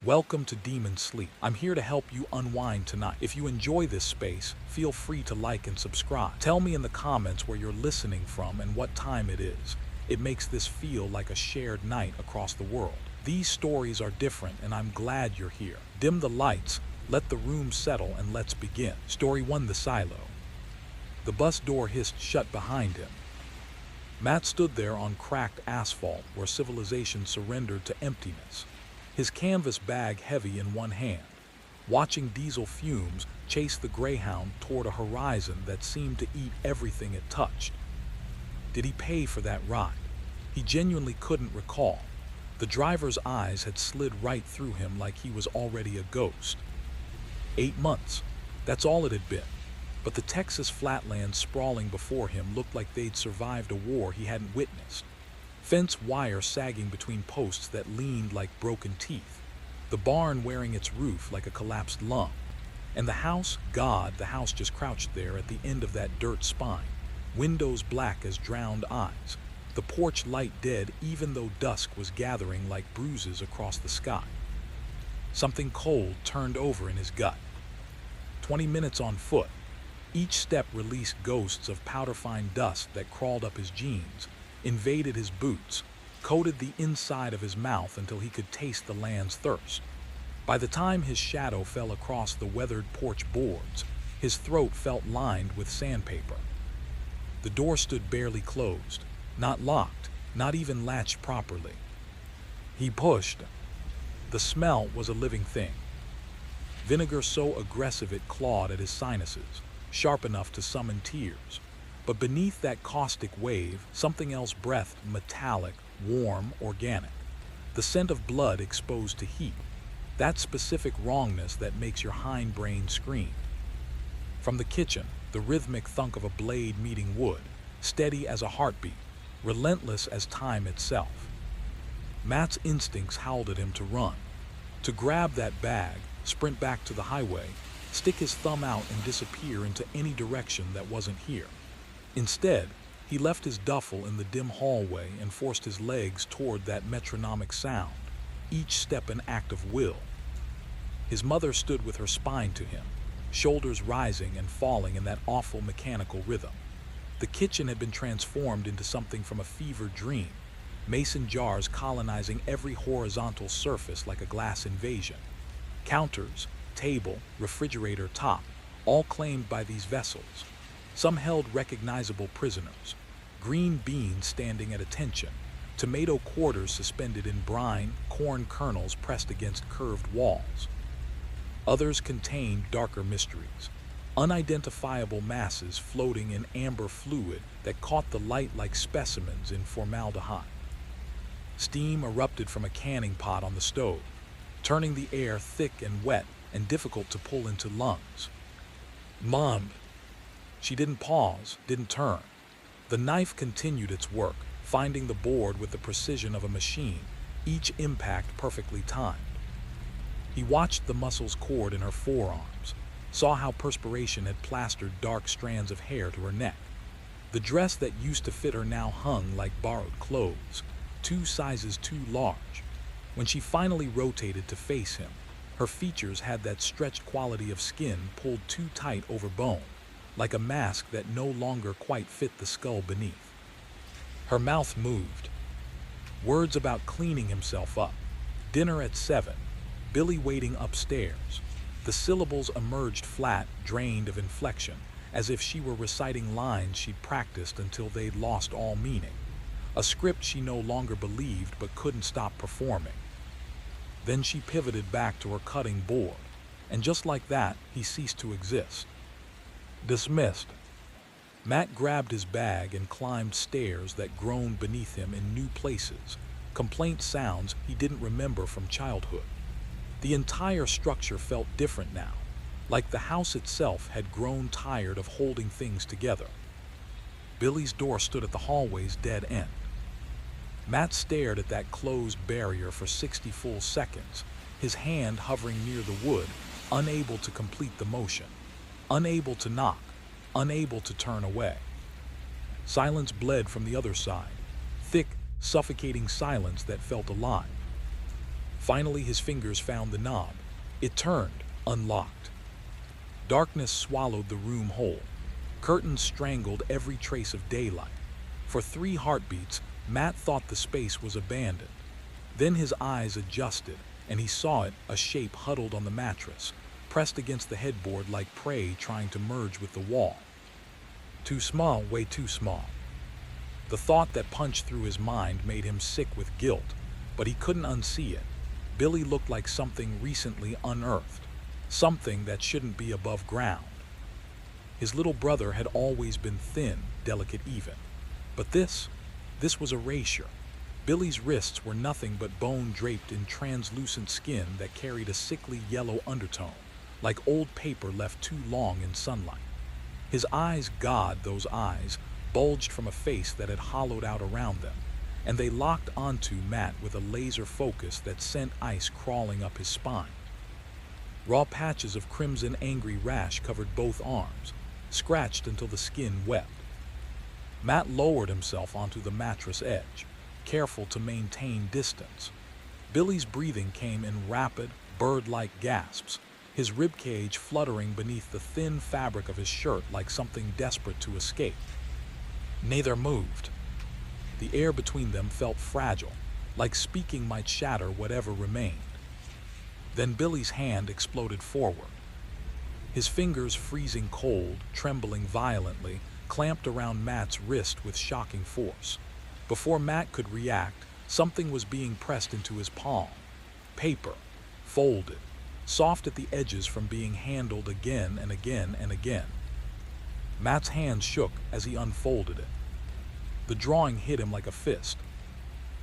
Welcome to Demon Sleep. I'm here to help you unwind tonight. If you enjoy this space, feel free to like and subscribe. Tell me in the comments where you're listening from and what time it is. It makes this feel like a shared night across the world. These stories are different, and I'm glad you're here. Dim the lights, let the room settle, and let's begin. Story 1: The Silo. The bus door hissed shut behind him. Matt stood there on cracked asphalt where civilization surrendered to emptiness, his canvas bag heavy in one hand, watching diesel fumes chase the Greyhound toward a horizon that seemed to eat everything it touched. Did he pay for that ride? He genuinely couldn't recall. The driver's eyes had slid right through him like he was already a ghost. 8 months. That's all it had been. But the Texas flatlands sprawling before him looked like they'd survived a war he hadn't witnessed. Fence wire sagging between posts that leaned like broken teeth. The barn wearing its roof like a collapsed lung. And the house just crouched there at the end of that dirt spine. Windows black as drowned eyes. The porch light dead even though dusk was gathering like bruises across the sky. Something cold turned over in his gut. 20 minutes on foot. Each step released ghosts of powder-fine dust that crawled up his jeans, invaded his boots, coated the inside of his mouth until he could taste the land's thirst. By the time his shadow fell across the weathered porch boards, his throat felt lined with sandpaper. The door stood barely closed, not locked, not even latched properly. He pushed. The smell was a living thing. Vinegar so aggressive it clawed at his sinuses, sharp enough to summon tears. But beneath that caustic wave, something else breathed, metallic, warm, organic. The scent of blood exposed to heat. That specific wrongness that makes your hindbrain scream. From the kitchen, the rhythmic thunk of a blade meeting wood, steady as a heartbeat, relentless as time itself. Matt's instincts howled at him to run, to grab that bag, sprint back to the highway, stick his thumb out and disappear into any direction that wasn't here. Instead, he left his duffel in the dim hallway and forced his legs toward that metronomic sound, each step an act of will. His mother stood with her spine to him, shoulders rising and falling in that awful mechanical rhythm. The kitchen had been transformed into something from a fevered dream, mason jars colonizing every horizontal surface like a glass invasion. Counters, table, refrigerator top, all claimed by these vessels. Some held recognizable prisoners, green beans standing at attention, tomato quarters suspended in brine, corn kernels pressed against curved walls. Others contained darker mysteries, unidentifiable masses floating in amber fluid that caught the light like specimens in formaldehyde. Steam erupted from a canning pot on the stove, turning the air thick and wet and difficult to pull into lungs. Mom! She didn't pause, didn't turn. The knife continued its work, finding the board with the precision of a machine, each impact perfectly timed. He watched the muscles cord in her forearms, saw how perspiration had plastered dark strands of hair to her neck. The dress that used to fit her now hung like borrowed clothes, 2 sizes too large. When she finally rotated to face him, her features had that stretched quality of skin pulled too tight over bone, like a mask that no longer quite fit the skull beneath. Her mouth moved. Words about cleaning himself up, dinner at 7, Billy waiting upstairs. The syllables emerged flat, drained of inflection, as if she were reciting lines she'd practiced until they'd lost all meaning. A script she no longer believed but couldn't stop performing. Then she pivoted back to her cutting board, and just like that, he ceased to exist. Dismissed. Matt grabbed his bag and climbed stairs that groaned beneath him in new places, complaint sounds he didn't remember from childhood. The entire structure felt different now, like the house itself had grown tired of holding things together. Billy's door stood at the hallway's dead end. Matt stared at that closed barrier for 60 full seconds, his hand hovering near the wood, unable to complete the motion, unable to knock, unable to turn away. Silence bled from the other side, thick, suffocating silence that felt alive. Finally, his fingers found the knob. It turned, unlocked. Darkness swallowed the room whole. Curtains strangled every trace of daylight. For 3 heartbeats, Matt thought the space was abandoned. Then his eyes adjusted, and he saw it, a shape huddled on the mattress, pressed against the headboard like prey trying to merge with the wall. Too small, way too small. The thought that punched through his mind made him sick with guilt, but he couldn't unsee it. Billy looked like something recently unearthed, something that shouldn't be above ground. His little brother had always been thin, delicate even. But this was erasure. Billy's wrists were nothing but bone draped in translucent skin that carried a sickly yellow undertone, like old paper left too long in sunlight. His eyes, God, those eyes, bulged from a face that had hollowed out around them, and they locked onto Matt with a laser focus that sent ice crawling up his spine. Raw patches of crimson angry rash covered both arms, scratched until the skin wept. Matt lowered himself onto the mattress edge, careful to maintain distance. Billy's breathing came in rapid, bird-like gasps, his ribcage fluttering beneath the thin fabric of his shirt like something desperate to escape. Neither moved. The air between them felt fragile, like speaking might shatter whatever remained. Then Billy's hand exploded forward. His fingers, freezing cold, trembling violently, clamped around Matt's wrist with shocking force. Before Matt could react, something was being pressed into his palm. Paper, folded, soft at the edges from being handled again and again and again. Matt's hand shook as he unfolded it. The drawing hit him like a fist.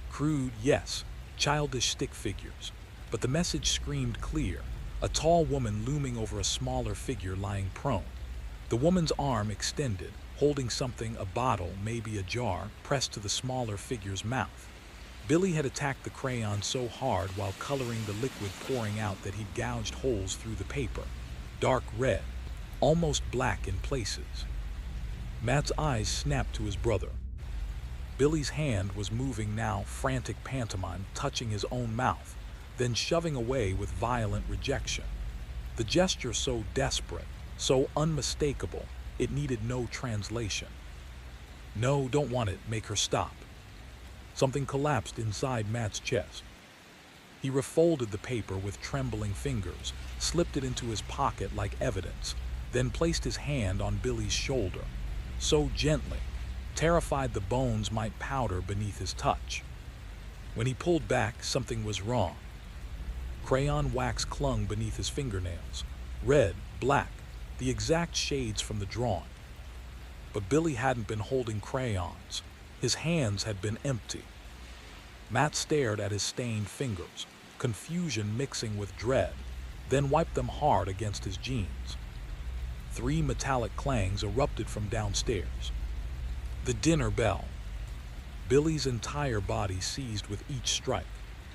Crude, yes, childish stick figures, but the message screamed clear, a tall woman looming over a smaller figure lying prone. The woman's arm extended, holding something, a bottle, maybe a jar, pressed to the smaller figure's mouth. Billy had attacked the crayon so hard while coloring the liquid pouring out that he'd gouged holes through the paper. Dark red, almost black in places. Matt's eyes snapped to his brother. Billy's hand was moving now, frantic pantomime, touching his own mouth, then shoving away with violent rejection. The gesture so desperate, so unmistakable, it needed no translation. No, don't want it, make her stop. Something collapsed inside Matt's chest. He refolded the paper with trembling fingers, slipped it into his pocket like evidence, then placed his hand on Billy's shoulder, so gently, terrified the bones might powder beneath his touch. When he pulled back, something was wrong. Crayon wax clung beneath his fingernails, red, black, the exact shades from the drawing. But Billy hadn't been holding crayons. His hands had been empty. Matt stared at his stained fingers, confusion mixing with dread, then wiped them hard against his jeans. 3 metallic clangs erupted from downstairs. The dinner bell. Billy's entire body seized with each strike,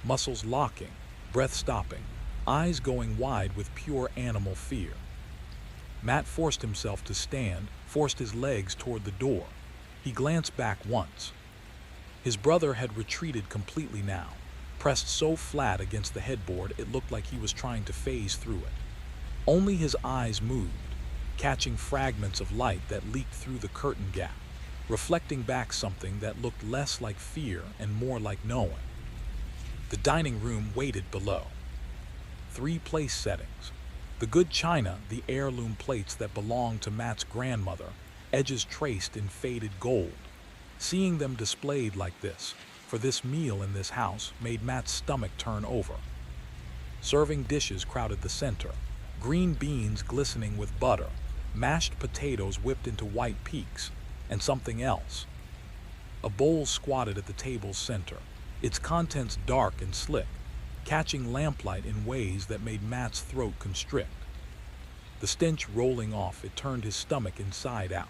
muscles locking, breath stopping, eyes going wide with pure animal fear. Matt forced himself to stand, forced his legs toward the door. He glanced back once. His brother had retreated completely now, pressed so flat against the headboard it looked like he was trying to phase through it. Only his eyes moved, catching fragments of light that leaked through the curtain gap, reflecting back something that looked less like fear and more like knowing. The dining room waited below. 3 place settings. The good china, the heirloom plates that belonged to Matt's grandmother, edges traced in faded gold. Seeing them displayed like this, for this meal in this house, made Matt's stomach turn over. Serving dishes crowded the center, green beans glistening with butter, mashed potatoes whipped into white peaks, and something else. A bowl squatted at the table's center, its contents dark and slick, catching lamplight in ways that made Matt's throat constrict. The stench rolling off, it turned his stomach inside out.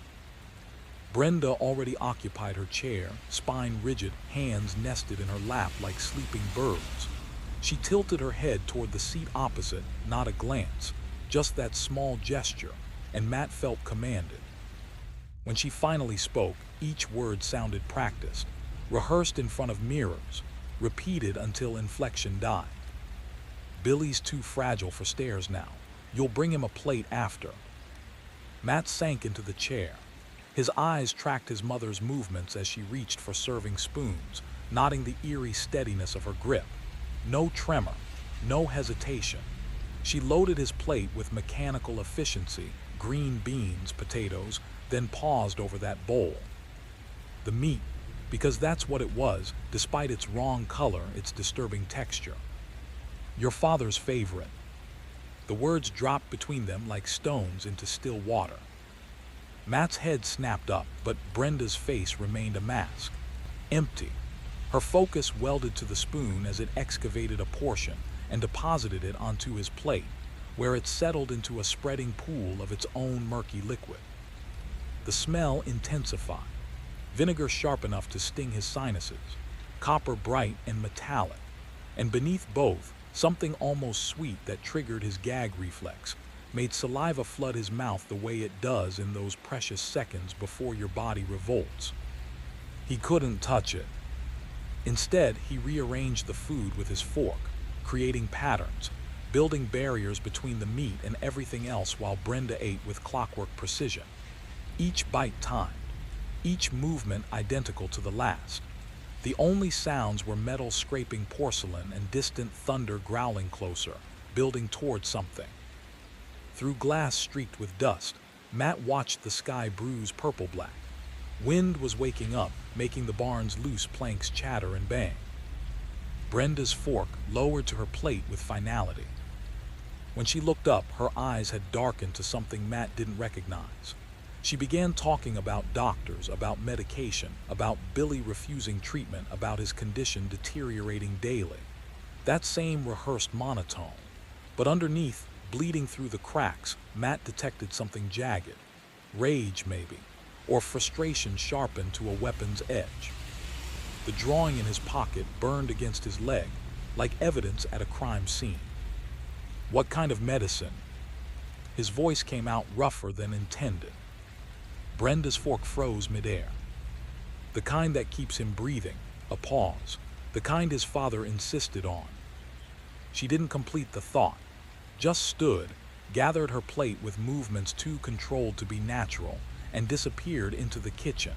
Brenda already occupied her chair, spine rigid, hands nested in her lap like sleeping birds. She tilted her head toward the seat opposite, not a glance, just that small gesture, and Matt felt commanded. When she finally spoke, each word sounded practiced, rehearsed in front of mirrors, repeated until inflection died. Billy's too fragile for stairs now. You'll bring him a plate after. Matt sank into the chair. His eyes tracked his mother's movements as she reached for serving spoons, noting the eerie steadiness of her grip. No tremor, no hesitation. She loaded his plate with mechanical efficiency, green beans, potatoes, then paused over that bowl. The meat, because that's what it was, despite its wrong color, its disturbing texture. Your father's favorite. The words dropped between them like stones into still water. Matt's head snapped up, but Brenda's face remained a mask. Empty. Her focus welded to the spoon as it excavated a portion and deposited it onto his plate, where it settled into a spreading pool of its own murky liquid. The smell intensified. Vinegar sharp enough to sting his sinuses, copper bright and metallic, and beneath both, something almost sweet that triggered his gag reflex, made saliva flood his mouth the way it does in those precious seconds before your body revolts. He couldn't touch it. Instead, he rearranged the food with his fork, creating patterns, building barriers between the meat and everything else while Brenda ate with clockwork precision. Each bite timed, each movement identical to the last. The only sounds were metal scraping porcelain and distant thunder growling closer, building toward something. Through glass streaked with dust, Matt watched the sky bruise purple-black. Wind was waking up, making the barn's loose planks chatter and bang. Brenda's fork lowered to her plate with finality. When she looked up, her eyes had darkened to something Matt didn't recognize. She began talking about doctors, about medication, about Billy refusing treatment, about his condition deteriorating daily. That same rehearsed monotone. But underneath, bleeding through the cracks, Matt detected something jagged. Rage, maybe, or frustration sharpened to a weapon's edge. The drawing in his pocket burned against his leg, like evidence at a crime scene. What kind of medicine? His voice came out rougher than intended. Brenda's fork froze midair. The kind that keeps him breathing, a pause, the kind his father insisted on. She didn't complete the thought, just stood, gathered her plate with movements too controlled to be natural, and disappeared into the kitchen.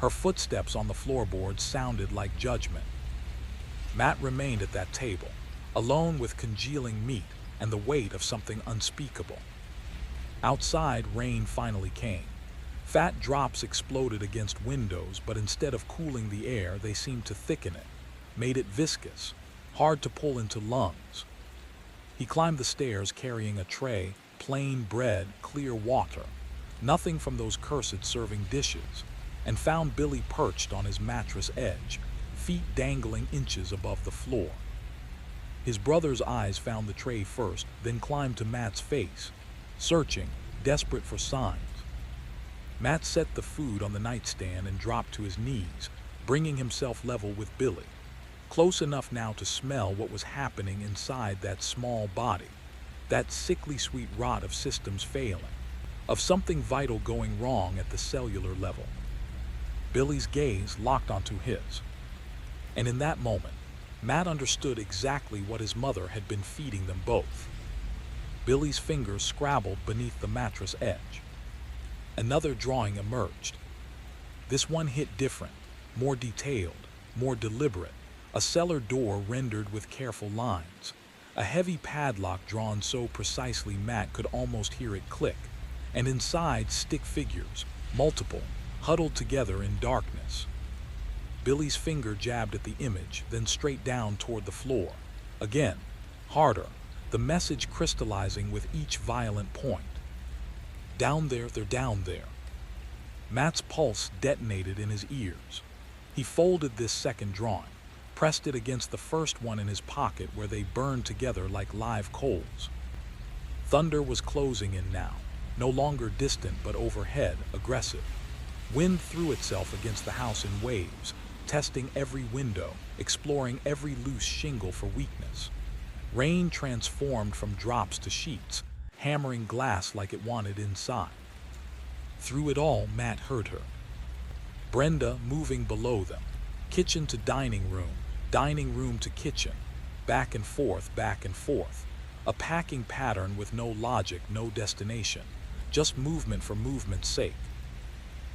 Her footsteps on the floorboards sounded like judgment. Matt remained at that table, alone with congealing meat and the weight of something unspeakable. Outside, rain finally came. Fat drops exploded against windows, but instead of cooling the air, they seemed to thicken it, made it viscous, hard to pull into lungs. He climbed the stairs carrying a tray, plain bread, clear water, nothing from those cursed serving dishes, and found Billy perched on his mattress edge, feet dangling inches above the floor. His brother's eyes found the tray first, then climbed to Matt's face, searching, desperate for signs. Matt set the food on the nightstand and dropped to his knees, bringing himself level with Billy, close enough now to smell what was happening inside that small body, that sickly sweet rot of systems failing, of something vital going wrong at the cellular level. Billy's gaze locked onto his. And in that moment, Matt understood exactly what his mother had been feeding them both. Billy's fingers scrabbled beneath the mattress edge. Another drawing emerged. This one hit different, more detailed, more deliberate. A cellar door rendered with careful lines. A heavy padlock drawn so precisely Matt could almost hear it click. And inside, stick figures, multiple, huddled together in darkness. Billy's finger jabbed at the image, then straight down toward the floor. Again, harder, the message crystallizing with each violent point. Down there, they're down there. Matt's pulse detonated in his ears. He folded this second drawing, pressed it against the first one in his pocket where they burned together like live coals. Thunder was closing in now, no longer distant but overhead, aggressive. Wind threw itself against the house in waves, testing every window, exploring every loose shingle for weakness. Rain transformed from drops to sheets, hammering glass like it wanted inside. Through it all, Matt heard her. Brenda moving below them, kitchen to dining room to kitchen, back and forth, back and forth. A packing pattern with no logic, no destination, just movement for movement's sake.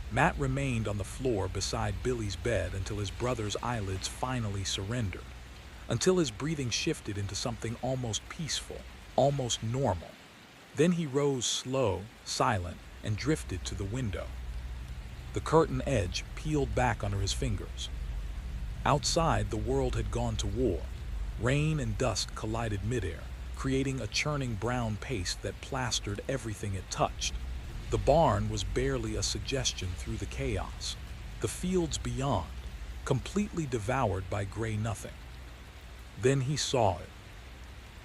Matt remained on the floor beside Billy's bed until his brother's eyelids finally surrendered, until his breathing shifted into something almost peaceful, almost normal. Then he rose slow, silent, and drifted to the window. The curtain edge peeled back under his fingers. Outside, the world had gone to war. Rain and dust collided midair, creating a churning brown paste that plastered everything it touched. The barn was barely a suggestion through the chaos. The fields beyond, completely devoured by gray nothing. Then he saw it.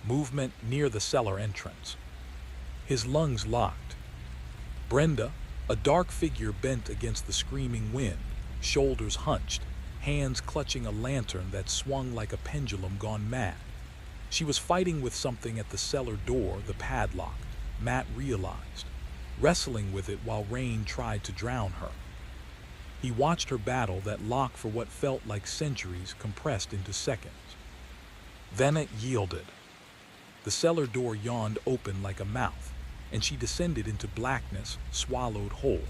Movement near the cellar entrance. His lungs locked. Brenda, a dark figure bent against the screaming wind, shoulders hunched, hands clutching a lantern that swung like a pendulum gone mad. She was fighting with something at the cellar door, the padlock, Matt realized, wrestling with it while rain tried to drown her. He watched her battle that lock for what felt like centuries compressed into seconds. Then it yielded. The cellar door yawned open like a mouth, and she descended into blackness, swallowed whole.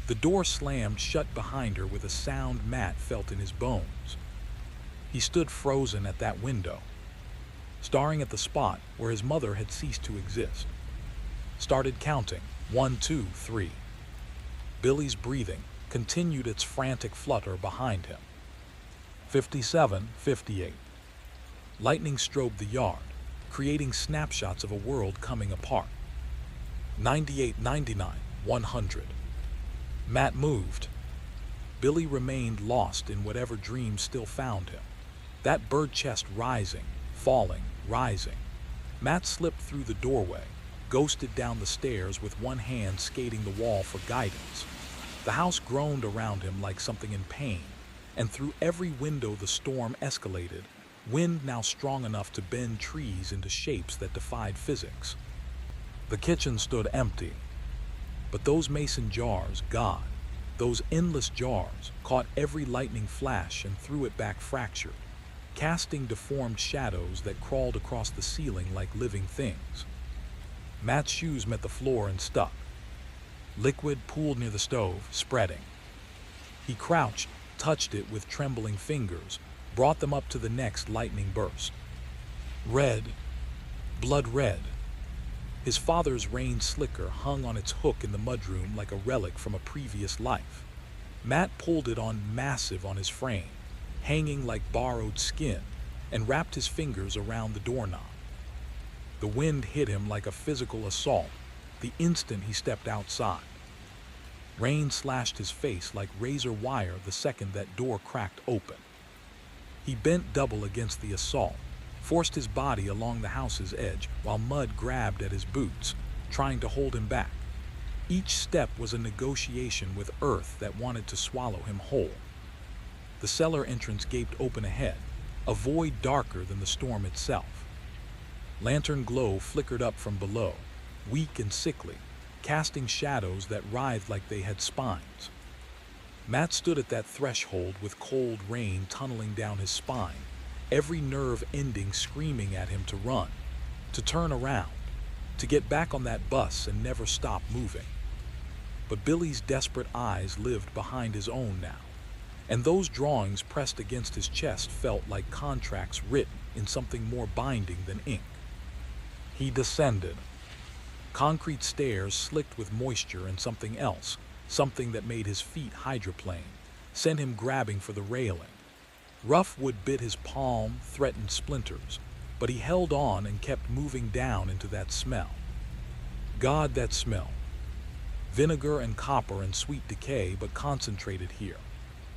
The door slammed shut behind her with a sound Matt felt in his bones. He stood frozen at that window, staring at the spot where his mother had ceased to exist. Started counting, 1, 2, 3. Billy's breathing continued its frantic flutter behind him. 57, 58. Lightning strobed the yard, creating snapshots of a world coming apart. 98, 99, 100. Matt moved. Billy remained lost in whatever dreams still found him. That bird chest rising, falling, rising. Matt slipped through the doorway, ghosted down the stairs with one hand skating the wall for guidance. The house groaned around him like something in pain, and through every window the storm escalated, wind now strong enough to bend trees into shapes that defied physics. The kitchen stood empty, but those mason jars, God, those endless jars, caught every lightning flash and threw it back fractured, casting deformed shadows that crawled across the ceiling like living things. Matt's shoes met the floor and stuck. Liquid pooled near the stove, spreading. He crouched, touched it with trembling fingers, brought them up to the next lightning burst. Red, blood red. His father's rain slicker hung on its hook in the mudroom like a relic from a previous life. Matt pulled it on massive on his frame, hanging like borrowed skin, and wrapped his fingers around the doorknob. The wind hit him like a physical assault the instant he stepped outside. Rain slashed his face like razor wire the second that door cracked open. He bent double against the assault, forced his body along the house's edge while mud grabbed at his boots, trying to hold him back. Each step was a negotiation with earth that wanted to swallow him whole. The cellar entrance gaped open ahead, a void darker than the storm itself. Lantern glow flickered up from below, weak and sickly, casting shadows that writhed like they had spines. Matt stood at that threshold with cold rain tunneling down his spine, every nerve ending screaming at him to run, to turn around, to get back on that bus and never stop moving. But Billy's desperate eyes lived behind his own now, and those drawings pressed against his chest felt like contracts written in something more binding than ink. He descended. Concrete stairs slicked with moisture and something else, something that made his feet hydroplane, sent him grabbing for the railing. Rough wood bit his palm, threatened splinters, but he held on and kept moving down into that smell. God, that smell. Vinegar and copper and sweet decay, but concentrated here,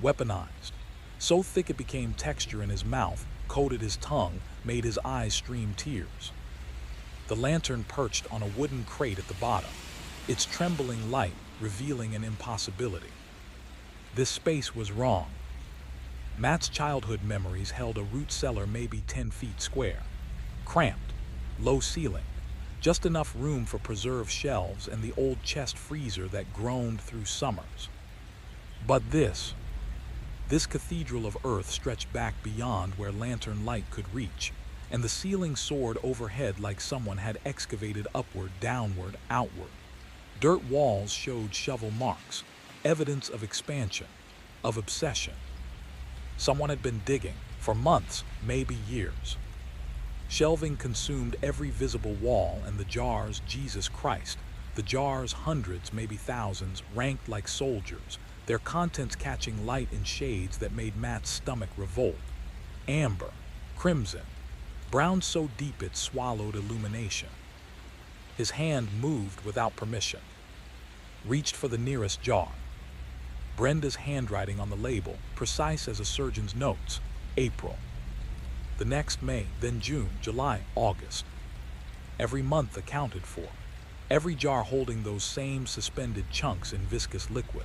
weaponized. So thick it became texture in his mouth, coated his tongue, made his eyes stream tears. The lantern perched on a wooden crate at the bottom, its trembling light revealing an impossibility. This space was wrong. Matt's childhood memories held a root cellar maybe 10 feet square, cramped, low ceiling, just enough room for preserved shelves and the old chest freezer that groaned through summers. But this cathedral of earth stretched back beyond where lantern light could reach, and the ceiling soared overhead like someone had excavated upward, downward, outward. Dirt walls showed shovel marks, evidence of expansion, of obsession. Someone had been digging for months, maybe years. Shelving consumed every visible wall, and the jars, Jesus Christ, the jars, hundreds, maybe thousands, ranked like soldiers, their contents catching light in shades that made Matt's stomach revolt. Amber, crimson, brown so deep it swallowed illumination. His hand moved without permission, reached for the nearest jar. Brenda's handwriting on the label, precise as a surgeon's notes. April. The next May, then June, July, August. Every month accounted for. Every jar holding those same suspended chunks in viscous liquid.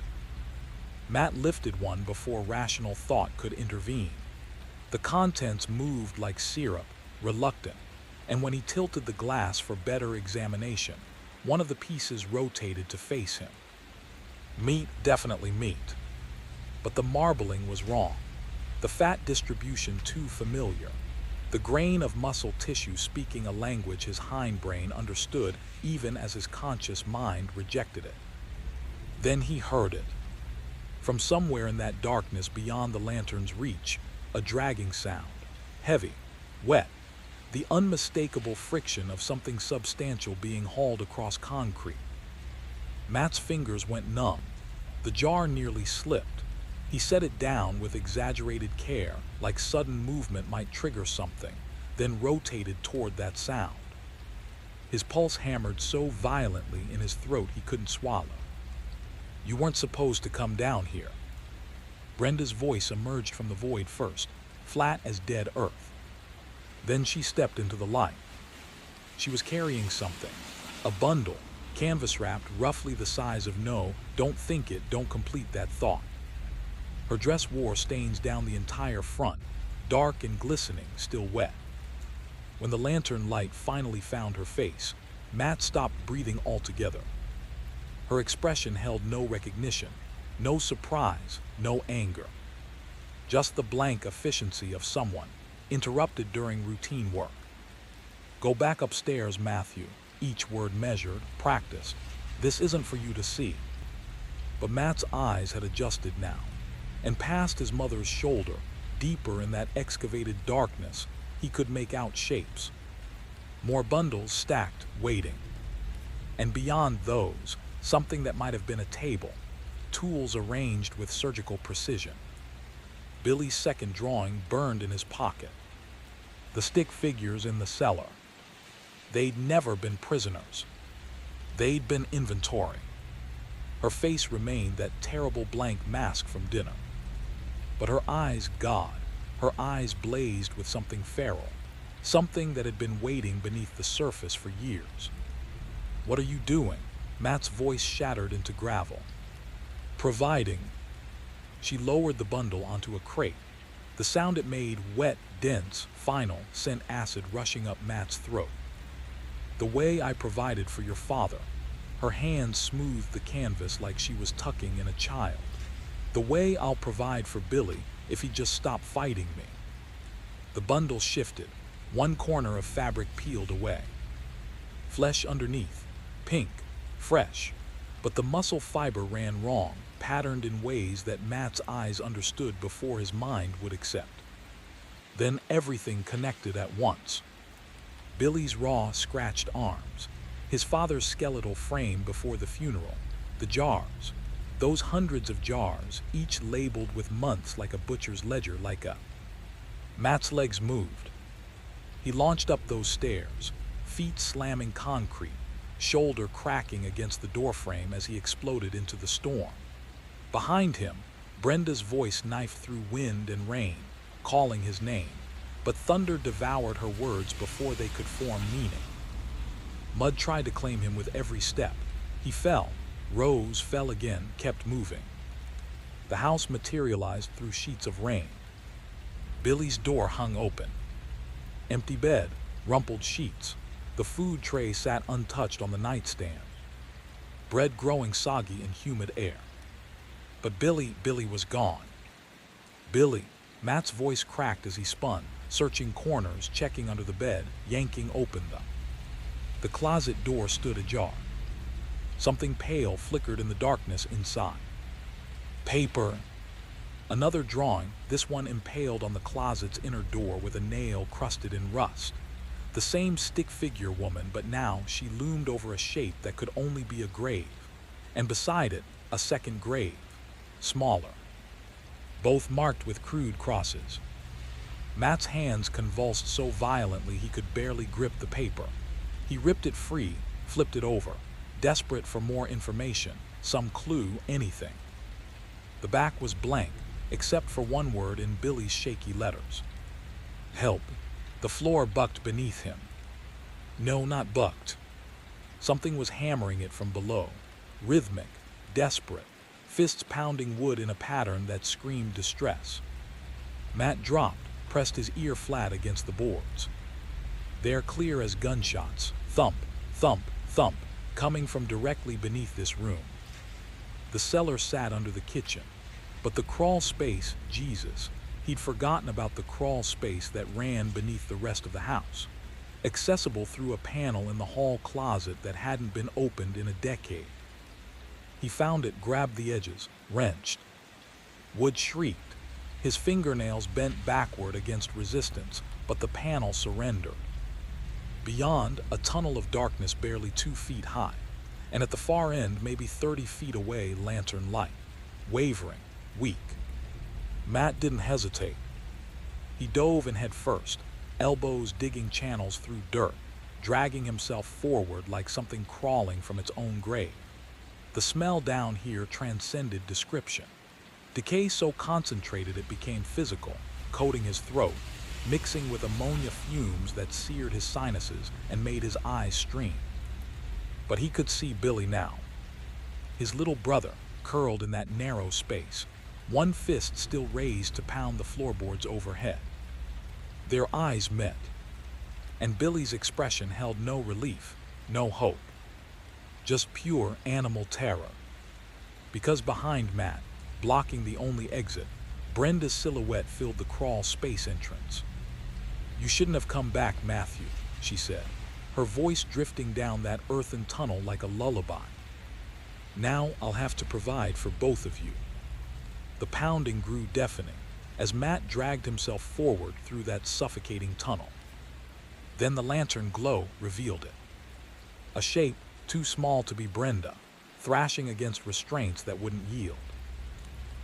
Matt lifted one before rational thought could intervene. The contents moved like syrup, reluctant, and when he tilted the glass for better examination, one of the pieces rotated to face him. Meat, definitely meat. But the marbling was wrong. The fat distribution too familiar. The grain of muscle tissue speaking a language his hindbrain understood even as his conscious mind rejected it. Then he heard it. From somewhere in that darkness beyond the lantern's reach, a dragging sound, heavy, wet, the unmistakable friction of something substantial being hauled across concrete. Matt's fingers went numb. The jar nearly slipped. He set it down with exaggerated care, like sudden movement might trigger something, then rotated toward that sound. His pulse hammered so violently in his throat he couldn't swallow. "You weren't supposed to come down here." Brenda's voice emerged from the void first, flat as dead earth. Then she stepped into the light. She was carrying something, a bundle, canvas-wrapped, roughly the size of no, don't think it, don't complete that thought. Her dress wore stains down the entire front, dark and glistening, still wet. When the lantern light finally found her face, Matt stopped breathing altogether. Her expression held no recognition, no surprise, no anger. Just the blank efficiency of someone, interrupted during routine work. "Go back upstairs, Matthew," each word measured, practiced. "This isn't for you to see." But Matt's eyes had adjusted now, and past his mother's shoulder, deeper in that excavated darkness, he could make out shapes. More bundles stacked, waiting. And beyond those, something that might have been a table, tools arranged with surgical precision. Billy's second drawing burned in his pocket. The stick figures in the cellar. They'd never been prisoners. They'd been inventory. Her face remained that terrible blank mask from dinner. But her eyes, God, her eyes blazed with something feral, something that had been waiting beneath the surface for years. "What are you doing?" Matt's voice shattered into gravel. "Providing." She lowered the bundle onto a crate. The sound it made, wet, dense, final, sent acid rushing up Matt's throat. "The way I provided for your father." Her hand smoothed the canvas like she was tucking in a child. "The way I'll provide for Billy if he just stopped fighting me." The bundle shifted, one corner of fabric peeled away. Flesh underneath, pink, fresh, but the muscle fiber ran wrong, patterned in ways that Matt's eyes understood before his mind would accept. Then everything connected at once. Billy's raw, scratched arms, his father's skeletal frame before the funeral, the jars, those hundreds of jars, each labeled with months like a butcher's ledger, like a... Matt's legs moved. He launched up those stairs, feet slamming concrete, shoulder cracking against the doorframe as he exploded into the storm. Behind him, Brenda's voice knifed through wind and rain, calling his name, but thunder devoured her words before they could form meaning. Mud tried to claim him with every step. He fell, rose, fell again, kept moving. The house materialized through sheets of rain. Billy's door hung open. Empty bed, rumpled sheets. The food tray sat untouched on the nightstand. Bread growing soggy in humid air. But Billy was gone. Billy, Matt's voice cracked as he spun. searching corners, checking under the bed, yanking open them. The closet door stood ajar. Something pale flickered in the darkness inside. Paper. Another drawing, this one impaled on the closet's inner door with a nail crusted in rust. The same stick figure woman, but now she loomed over a shape that could only be a grave, and beside it, a second grave, smaller, both marked with crude crosses. Matt's hands convulsed so violently he could barely grip the paper. He ripped it free, flipped it over, desperate for more information, some clue, anything. The back was blank, except for one word in Billy's shaky letters. Help. The floor bucked beneath him. No, not bucked. Something was hammering it from below, rhythmic, desperate, fists pounding wood in a pattern that screamed distress. Matt dropped, pressed his ear flat against the boards. There, clear as gunshots, thump, thump, thump, coming from directly beneath this room. The cellar sat under the kitchen, but the crawl space, Jesus, he'd forgotten about the crawl space that ran beneath the rest of the house, accessible through a panel in the hall closet that hadn't been opened in a decade. He found it, grabbed the edges, wrenched. Wood shrieked. His fingernails bent backward against resistance, but the panel surrendered. Beyond, a tunnel of darkness barely 2 feet high, and at the far end, maybe 30 feet away, lantern light, wavering, weak. Matt didn't hesitate. He dove in head first, elbows digging channels through dirt, dragging himself forward like something crawling from its own grave. The smell down here transcended description. Decay so concentrated it became physical, coating his throat, mixing with ammonia fumes that seared his sinuses and made his eyes stream. But he could see Billy now. His little brother, curled in that narrow space, one fist still raised to pound the floorboards overhead. Their eyes met, and Billy's expression held no relief, no hope, just pure animal terror. Because behind Matt, blocking the only exit, Brenda's silhouette filled the crawl space entrance. "You shouldn't have come back, Matthew," she said, her voice drifting down that earthen tunnel like a lullaby. "Now I'll have to provide for both of you." The pounding grew deafening as Matt dragged himself forward through that suffocating tunnel. Then the lantern glow revealed it. A shape too small to be Brenda, thrashing against restraints that wouldn't yield.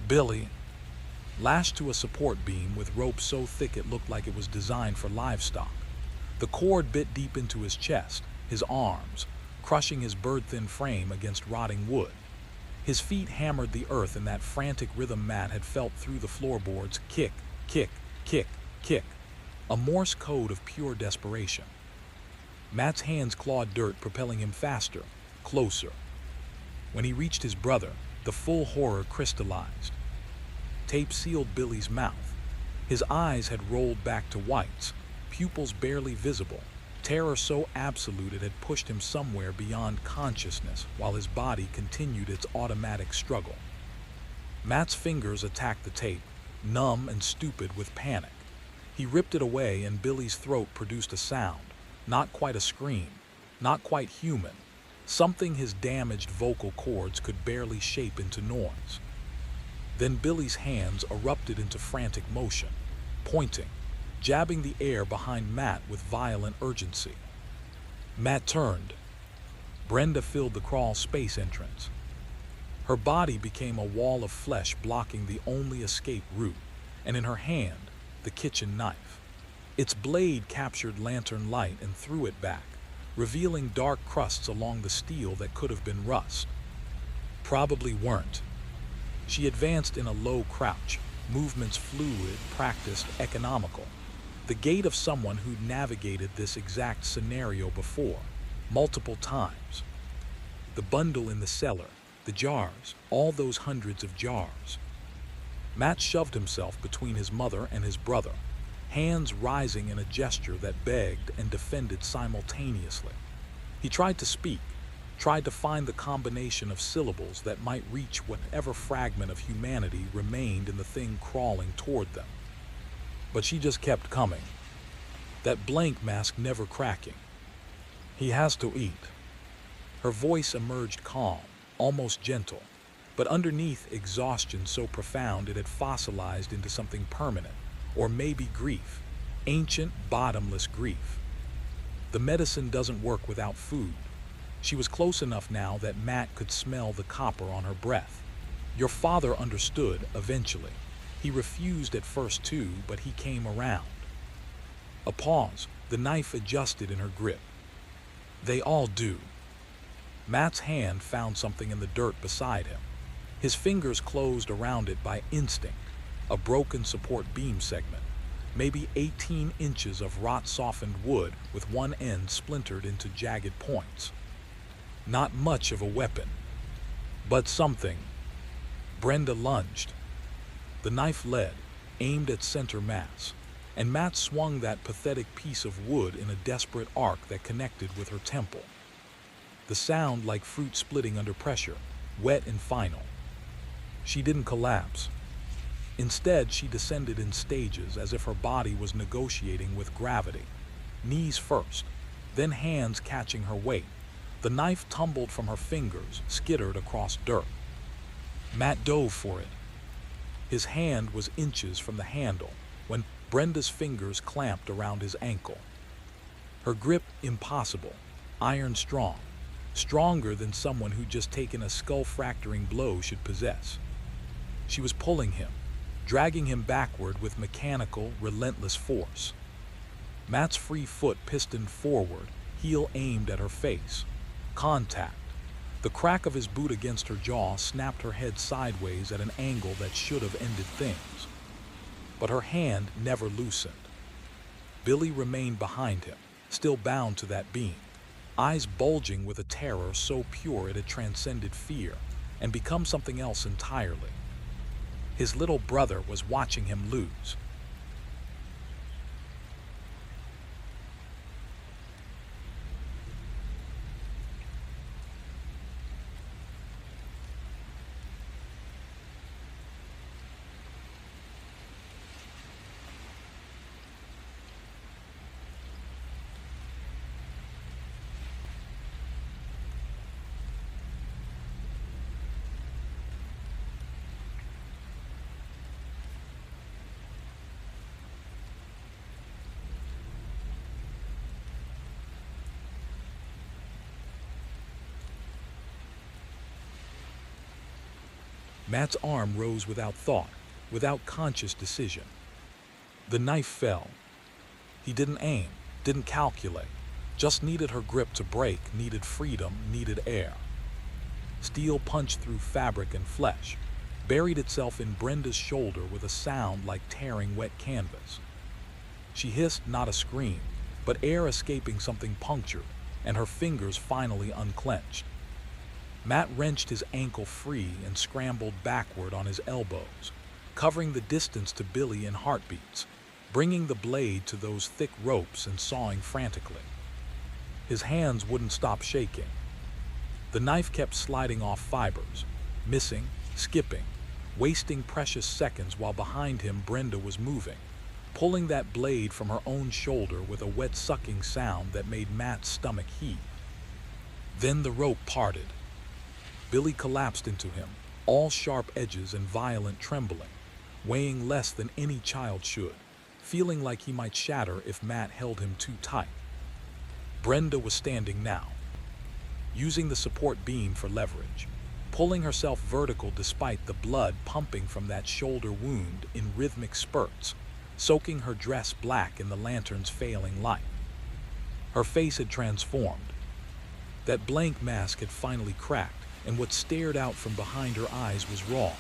Billy, lashed to a support beam with rope so thick it looked like it was designed for livestock. The cord bit deep into his chest, his arms, crushing his bird-thin frame against rotting wood. His feet hammered the earth in that frantic rhythm Matt had felt through the floorboards. Kick, kick, kick, kick. A Morse code of pure desperation. Matt's hands clawed dirt, propelling him faster, closer. When he reached his brother, the full horror crystallized. Tape sealed Billy's mouth. His eyes had rolled back to whites, pupils barely visible. Terror so absolute it had pushed him somewhere beyond consciousness while his body continued its automatic struggle. Matt's fingers attacked the tape, numb and stupid with panic. He ripped it away and Billy's throat produced a sound, not quite a scream, not quite human, something his damaged vocal cords could barely shape into noise. Then Billy's hands erupted into frantic motion, pointing, jabbing the air behind Matt with violent urgency. Matt turned. Brenda filled the crawl space entrance. Her body became a wall of flesh blocking the only escape route, and in her hand, the kitchen knife. Its blade captured lantern light and threw it back, revealing dark crusts along the steel that could have been rust. Probably weren't. She advanced in a low crouch, movements fluid, practiced, economical. The gait of someone who'd navigated this exact scenario before, multiple times. The bundle in the cellar, the jars, all those hundreds of jars. Matt shoved himself between his mother and his brother, hands rising in a gesture that begged and defended simultaneously. He tried to speak, tried to find the combination of syllables that might reach whatever fragment of humanity remained in the thing crawling toward them. But she just kept coming, that blank mask never cracking. He has to eat. Her voice emerged calm, almost gentle, but underneath exhaustion so profound it had fossilized into something permanent, or maybe grief, ancient, bottomless grief. The medicine doesn't work without food. She was close enough now that Matt could smell the copper on her breath. Your father understood eventually. He refused at first too, but he came around. A pause, the knife adjusted in her grip. They all do. Matt's hand found something in the dirt beside him. His fingers closed around it by instinct, a broken support beam segment, maybe 18 inches of rot-softened wood with one end splintered into jagged points. Not much of a weapon, but something. Brenda lunged. The knife led, aimed at center mass, and Matt swung that pathetic piece of wood in a desperate arc that connected with her temple. The sound like fruit splitting under pressure, wet and final. She didn't collapse. Instead, she descended in stages as if her body was negotiating with gravity. Knees first, then hands catching her weight. The knife tumbled from her fingers, skittered across dirt. Matt dove for it. His hand was inches from the handle when Brenda's fingers clamped around his ankle. Her grip impossible, iron strong, stronger than someone who'd just taken a skull-fracturing blow should possess. She was pulling him, dragging him backward with mechanical, relentless force. Matt's free foot pistoned forward, heel aimed at her face. Contact. The crack of his boot against her jaw snapped her head sideways at an angle that should have ended things. But her hand never loosened. Billy remained behind him, still bound to that beam, eyes bulging with a terror so pure it had transcended fear and become something else entirely. His little brother was watching him lose. Matt's arm rose without thought, without conscious decision. The knife fell. He didn't aim, didn't calculate, just needed her grip to break, needed freedom, needed air. Steel punched through fabric and flesh, buried itself in Brenda's shoulder with a sound like tearing wet canvas. She hissed not a scream, but air escaping something punctured, and her fingers finally unclenched. Matt wrenched his ankle free and scrambled backward on his elbows, covering the distance to Billy in heartbeats, bringing the blade to those thick ropes and sawing frantically. His hands wouldn't stop shaking. The knife kept sliding off fibers, missing, skipping, wasting precious seconds while behind him Brenda was moving, pulling that blade from her own shoulder with a wet sucking sound that made Matt's stomach heave. Then the rope parted. Billy collapsed into him, all sharp edges and violent trembling, weighing less than any child should, feeling like he might shatter if Matt held him too tight. Brenda was standing now, using the support beam for leverage, pulling herself vertical despite the blood pumping from that shoulder wound in rhythmic spurts, soaking her dress black in the lantern's failing light. Her face had transformed. That blank mask had finally cracked, and what stared out from behind her eyes was raw,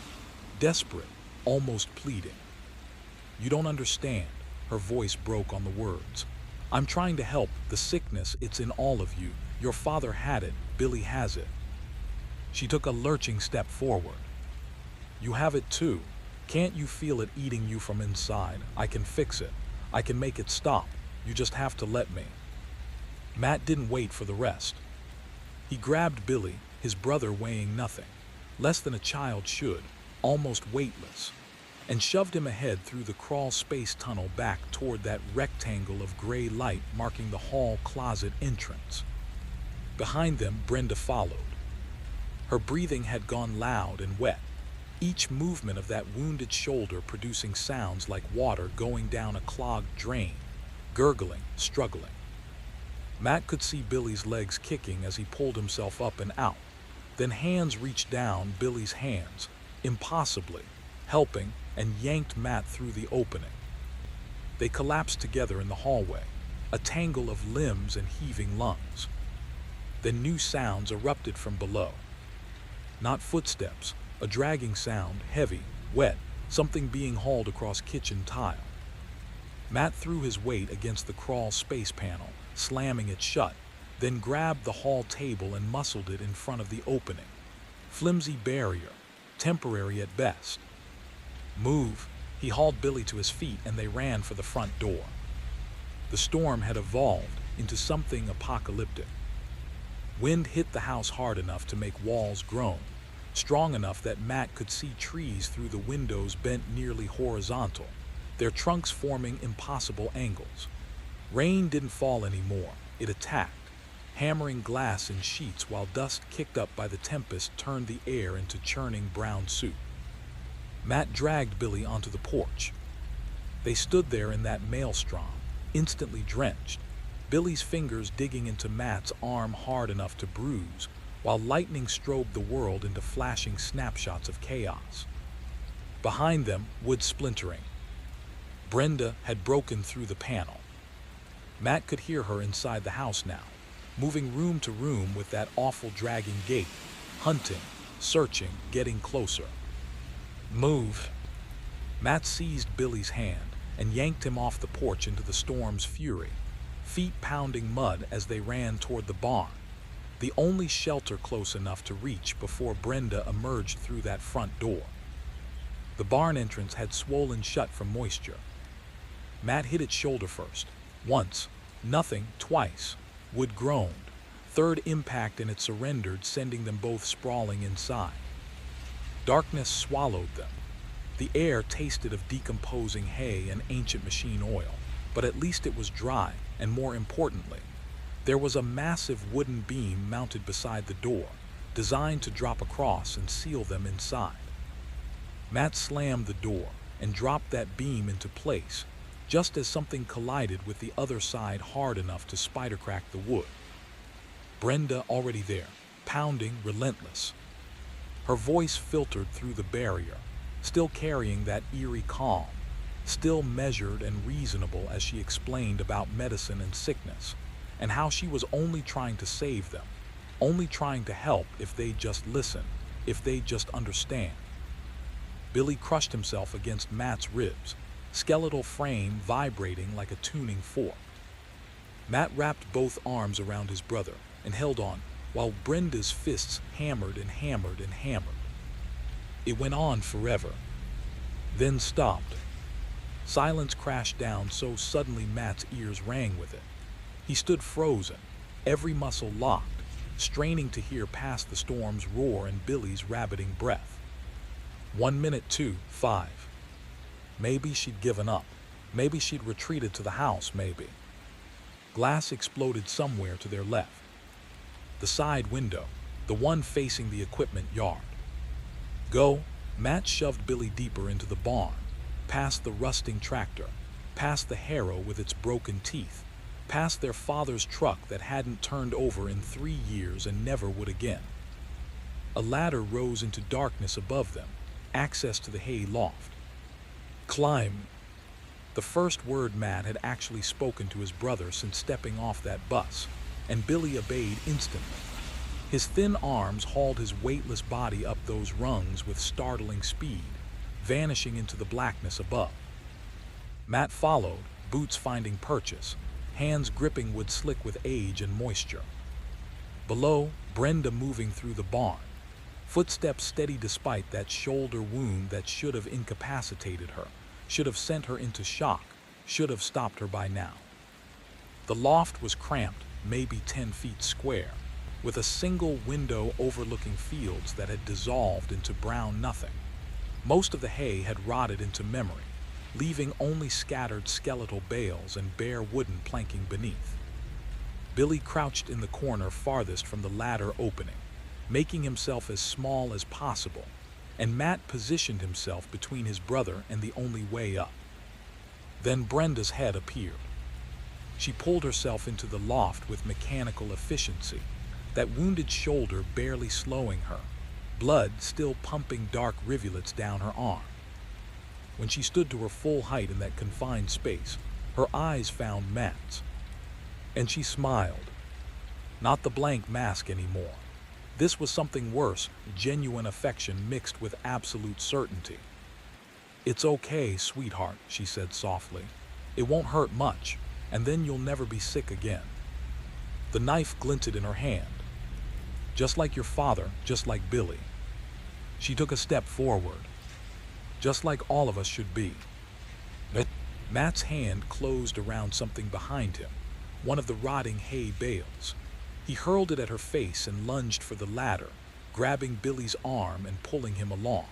desperate, almost pleading. You don't understand, her voice broke on the words. I'm trying to help. The sickness, it's in all of you. Your father had it, Billy has it. She took a lurching step forward. You have it too. Can't you feel it eating you from inside? I can fix it. I can make it stop. You just have to let me. Matt didn't wait for the rest. He grabbed Billy, his brother weighing nothing, less than a child should, almost weightless. and shoved him ahead through the crawl space tunnel back toward that rectangle of gray light marking the hall closet entrance. Behind them, Brenda followed. Her breathing had gone loud and wet, each movement of that wounded shoulder producing sounds like water going down a clogged drain, gurgling, struggling. Matt could see Billy's legs kicking as he pulled himself up and out. Then hands reached down Billy's hands, impossibly, helping, and yanked Matt through the opening. They collapsed together in the hallway, a tangle of limbs and heaving lungs. Then new sounds erupted from below. Not footsteps, a dragging sound, heavy, wet, something being hauled across kitchen tile. Matt threw his weight against the crawl space panel, slamming it shut, then grabbed the hall table and muscled it in front of the opening. Flimsy barrier, temporary at best. Move, he hauled Billy to his feet and they ran for the front door. The storm had evolved into something apocalyptic. Wind hit the house hard enough to make walls groan, strong enough that Matt could see trees through the windows bent nearly horizontal, their trunks forming impossible angles. Rain didn't fall anymore, it attacked, hammering glass in sheets while dust kicked up by the tempest turned the air into churning brown soup. Matt dragged Billy onto the porch. They stood there in that maelstrom, instantly drenched, Billy's fingers digging into Matt's arm hard enough to bruise, while lightning strobed the world into flashing snapshots of chaos. Behind them, wood splintering. Brenda had broken through the panel. Matt could hear her inside the house now, moving room to room with that awful dragging gait, hunting, searching, getting closer. Move. Matt seized Billy's hand and yanked him off the porch into the storm's fury, feet pounding mud as they ran toward the barn, the only shelter close enough to reach before Brenda emerged through that front door. The barn entrance had swollen shut from moisture. Matt hit its shoulder first. Once, nothing, twice. Wood groaned. Third impact and it surrendered, sending them both sprawling inside. Darkness swallowed them. The air tasted of decomposing hay and ancient machine oil, but at least it was dry, and more importantly, there was a massive wooden beam mounted beside the door, designed to drop across and seal them inside. Matt slammed the door and dropped that beam into place, just as something collided with the other side hard enough to spider-crack the wood. Brenda already there, pounding, relentless. Her voice filtered through the barrier, still carrying that eerie calm, still measured and reasonable as she explained about medicine and sickness, and how she was only trying to save them, only trying to help if they just listen, if they just understand. Billy crushed himself against Matt's ribs, skeletal frame vibrating like a tuning fork. Matt wrapped both arms around his brother and held on, while Brenda's fists hammered and hammered and hammered. It went on forever, then stopped. Silence crashed down so suddenly Matt's ears rang with it. He stood frozen, every muscle locked, straining to hear past the storm's roar and Billy's rabbiting breath. 1 minute, 2, 5. Maybe she'd given up. Maybe she'd retreated to the house, maybe. Glass exploded somewhere to their left. The side window, the one facing the equipment yard. Go, Matt shoved Billy deeper into the barn, past the rusting tractor, past the harrow with its broken teeth, past their father's truck that hadn't turned over in 3 years and never would again. A ladder rose into darkness above them, access to the hay loft. Climb. The first word Matt had actually spoken to his brother since stepping off that bus, and Billy obeyed instantly. His thin arms hauled his weightless body up those rungs with startling speed, vanishing into the blackness above. Matt followed, boots finding purchase, hands gripping wood slick with age and moisture. Below, Brenda moving through the barn, footsteps steady despite that shoulder wound that should have incapacitated her, should have sent her into shock, should have stopped her by now. The loft was cramped, maybe 10 feet square, with a single window overlooking fields that had dissolved into brown nothing. Most of the hay had rotted into memory, leaving only scattered skeletal bales and bare wooden planking beneath. Billy crouched in the corner farthest from the ladder opening, making himself as small as possible, and Matt positioned himself between his brother and the only way up. Then Brenda's head appeared. She pulled herself into the loft with mechanical efficiency, that wounded shoulder barely slowing her, blood still pumping dark rivulets down her arm. When she stood to her full height in that confined space, her eyes found Matt's. And she smiled. Not the blank mask anymore. This was something worse, genuine affection mixed with absolute certainty. "It's okay, sweetheart," she said softly. "It won't hurt much, and then you'll never be sick again." The knife glinted in her hand. "Just like your father, just like Billy." She took a step forward. "Just like all of us should be." Matt's hand closed around something behind him, one of the rotting hay bales. He hurled it at her face and lunged for the ladder, grabbing Billy's arm and pulling him along.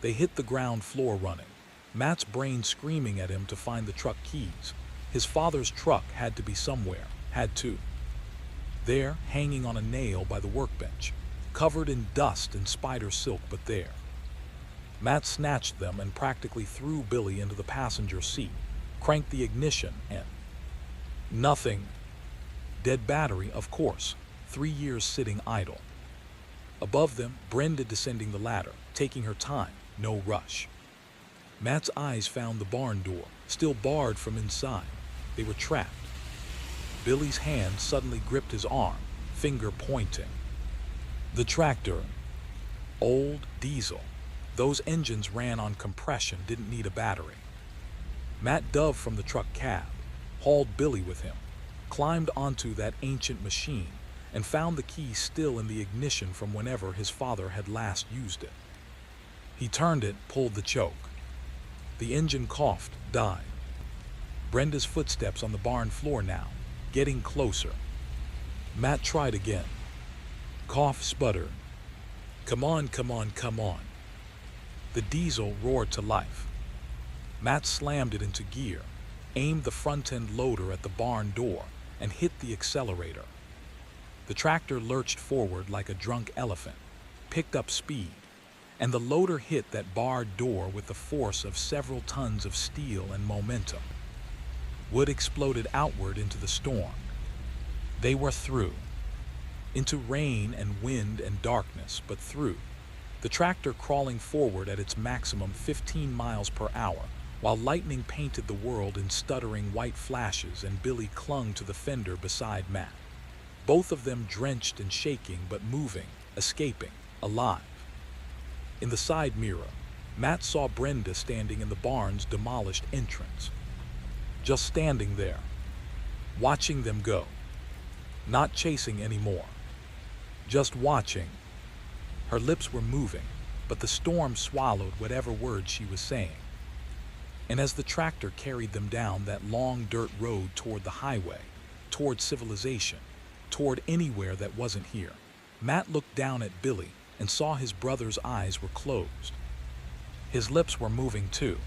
They hit the ground floor running, Matt's brain screaming at him to find the truck keys. His father's truck had to be somewhere, had to. There, hanging on a nail by the workbench, covered in dust and spider silk, but there. Matt snatched them and practically threw Billy into the passenger seat, cranked the ignition, and nothing. Dead battery, of course, 3 years sitting idle. Above them, Brenda descending the ladder, taking her time, no rush. Matt's eyes found the barn door, still barred from inside. They were trapped. Billy's hand suddenly gripped his arm, finger pointing. The tractor. Old diesel. Those engines ran on compression, didn't need a battery. Matt dove from the truck cab, hauled Billy with him, climbed onto that ancient machine, and found the key still in the ignition from whenever his father had last used it. He turned it, pulled the choke. The engine coughed, died. Brenda's footsteps on the barn floor now, getting closer. Matt tried again. Cough, sputter. "Come on, come on, come on." The diesel roared to life. Matt slammed it into gear, aimed the front-end loader at the barn door, and hit the accelerator. The tractor lurched forward like a drunk elephant, picked up speed, and the loader hit that barred door with the force of several tons of steel and momentum. Wood exploded outward into the storm. They were through. Into rain and wind and darkness, but through. The tractor crawling forward at its maximum 15 miles per hour, while lightning painted the world in stuttering white flashes, and Billy clung to the fender beside Matt. Both of them drenched and shaking, but moving, escaping, alive. In the side mirror, Matt saw Brenda standing in the barn's demolished entrance. Just standing there, watching them go. Not chasing anymore. Just watching. Her lips were moving, but the storm swallowed whatever words she was saying. And as the tractor carried them down that long dirt road toward the highway, toward civilization, toward anywhere that wasn't here, Matt looked down at Billy and saw his brother's eyes were closed. His lips were moving too.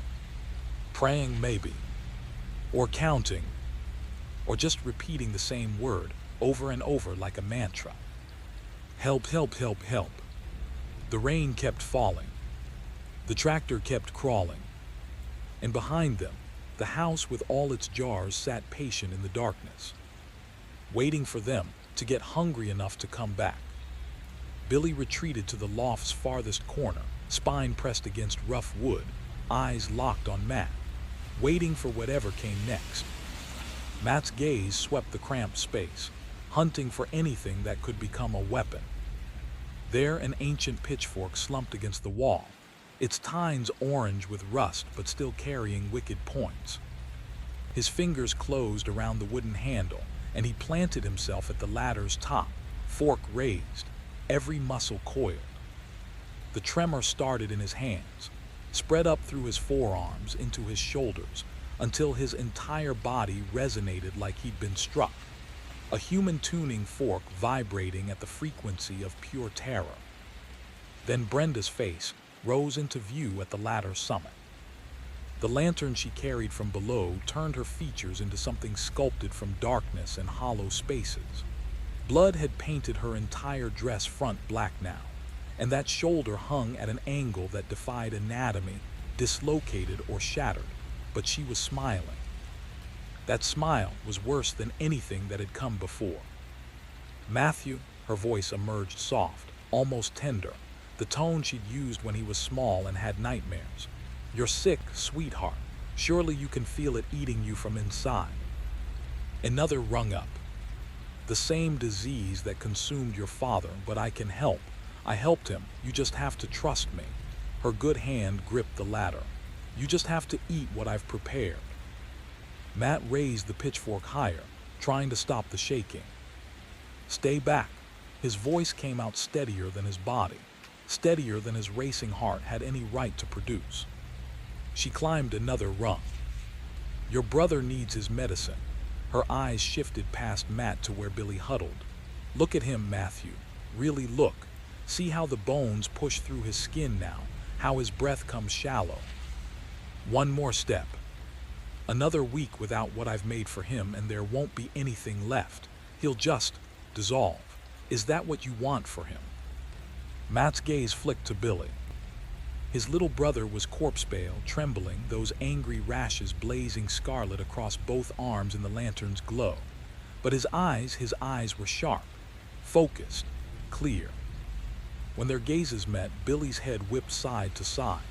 Praying maybe. Or counting. Or just repeating the same word over and over like a mantra. Help, help, help, help. The rain kept falling. The tractor kept crawling. And behind them, the house with all its jars sat patient in the darkness, waiting for them to get hungry enough to come back. Billy retreated to the loft's farthest corner, spine pressed against rough wood, eyes locked on Matt, waiting for whatever came next. Matt's gaze swept the cramped space, hunting for anything that could become a weapon. There, an ancient pitchfork slumped against the wall, its tines orange with rust but still carrying wicked points. His fingers closed around the wooden handle, and he planted himself at the ladder's top, fork raised, every muscle coiled. The tremor started in his hands, spread up through his forearms into his shoulders, until his entire body resonated like he'd been struck. A human tuning fork vibrating at the frequency of pure terror. Then Brenda's face, rose into view at the ladder's summit. The lantern she carried from below turned her features into something sculpted from darkness and hollow spaces. Blood had painted her entire dress front black now, and that shoulder hung at an angle that defied anatomy, dislocated or shattered, but she was smiling. That smile was worse than anything that had come before. "Matthew," her voice emerged soft, almost tender, the tone she'd used when he was small and had nightmares. "You're sick, sweetheart. Surely you can feel it eating you from inside." Another rung up. "The same disease that consumed your father, but I can help. I helped him. You just have to trust me." Her good hand gripped the ladder. "You just have to eat what I've prepared." Matt raised the pitchfork higher, trying to stop the shaking. "Stay back." His voice came out steadier than his body, steadier than his racing heart had any right to produce. She climbed another rung. "Your brother needs his medicine." Her eyes shifted past Matt to where Billy huddled. "Look at him, Matthew. Really look. See how the bones push through his skin now, how his breath comes shallow. One more step. Another week without what I've made for him and there won't be anything left. He'll just dissolve. Is that what you want for him?" Matt's gaze flicked to Billy. His little brother was corpse-pale, trembling, those angry rashes blazing scarlet across both arms in the lantern's glow. But his eyes were sharp, focused, clear. When their gazes met, Billy's head whipped side to side.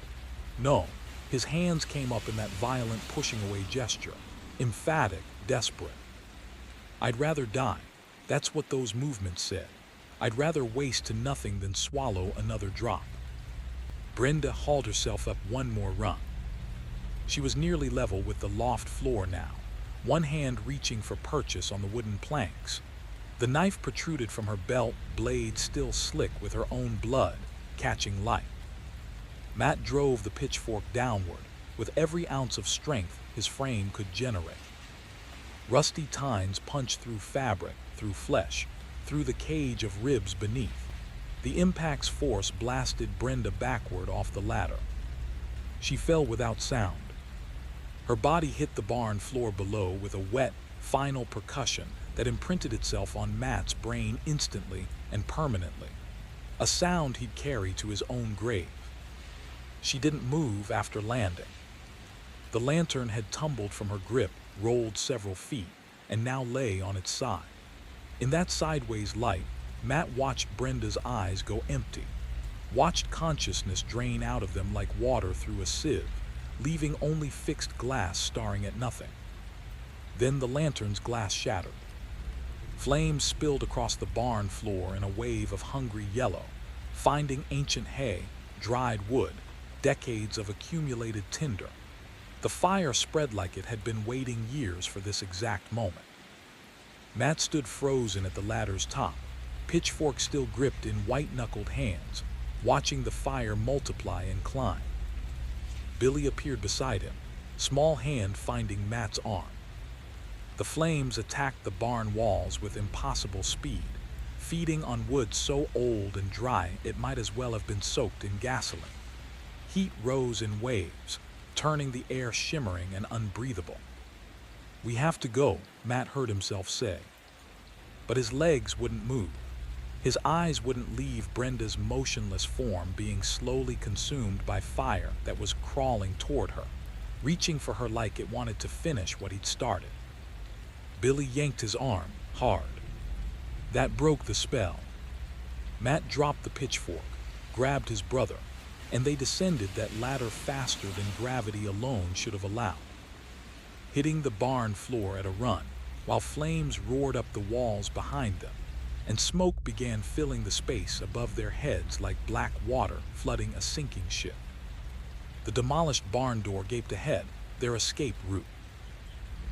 "No." His hands came up in that violent pushing away gesture, emphatic, desperate. "I'd rather die." That's what those movements said. "I'd rather waste to nothing than swallow another drop." Brenda hauled herself up one more rung. She was nearly level with the loft floor now, one hand reaching for purchase on the wooden planks. The knife protruded from her belt, blade still slick with her own blood, catching light. Matt drove the pitchfork downward, with every ounce of strength his frame could generate. Rusty tines punched through fabric, through flesh, through the cage of ribs beneath. The impact's force blasted Brenda backward off the ladder. She fell without sound. Her body hit the barn floor below with a wet, final percussion that imprinted itself on Matt's brain instantly and permanently, a sound he'd carry to his own grave. She didn't move after landing. The lantern had tumbled from her grip, rolled several feet, and now lay on its side. In that sideways light, Matt watched Brenda's eyes go empty, watched consciousness drain out of them like water through a sieve, leaving only fixed glass staring at nothing. Then the lantern's glass shattered. Flames spilled across the barn floor in a wave of hungry yellow, finding ancient hay, dried wood, decades of accumulated tinder. The fire spread like it had been waiting years for this exact moment. Matt stood frozen at the ladder's top, pitchfork still gripped in white-knuckled hands, watching the fire multiply and climb. Billy appeared beside him, small hand finding Matt's arm. The flames attacked the barn walls with impossible speed, feeding on wood so old and dry it might as well have been soaked in gasoline. Heat rose in waves, turning the air shimmering and unbreathable. "We have to go," Matt heard himself say. But his legs wouldn't move. His eyes wouldn't leave Brenda's motionless form being slowly consumed by fire that was crawling toward her, reaching for her like it wanted to finish what he'd started. Billy yanked his arm, hard. That broke the spell. Matt dropped the pitchfork, grabbed his brother, and they descended that ladder faster than gravity alone should have allowed, hitting the barn floor at a run, while flames roared up the walls behind them, and smoke began filling the space above their heads like black water flooding a sinking ship. The demolished barn door gaped ahead, their escape route.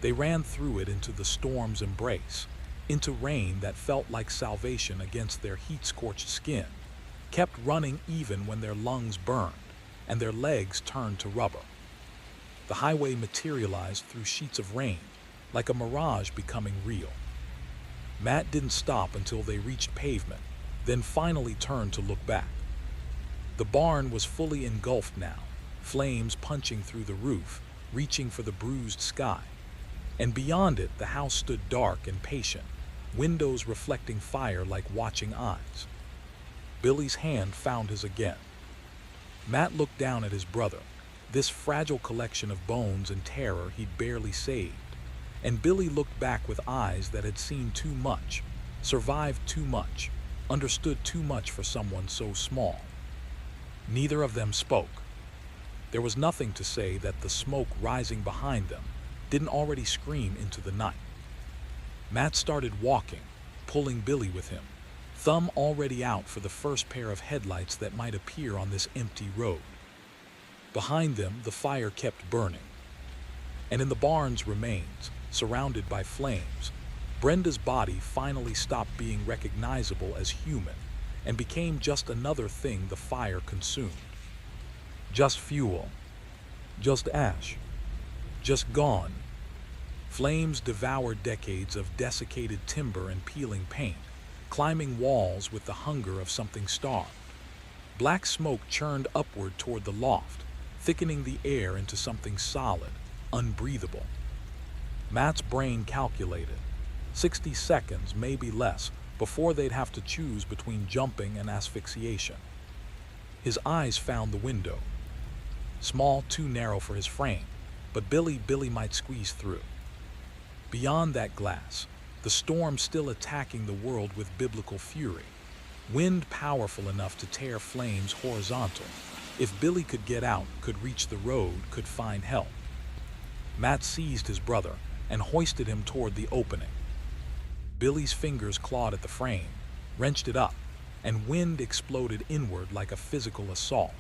They ran through it into the storm's embrace, into rain that felt like salvation against their heat-scorched skin, kept running even when their lungs burned and their legs turned to rubber. The highway materialized through sheets of rain, like a mirage becoming real. Matt didn't stop until they reached pavement, then finally turned to look back. The barn was fully engulfed now, flames punching through the roof, reaching for the bruised sky. And beyond it, the house stood dark and patient, windows reflecting fire like watching eyes. Billy's hand found his again. Matt looked down at his brother, this fragile collection of bones and terror he'd barely saved. And Billy looked back with eyes that had seen too much, survived too much, understood too much for someone so small. Neither of them spoke. There was nothing to say that the smoke rising behind them didn't already scream into the night. Matt started walking, pulling Billy with him, thumb already out for the first pair of headlights that might appear on this empty road. Behind them, the fire kept burning. And in the barn's remains, surrounded by flames, Brenda's body finally stopped being recognizable as human and became just another thing the fire consumed. Just fuel. Just ash. Just gone. Flames devoured decades of desiccated timber and peeling paint, climbing walls with the hunger of something starved. Black smoke churned upward toward the loft, thickening the air into something solid, unbreathable. Matt's brain calculated 60 seconds, maybe less, before they'd have to choose between jumping and asphyxiation. His eyes found the window. Small, too narrow for his frame, but Billy might squeeze through. Beyond that glass, the storm still attacking the world with biblical fury. Wind powerful enough to tear flames horizontal. If Billy could get out, could reach the road, could find help. Matt seized his brother and hoisted him toward the opening. Billy's fingers clawed at the frame, wrenched it up, and wind exploded inward like a physical assault.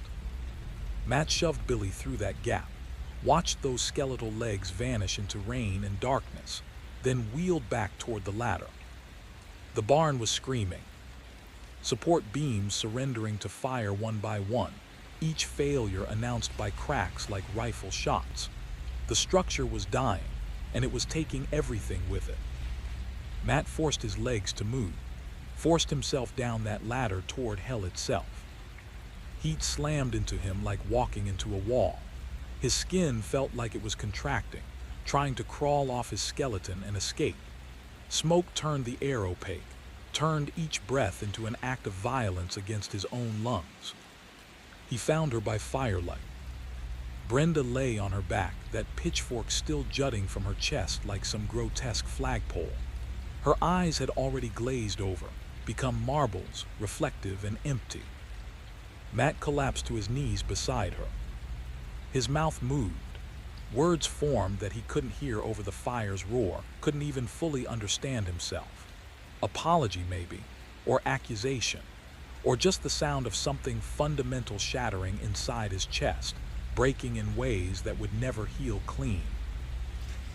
Matt shoved Billy through that gap, watched those skeletal legs vanish into rain and darkness, then wheeled back toward the ladder. The barn was screaming. Support beams surrendering to fire one by one, each failure announced by cracks like rifle shots. The structure was dying, and it was taking everything with it. Matt forced his legs to move, forced himself down that ladder toward hell itself. Heat slammed into him like walking into a wall. His skin felt like it was contracting, trying to crawl off his skeleton and escape. Smoke turned the air opaque, turned each breath into an act of violence against his own lungs. He found her by firelight. Brenda lay on her back, that pitchfork still jutting from her chest like some grotesque flagpole. Her eyes had already glazed over, become marbles, reflective and empty. Matt collapsed to his knees beside her. His mouth moved. Words formed that he couldn't hear over the fire's roar, couldn't even fully understand himself. Apology, maybe, or accusation, or just the sound of something fundamental shattering inside his chest, breaking in ways that would never heal clean.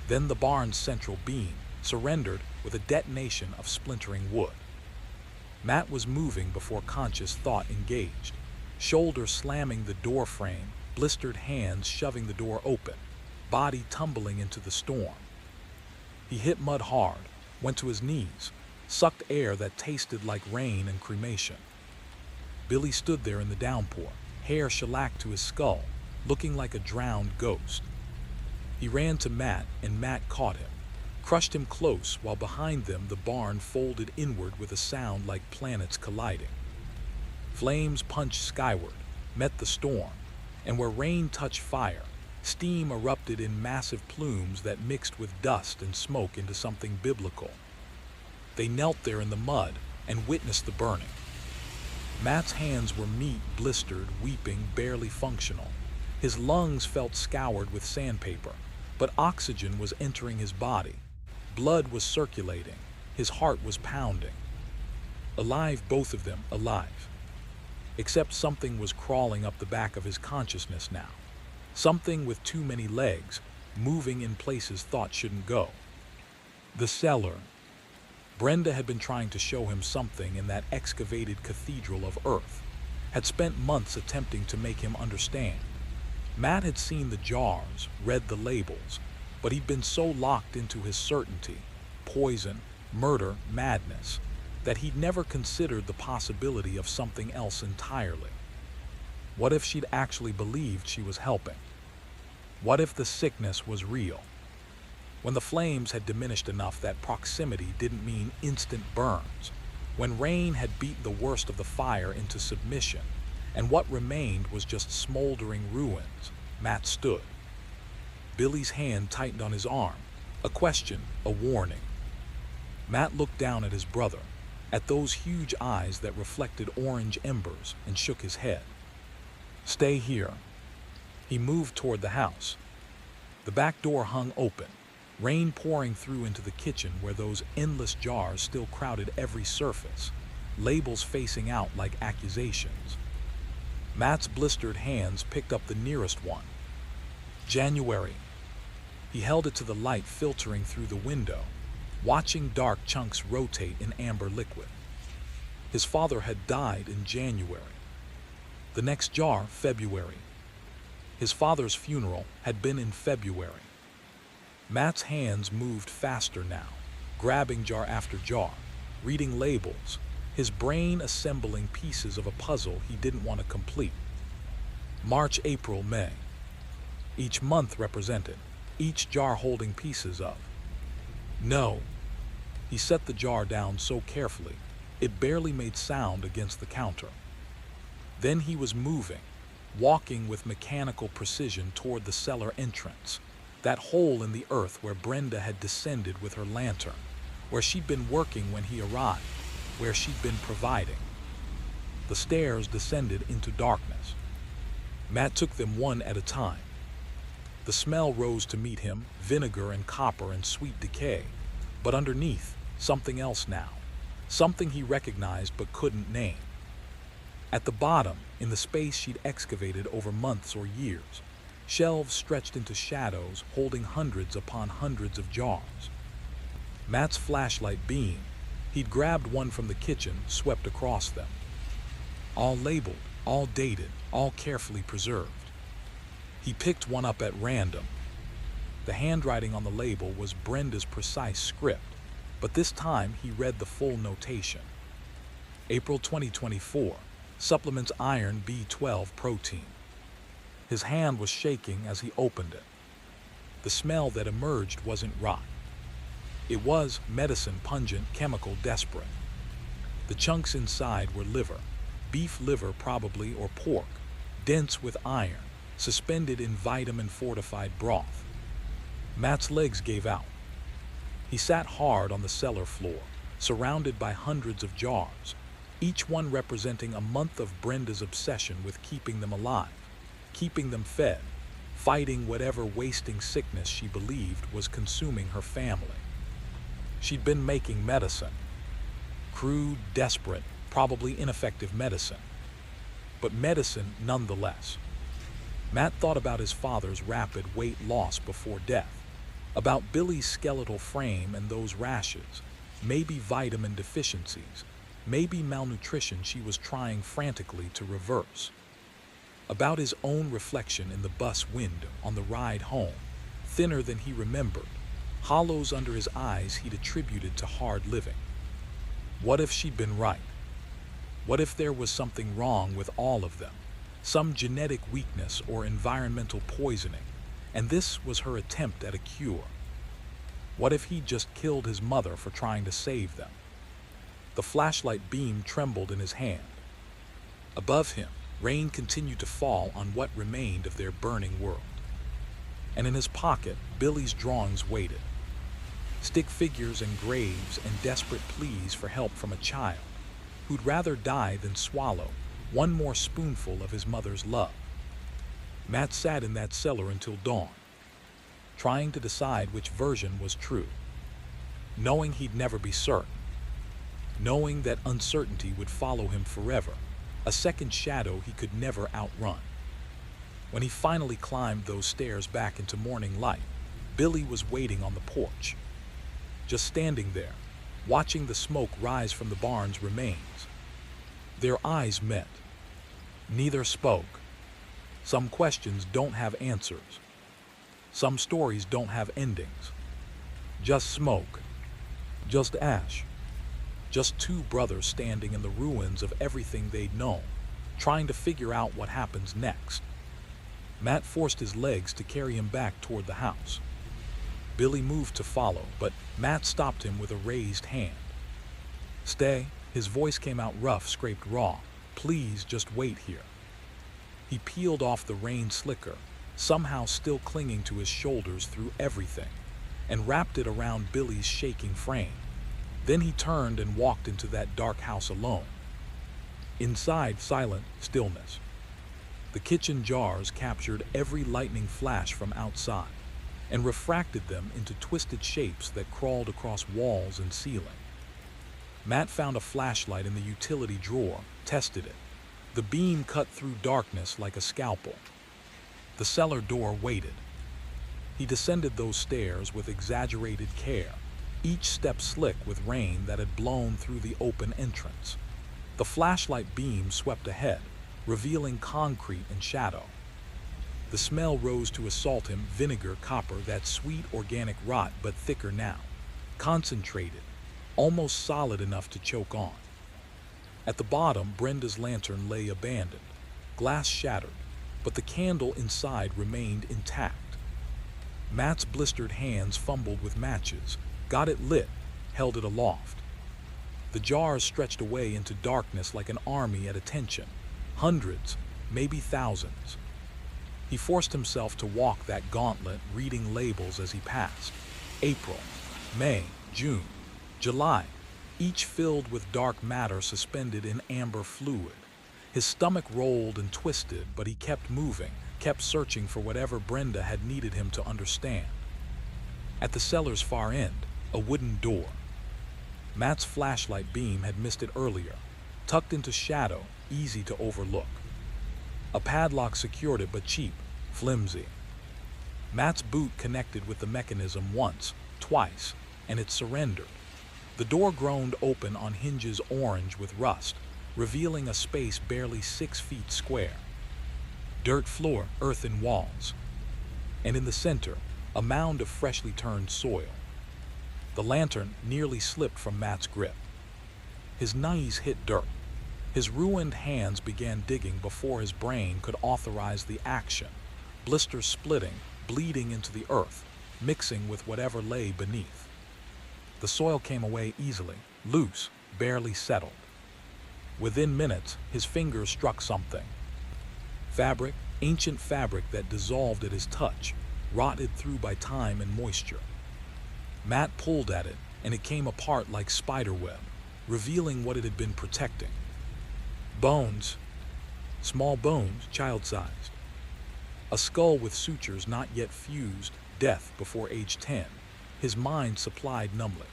Then the barn's central beam surrendered with a detonation of splintering wood. Matt was moving before conscious thought engaged, shoulder slamming the door frame, blistered hands shoving the door open, body tumbling into the storm. He hit mud hard, went to his knees, sucked air that tasted like rain and cremation. Billy stood there in the downpour, hair shellacked to his skull, looking like a drowned ghost. He ran to Matt, and Matt caught him, crushed him close, while behind them the barn folded inward with a sound like planets colliding. Flames punched skyward, met the storm, and where rain touched fire, steam erupted in massive plumes that mixed with dust and smoke into something biblical. They knelt there in the mud and witnessed the burning. Matt's hands were meat, blistered, weeping, barely functional. His lungs felt scoured with sandpaper, but oxygen was entering his body. Blood was circulating. His heart was pounding. Alive, both of them, alive. Except something was crawling up the back of his consciousness now. Something with too many legs, moving in places thought shouldn't go. The cellar. Brenda had been trying to show him something in that excavated cathedral of earth, had spent months attempting to make him understand. Matt had seen the jars, read the labels, but he'd been so locked into his certainty, poison, murder, madness, that he'd never considered the possibility of something else entirely. What if she'd actually believed she was helping? What if the sickness was real? When the flames had diminished enough that proximity didn't mean instant burns, when rain had beaten the worst of the fire into submission, and what remained was just smoldering ruins, Matt stood. Billy's hand tightened on his arm, a question, a warning. Matt looked down at his brother, at those huge eyes that reflected orange embers, and shook his head. Stay here. He moved toward the house. The back door hung open, rain pouring through into the kitchen where those endless jars still crowded every surface, labels facing out like accusations. Matt's blistered hands picked up the nearest one. January. He held it to the light filtering through the window, watching dark chunks rotate in amber liquid. His father had died in January. The next jar, February. His father's funeral had been in February. Matt's hands moved faster now, grabbing jar after jar, reading labels, his brain assembling pieces of a puzzle he didn't want to complete. March, April, May. Each month represented, each jar holding pieces of. No. He set the jar down so carefully, it barely made sound against the counter. Then he was moving, walking with mechanical precision toward the cellar entrance, that hole in the earth where Brenda had descended with her lantern, where she'd been working when he arrived, where she'd been providing. The stairs descended into darkness. Matt took them one at a time. The smell rose to meet him, vinegar and copper and sweet decay, but underneath, something else now, something he recognized but couldn't name. At the bottom, in the space she'd excavated over months or years, shelves stretched into shadows holding hundreds upon hundreds of jars. Matt's flashlight beamed. He'd grabbed one from the kitchen, swept across them. All labeled, all dated, all carefully preserved. He picked one up at random. The handwriting on the label was Brenda's precise script, but this time he read the full notation. April 2024, supplements iron B12 protein. His hand was shaking as he opened it. The smell that emerged wasn't rot. It was medicine, pungent, chemical, desperate. The chunks inside were liver, beef liver probably, or pork, dense with iron, suspended in vitamin-fortified broth. Matt's legs gave out. He sat hard on the cellar floor, surrounded by hundreds of jars, each one representing a month of Brenda's obsession with keeping them alive, keeping them fed, fighting whatever wasting sickness she believed was consuming her family. She'd been making medicine. Crude, desperate, probably ineffective medicine. But medicine nonetheless. Matt thought about his father's rapid weight loss before death, about Billy's skeletal frame and those rashes, maybe vitamin deficiencies, maybe malnutrition she was trying frantically to reverse. About his own reflection in the bus window on the ride home, thinner than he remembered, hollows under his eyes he'd attributed to hard living. What if she'd been right? What if there was something wrong with all of them? Some genetic weakness or environmental poisoning, and this was her attempt at a cure? What if he'd just killed his mother for trying to save them? The flashlight beam trembled in his hand. Above him, rain continued to fall on what remained of their burning world. And in his pocket, Billy's drawings waited. Stick figures and graves and desperate pleas for help from a child who'd rather die than swallow one more spoonful of his mother's love. Matt sat in that cellar until dawn, trying to decide which version was true, knowing he'd never be certain, knowing that uncertainty would follow him forever, a second shadow he could never outrun. When he finally climbed those stairs back into morning light, Billy was waiting on the porch, just standing there, watching the smoke rise from the barn's remains. Their eyes met. Neither spoke. Some questions don't have answers. Some stories don't have endings. Just smoke. Just ash. Just two brothers standing in the ruins of everything they'd known, trying to figure out what happens next. Matt forced his legs to carry him back toward the house. Billy moved to follow, but Matt stopped him with a raised hand. "Stay," his voice came out rough, scraped raw. "Please just wait here." He peeled off the rain slicker, somehow still clinging to his shoulders through everything, and wrapped it around Billy's shaking frame. Then he turned and walked into that dark house alone. Inside, silent stillness. The kitchen jars captured every lightning flash from outside and refracted them into twisted shapes that crawled across walls and ceiling. Matt found a flashlight in the utility drawer, tested it. The beam cut through darkness like a scalpel. The cellar door waited. He descended those stairs with exaggerated care, each step slick with rain that had blown through the open entrance. The flashlight beam swept ahead, revealing concrete and shadow. The smell rose to assault him, vinegar, copper, that sweet organic rot, but thicker now. Concentrated, almost solid enough to choke on. At the bottom, Brenda's lantern lay abandoned, glass shattered, but the candle inside remained intact. Matt's blistered hands fumbled with matches, got it lit, held it aloft. The jars stretched away into darkness like an army at attention. Hundreds, maybe thousands. He forced himself to walk that gauntlet, reading labels as he passed. April, May, June, July, each filled with dark matter suspended in amber fluid. His stomach rolled and twisted, but he kept moving, kept searching for whatever Brenda had needed him to understand. At the cellar's far end, a wooden door. Matt's flashlight beam had missed it earlier, tucked into shadow, easy to overlook. A padlock secured it, but cheap, flimsy. Matt's boot connected with the mechanism once, twice, and it surrendered. The door groaned open on hinges orange with rust, revealing a space barely 6 feet square. Dirt floor, earthen walls. And in the center, a mound of freshly turned soil. The lantern nearly slipped from Matt's grip. His knees hit dirt. His ruined hands began digging before his brain could authorize the action, blisters splitting, bleeding into the earth, mixing with whatever lay beneath. The soil came away easily, loose, barely settled. Within minutes, his fingers struck something. Fabric, ancient fabric that dissolved at his touch, rotted through by time and moisture. Matt pulled at it, and it came apart like spiderweb, revealing what it had been protecting. Bones. Small bones, child-sized. A skull with sutures not yet fused, death before age 10. His mind supplied numbly.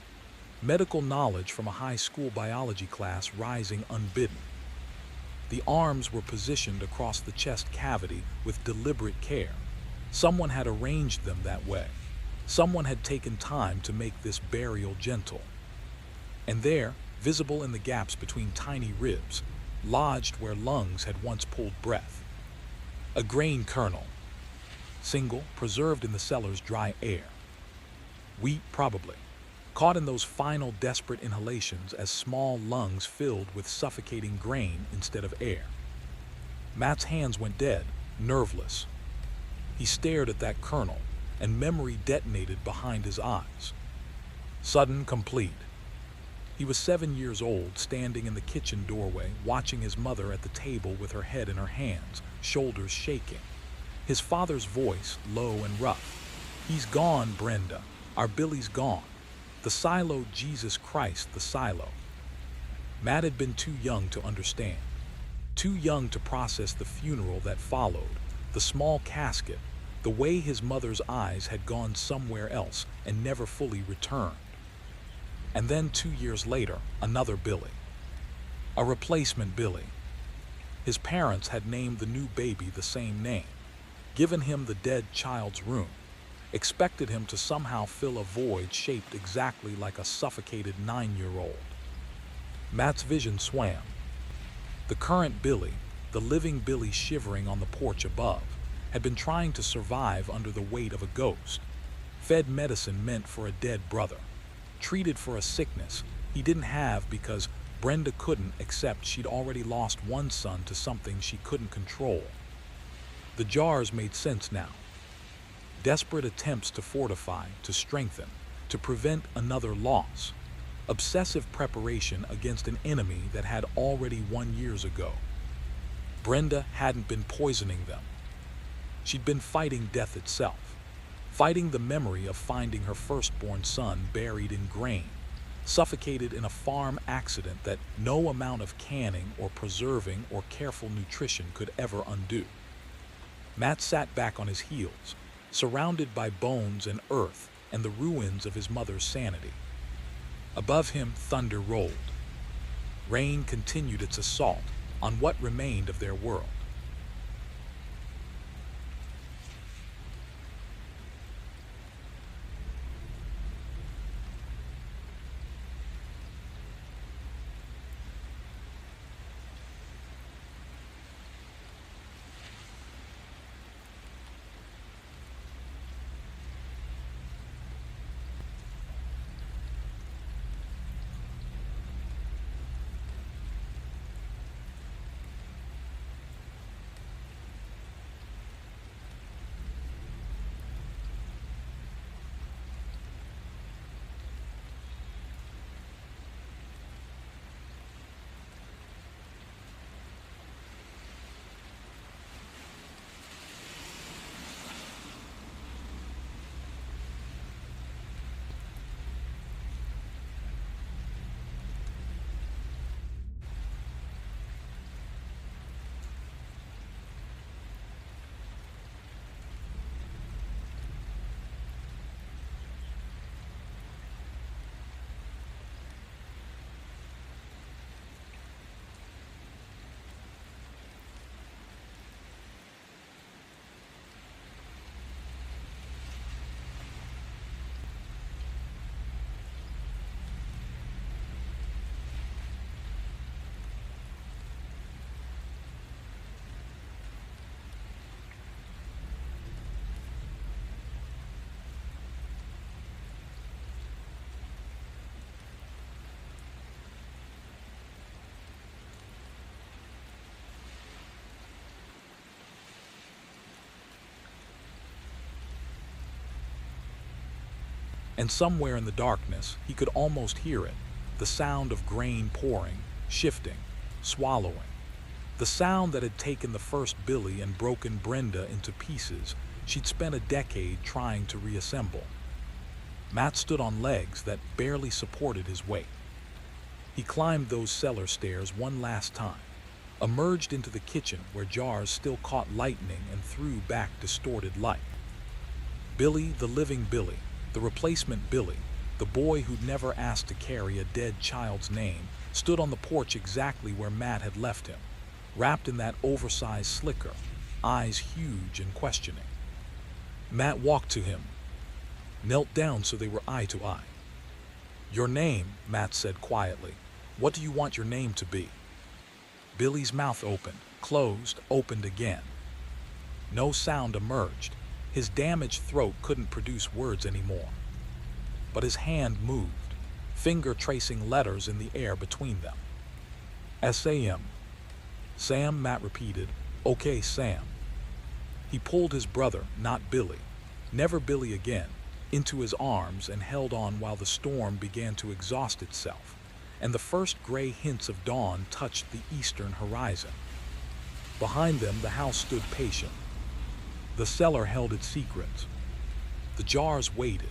Medical knowledge from a high school biology class rising unbidden. The arms were positioned across the chest cavity with deliberate care. Someone had arranged them that way. Someone had taken time to make this burial gentle. And there, visible in the gaps between tiny ribs, lodged where lungs had once pulled breath. A grain kernel. Single, preserved in the cellar's dry air. Wheat, probably. Caught in those final desperate inhalations as small lungs filled with suffocating grain instead of air. Matt's hands went dead, nerveless. He stared at that kernel, and memory detonated behind his eyes. Sudden, complete. He was 7 years old, standing in the kitchen doorway, watching his mother at the table with her head in her hands, shoulders shaking. His father's voice, low and rough. "He's gone, Brenda. Our Billy's gone. The silo, Jesus Christ, the silo." Matt had been too young to understand. Too young to process the funeral that followed, the small casket, the way his mother's eyes had gone somewhere else and never fully returned. And then 2 years later, another Billy. A replacement Billy. His parents had named the new baby the same name, given him the dead child's room, expected him to somehow fill a void shaped exactly like a suffocated 9-year-old. Matt's vision swam. The current Billy, the living Billy shivering on the porch above, had been trying to survive under the weight of a ghost, fed medicine meant for a dead brother, treated for a sickness he didn't have because Brenda couldn't accept she'd already lost one son to something she couldn't control. The jars made sense now. Desperate attempts to fortify, to strengthen, to prevent another loss. Obsessive preparation against an enemy that had already won years ago. Brenda hadn't been poisoning them. She'd been fighting death itself, fighting the memory of finding her firstborn son buried in grain, suffocated in a farm accident that no amount of canning or preserving or careful nutrition could ever undo. Matt sat back on his heels, surrounded by bones and earth and the ruins of his mother's sanity. Above him, thunder rolled. Rain continued its assault on what remained of their world. And somewhere in the darkness, he could almost hear it, the sound of grain pouring, shifting, swallowing. The sound that had taken the first Billy and broken Brenda into pieces she'd spent a decade trying to reassemble. Matt stood on legs that barely supported his weight. He climbed those cellar stairs one last time, emerged into the kitchen where jars still caught lightning and threw back distorted light. Billy, the living Billy, the replacement Billy, the boy who'd never asked to carry a dead child's name, stood on the porch exactly where Matt had left him, wrapped in that oversized slicker, eyes huge and questioning. Matt walked to him, knelt down so they were eye to eye. "Your name," Matt said quietly. "What do you want your name to be?" Billy's mouth opened, closed, opened again. No sound emerged. His damaged throat couldn't produce words anymore. But his hand moved, finger tracing letters in the air between them. "S-A-M. Sam," Matt repeated. "Okay, Sam." He pulled his brother, not Billy, never Billy again, into his arms and held on while the storm began to exhaust itself, and the first gray hints of dawn touched the eastern horizon. Behind them, the house stood patient. The cellar held its secrets. The jars waited,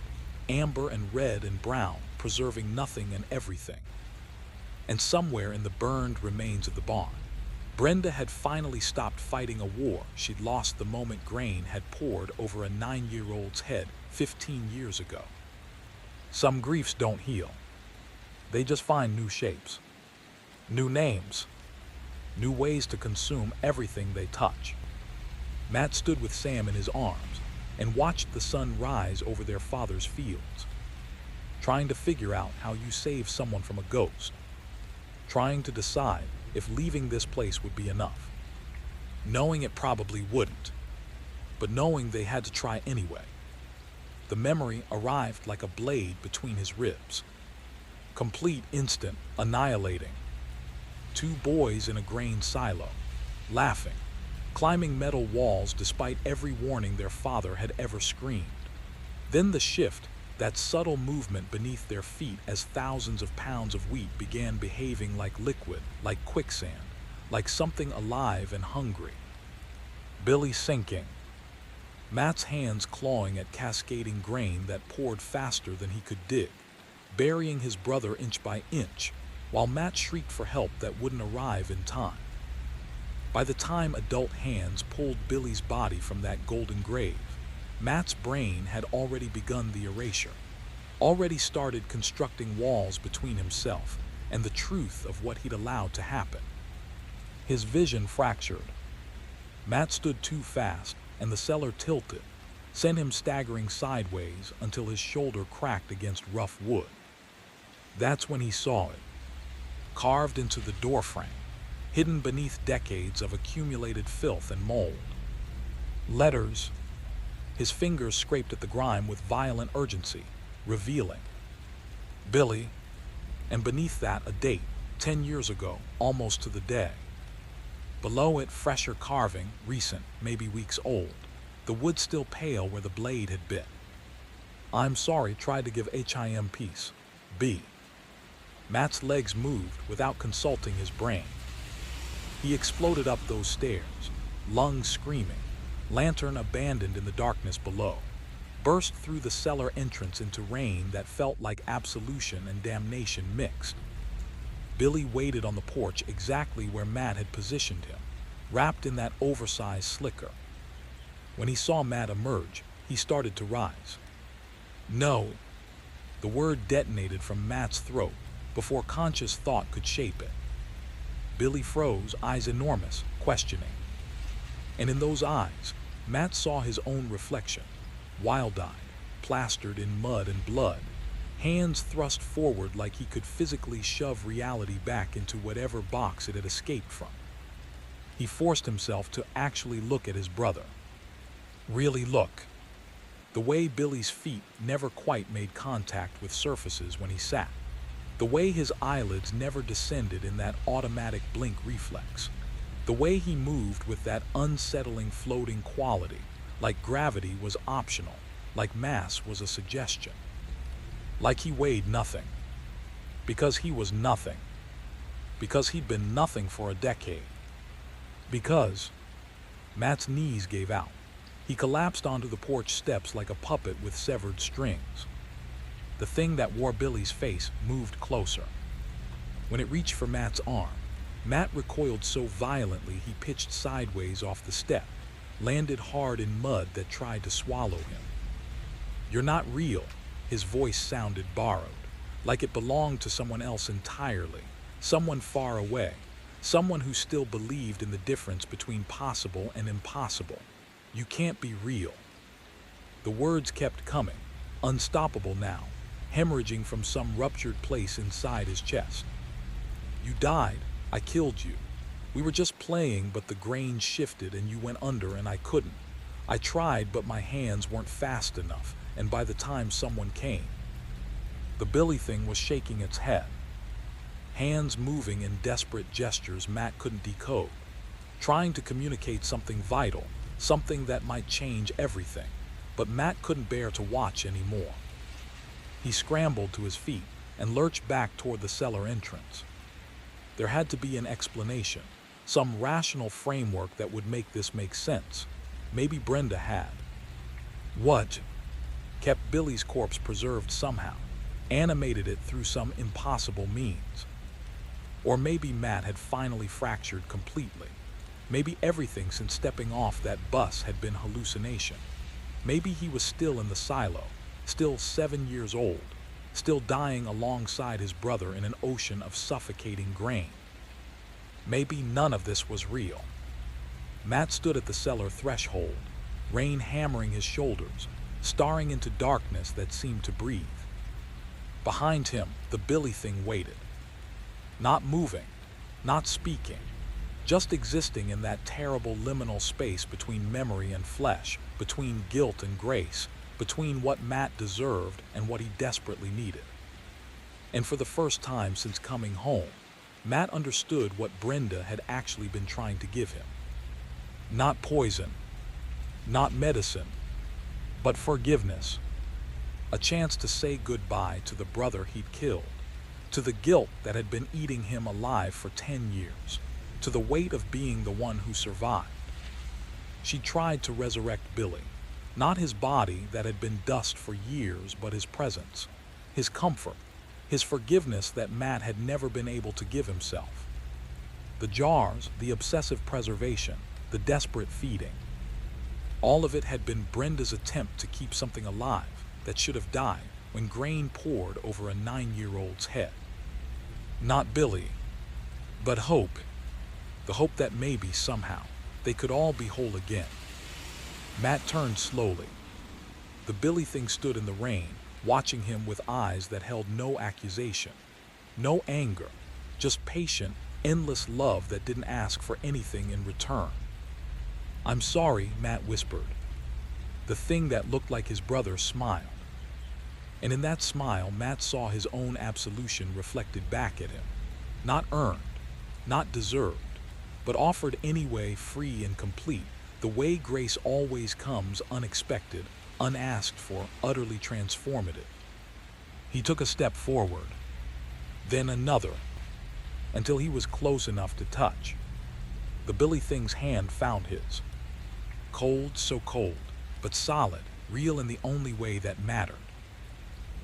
amber and red and brown, preserving nothing and everything. And somewhere in the burned remains of the barn, Brenda had finally stopped fighting a war she'd lost the moment grain had poured over a 9-year-old's head 15 years ago. Some griefs don't heal. They just find new shapes, new names, new ways to consume everything they touch. Matt stood with Sam in his arms and watched the sun rise over their father's fields, trying to figure out how you save someone from a ghost, trying to decide if leaving this place would be enough, knowing it probably wouldn't, but knowing they had to try anyway. The memory arrived like a blade between his ribs, complete, instant, annihilating, 2 boys in a grain silo, laughing, climbing metal walls despite every warning their father had ever screamed. Then the shift, that subtle movement beneath their feet as thousands of pounds of wheat began behaving like liquid, like quicksand, like something alive and hungry. Billy sinking, Matt's hands clawing at cascading grain that poured faster than he could dig, burying his brother inch by inch, while Matt shrieked for help that wouldn't arrive in time. By the time adult hands pulled Billy's body from that golden grave, Matt's brain had already begun the erasure, already started constructing walls between himself and the truth of what he'd allowed to happen. His vision fractured. Matt stood too fast, and the cellar tilted, sent him staggering sideways until his shoulder cracked against rough wood. That's when he saw it, carved into the doorframe, hidden beneath decades of accumulated filth and mold. Letters. His fingers scraped at the grime with violent urgency, revealing Billy, and beneath that a date, 10 years ago, almost to the day. Below it, fresher carving, recent, maybe weeks old, the wood still pale where the blade had bit. I'm sorry, tried to give him peace. B. Matt's legs moved without consulting his brain. He exploded up those stairs, lungs screaming, lantern abandoned in the darkness below, burst through the cellar entrance into rain that felt like absolution and damnation mixed. Billy waited on the porch exactly where Matt had positioned him, wrapped in that oversized slicker. When he saw Matt emerge, he started to rise. No! The word detonated from Matt's throat before conscious thought could shape it. Billy froze, eyes enormous, questioning. And in those eyes, Matt saw his own reflection, wild-eyed, plastered in mud and blood, hands thrust forward like he could physically shove reality back into whatever box it had escaped from. He forced himself to actually look at his brother. Really look. The way Billy's feet never quite made contact with surfaces when he sat. The way his eyelids never descended in that automatic blink reflex. The way he moved with that unsettling floating quality, like gravity was optional, like mass was a suggestion. Like he weighed nothing. Because he was nothing. Because he'd been nothing for a decade. Because Matt's knees gave out. He collapsed onto the porch steps like a puppet with severed strings. The thing that wore Billy's face moved closer. When it reached for Matt's arm, Matt recoiled so violently he pitched sideways off the step, landed hard in mud that tried to swallow him. You're not real. His voice sounded borrowed, like it belonged to someone else entirely, someone far away, someone who still believed in the difference between possible and impossible. You can't be real. The words kept coming, unstoppable now, hemorrhaging from some ruptured place inside his chest. You died. I killed you. We were just playing, but the grain shifted and you went under and I couldn't. I tried, but my hands weren't fast enough, and by the time someone came, the Billy thing was shaking its head. Hands moving in desperate gestures Matt couldn't decode, trying to communicate something vital, something that might change everything, but Matt couldn't bear to watch anymore. He scrambled to his feet and lurched back toward the cellar entrance. There had to be an explanation, some rational framework that would make this make sense. Maybe Brenda had. What? Kept Billy's corpse preserved somehow, animated it through some impossible means. Or maybe Matt had finally fractured completely. Maybe everything since stepping off that bus had been hallucination. Maybe he was still in the silo, still 7 years old, still dying alongside his brother in an ocean of suffocating grain. Maybe none of this was real. Matt stood at the cellar threshold, rain hammering his shoulders, staring into darkness that seemed to breathe. Behind him, the Billy thing waited. Not moving, not speaking, just existing in that terrible liminal space between memory and flesh, between guilt and grace, between what Matt deserved and what he desperately needed. And for the first time since coming home, Matt understood what Brenda had actually been trying to give him. Not poison, not medicine, but forgiveness. A chance to say goodbye to the brother he'd killed, to the guilt that had been eating him alive for 10 years, to the weight of being the one who survived. She tried to resurrect Billy, not his body that had been dust for years, but his presence, his comfort, his forgiveness that Matt had never been able to give himself. The jars, the obsessive preservation, the desperate feeding, all of it had been Brenda's attempt to keep something alive that should have died when grain poured over a 9-year-old's head. Not Billy, but hope. The hope that maybe, somehow, they could all be whole again. Matt turned slowly. The Billy thing stood in the rain, watching him with eyes that held no accusation, no anger, just patient, endless love that didn't ask for anything in return. "I'm sorry," Matt whispered. The thing that looked like his brother smiled. And in that smile, Matt saw his own absolution reflected back at him. Not earned, not deserved, but offered anyway, free and complete, the way grace always comes, unexpected, unasked for, utterly transformative. He took a step forward, then another, until he was close enough to touch. The Billy thing's hand found his. Cold, so cold, but solid, real in the only way that mattered.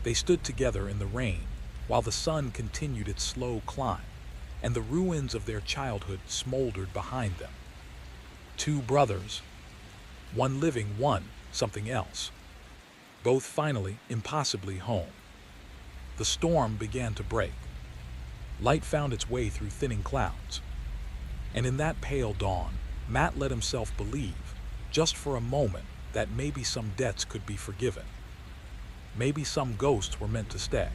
They stood together in the rain, while the sun continued its slow climb, and the ruins of their childhood smoldered behind them. Two brothers, one living, one something else. Both finally, impossibly home. The storm began to break. Light found its way through thinning clouds. And in that pale dawn, Matt let himself believe, just for a moment, that maybe some debts could be forgiven. Maybe some ghosts were meant to stay.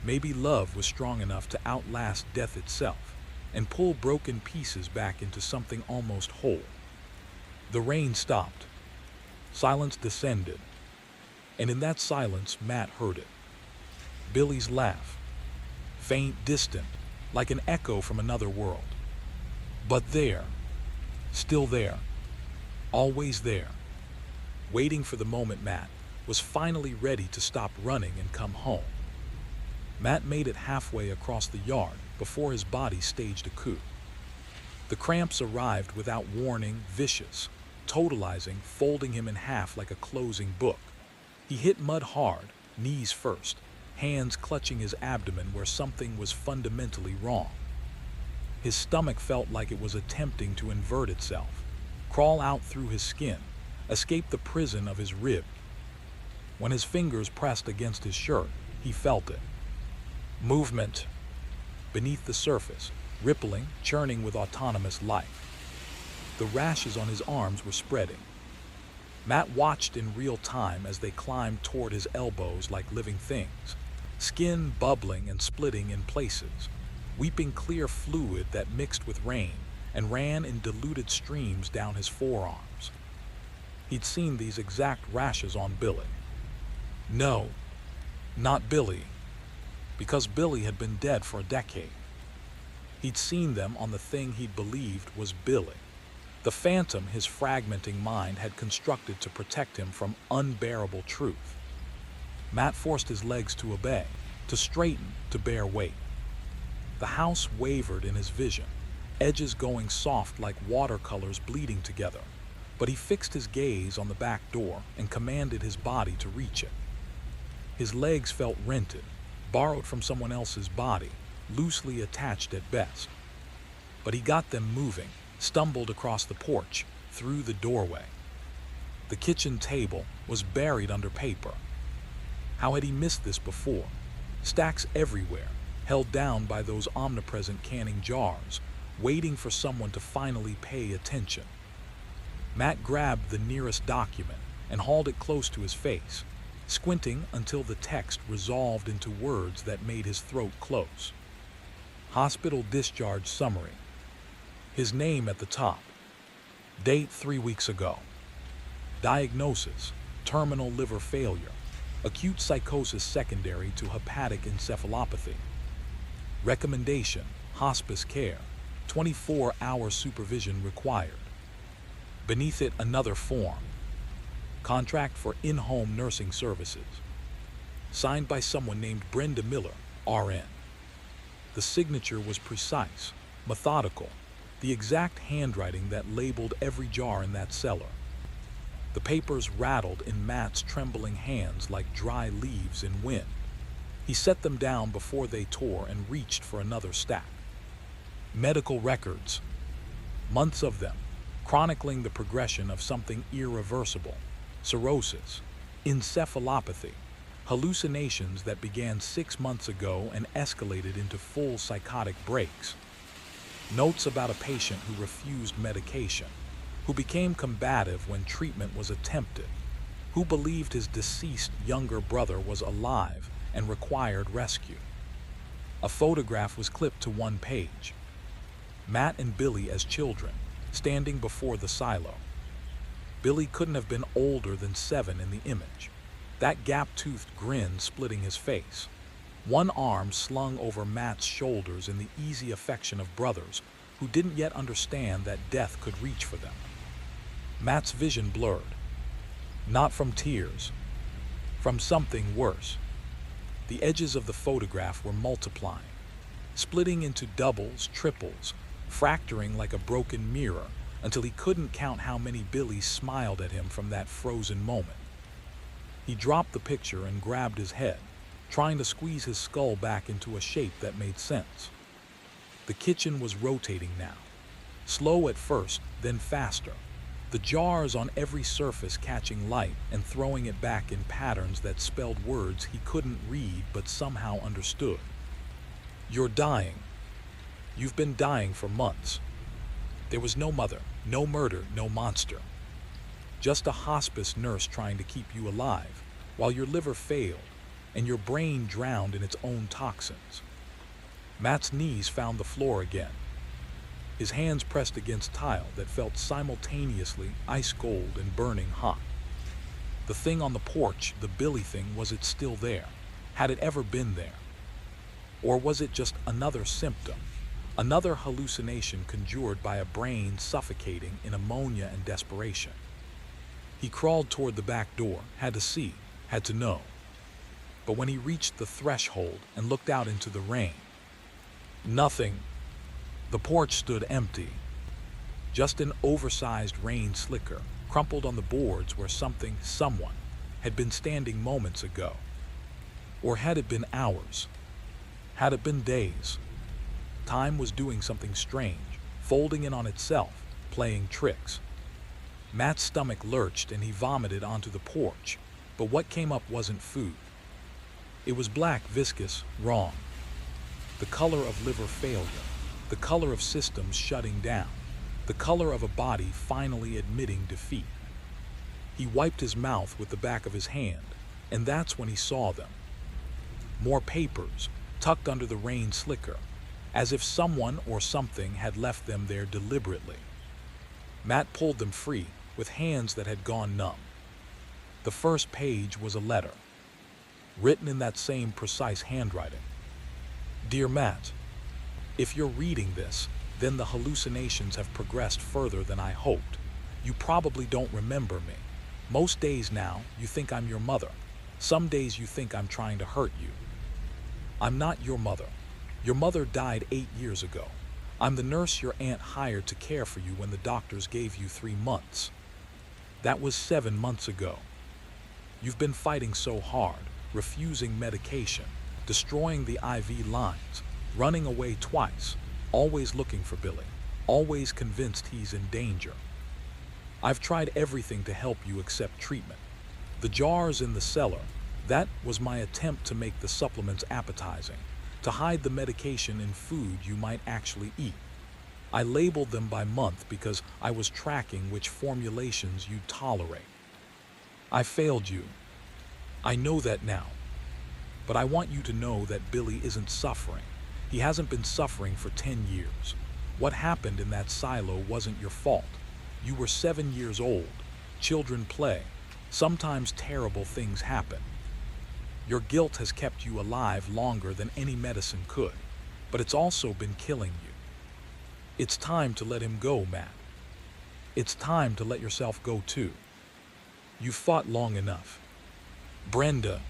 Maybe love was strong enough to outlast death itself and pull broken pieces back into something almost whole. The rain stopped. Silence descended. And in that silence, Matt heard it. Billy's laugh. Faint, distant, like an echo from another world. But there, still there, always there, waiting for the moment Matt was finally ready to stop running and come home. Matt made it halfway across the yard before his body staged a coup. The cramps arrived without warning, vicious, totalizing, folding him in half like a closing book. He hit mud hard, knees first, hands clutching his abdomen where something was fundamentally wrong. His stomach felt like it was attempting to invert itself, crawl out through his skin, escape the prison of his rib. When his fingers pressed against his shirt, he felt it. Movement beneath the surface, rippling, churning with autonomous life. The rashes on his arms were spreading. Matt watched in real time as they climbed toward his elbows like living things, skin bubbling and splitting in places, weeping clear fluid that mixed with rain and ran in diluted streams down his forearms. He'd seen these exact rashes on Billy. No, not Billy, because Billy had been dead for a decade. He'd seen them on the thing he'd believed was Billy, the phantom his fragmenting mind had constructed to protect him from unbearable truth. Matt forced his legs to obey, to straighten, to bear weight. The house wavered in his vision, edges going soft like watercolors bleeding together, but he fixed his gaze on the back door and commanded his body to reach it. His legs felt rented, borrowed from someone else's body, loosely attached at best. But he got them moving, stumbled across the porch, through the doorway. The kitchen table was buried under paper. How had he missed this before? Stacks everywhere, held down by those omnipresent canning jars, waiting for someone to finally pay attention. Matt grabbed the nearest document and hauled it close to his face, squinting until the text resolved into words that made his throat close. Hospital discharge summary. His name at the top. Date 3 weeks ago. Diagnosis: terminal liver failure. Acute psychosis secondary to hepatic encephalopathy. Recommendation: hospice care, 24-hour supervision required. Beneath it, another form, contract for in-home nursing services, signed by someone named Brenda Miller, RN. The signature was precise, methodical, the exact handwriting that labeled every jar in that cellar. The papers rattled in Matt's trembling hands like dry leaves in wind. He set them down before they tore and reached for another stack. Medical records, months of them, chronicling the progression of something irreversible: cirrhosis, encephalopathy, hallucinations that began 6 months ago and escalated into full psychotic breaks. Notes about a patient who refused medication, who became combative when treatment was attempted, who believed his deceased younger brother was alive and required rescue. A photograph was clipped to one page. Matt and Billy as children, standing before the silo. Billy couldn't have been older than 7 in the image, that gap-toothed grin splitting his face. One arm slung over Matt's shoulders in the easy affection of brothers who didn't yet understand that death could reach for them. Matt's vision blurred, not from tears, from something worse. The edges of the photograph were multiplying, splitting into doubles, triples, fracturing like a broken mirror until he couldn't count how many Billy smiled at him from that frozen moment. He dropped the picture and grabbed his head, trying to squeeze his skull back into a shape that made sense. The kitchen was rotating now, slow at first, then faster, the jars on every surface catching light and throwing it back in patterns that spelled words he couldn't read but somehow understood. "You're dying. You've been dying for months. There was no mother, no murder, no monster. Just a hospice nurse trying to keep you alive while your liver failed and your brain drowned in its own toxins." Matt's knees found the floor again. His hands pressed against tile that felt simultaneously ice cold and burning hot. The thing on the porch, the Billy thing, was it still there? Had it ever been there? Or was it just another symptom, another hallucination conjured by a brain suffocating in ammonia and desperation? He crawled toward the back door, had to see, had to know. But when he reached the threshold and looked out into the rain, nothing. The porch stood empty. Just an oversized rain slicker, crumpled on the boards where someone, had been standing moments ago. Or had it been hours? Had it been days? Time was doing something strange, folding in on itself, playing tricks. Matt's stomach lurched and he vomited onto the porch, but what came up wasn't food. It was black, viscous, wrong. The color of liver failure, the color of systems shutting down, the color of a body finally admitting defeat. He wiped his mouth with the back of his hand, and that's when he saw them. More papers, tucked under the rain slicker, as if someone or something had left them there deliberately. Matt pulled them free, with hands that had gone numb. The first page was a letter, written in that same precise handwriting. "Dear Matt, if you're reading this, then the hallucinations have progressed further than I hoped. You probably don't remember me. Most days now, you think I'm your mother. Some days you think I'm trying to hurt you. I'm not your mother. Your mother died 8 years ago. I'm the nurse your aunt hired to care for you when the doctors gave you 3 months. That was 7 months ago. You've been fighting so hard, refusing medication, destroying the IV lines, running away twice, always looking for Billy, always convinced he's in danger. I've tried everything to help you except treatment. The jars in the cellar, that was my attempt to make the supplements appetizing, to hide the medication in food you might actually eat. I labeled them by month because I was tracking which formulations you'd tolerate. I failed you. I know that now. But I want you to know that Billy isn't suffering. He hasn't been suffering for 10 years. What happened in that silo wasn't your fault. You were 7 years old. Children play. Sometimes terrible things happen. Your guilt has kept you alive longer than any medicine could. but it's also been killing you. It's time to let him go, Matt. It's time to let yourself go too. You fought long enough. Brenda.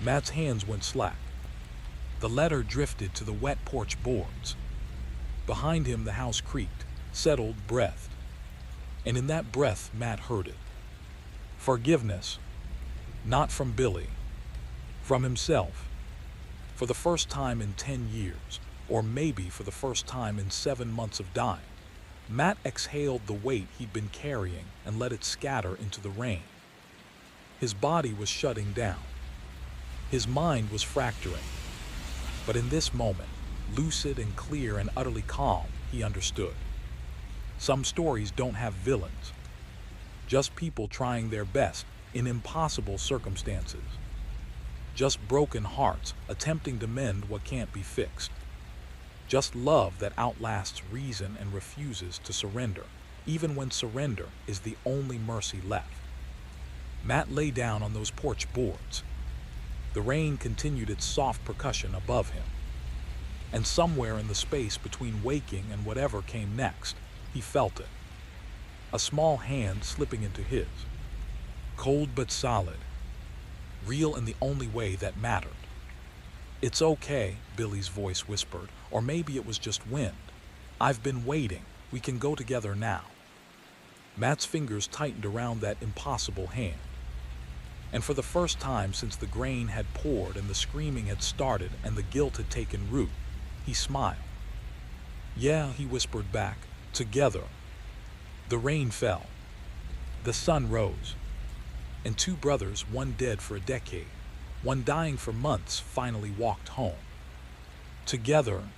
Matt's hands went slack. The letter drifted to the wet porch boards. Behind him, the house creaked, settled, breathed. And in that breath, Matt heard it. Forgiveness. Not from Billy. From himself. For the first time in 10 years, or maybe for the first time in 7 months of dying, Matt exhaled the weight he'd been carrying and let it scatter into the rain. His body was shutting down. His mind was fracturing. But in this moment, lucid and clear and utterly calm, he understood. Some stories don't have villains. Just people trying their best in impossible circumstances. Just broken hearts attempting to mend what can't be fixed. Just love that outlasts reason and refuses to surrender, even when surrender is the only mercy left. Matt lay down on those porch boards. The rain continued its soft percussion above him. And somewhere in the space between waking and whatever came next, he felt it. A small hand slipping into his. Cold but solid. Real in the only way that mattered. "It's okay," Billy's voice whispered, or maybe it was just wind. "I've been waiting. We can go together now." Matt's fingers tightened around that impossible hand. And for the first time since the grain had poured and the screaming had started and the guilt had taken root, he smiled. "Yeah," he whispered back, "together." The rain fell. The sun rose. And two brothers, one dead for a decade, one dying for months, finally walked home. Together,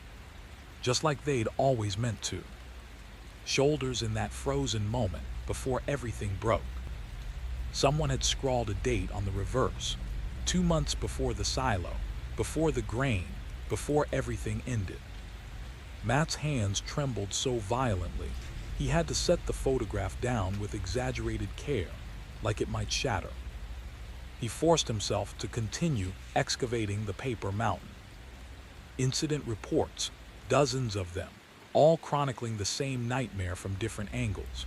just like they'd always meant to. Shoulders in that frozen moment before everything broke. Someone had scrawled a date on the reverse, 2 months before the silo, before the grain, before everything ended. Matt's hands trembled so violently, he had to set the photograph down with exaggerated care, like it might shatter. He forced himself to continue excavating the paper mountain. Incident reports, dozens of them, all chronicling the same nightmare from different angles.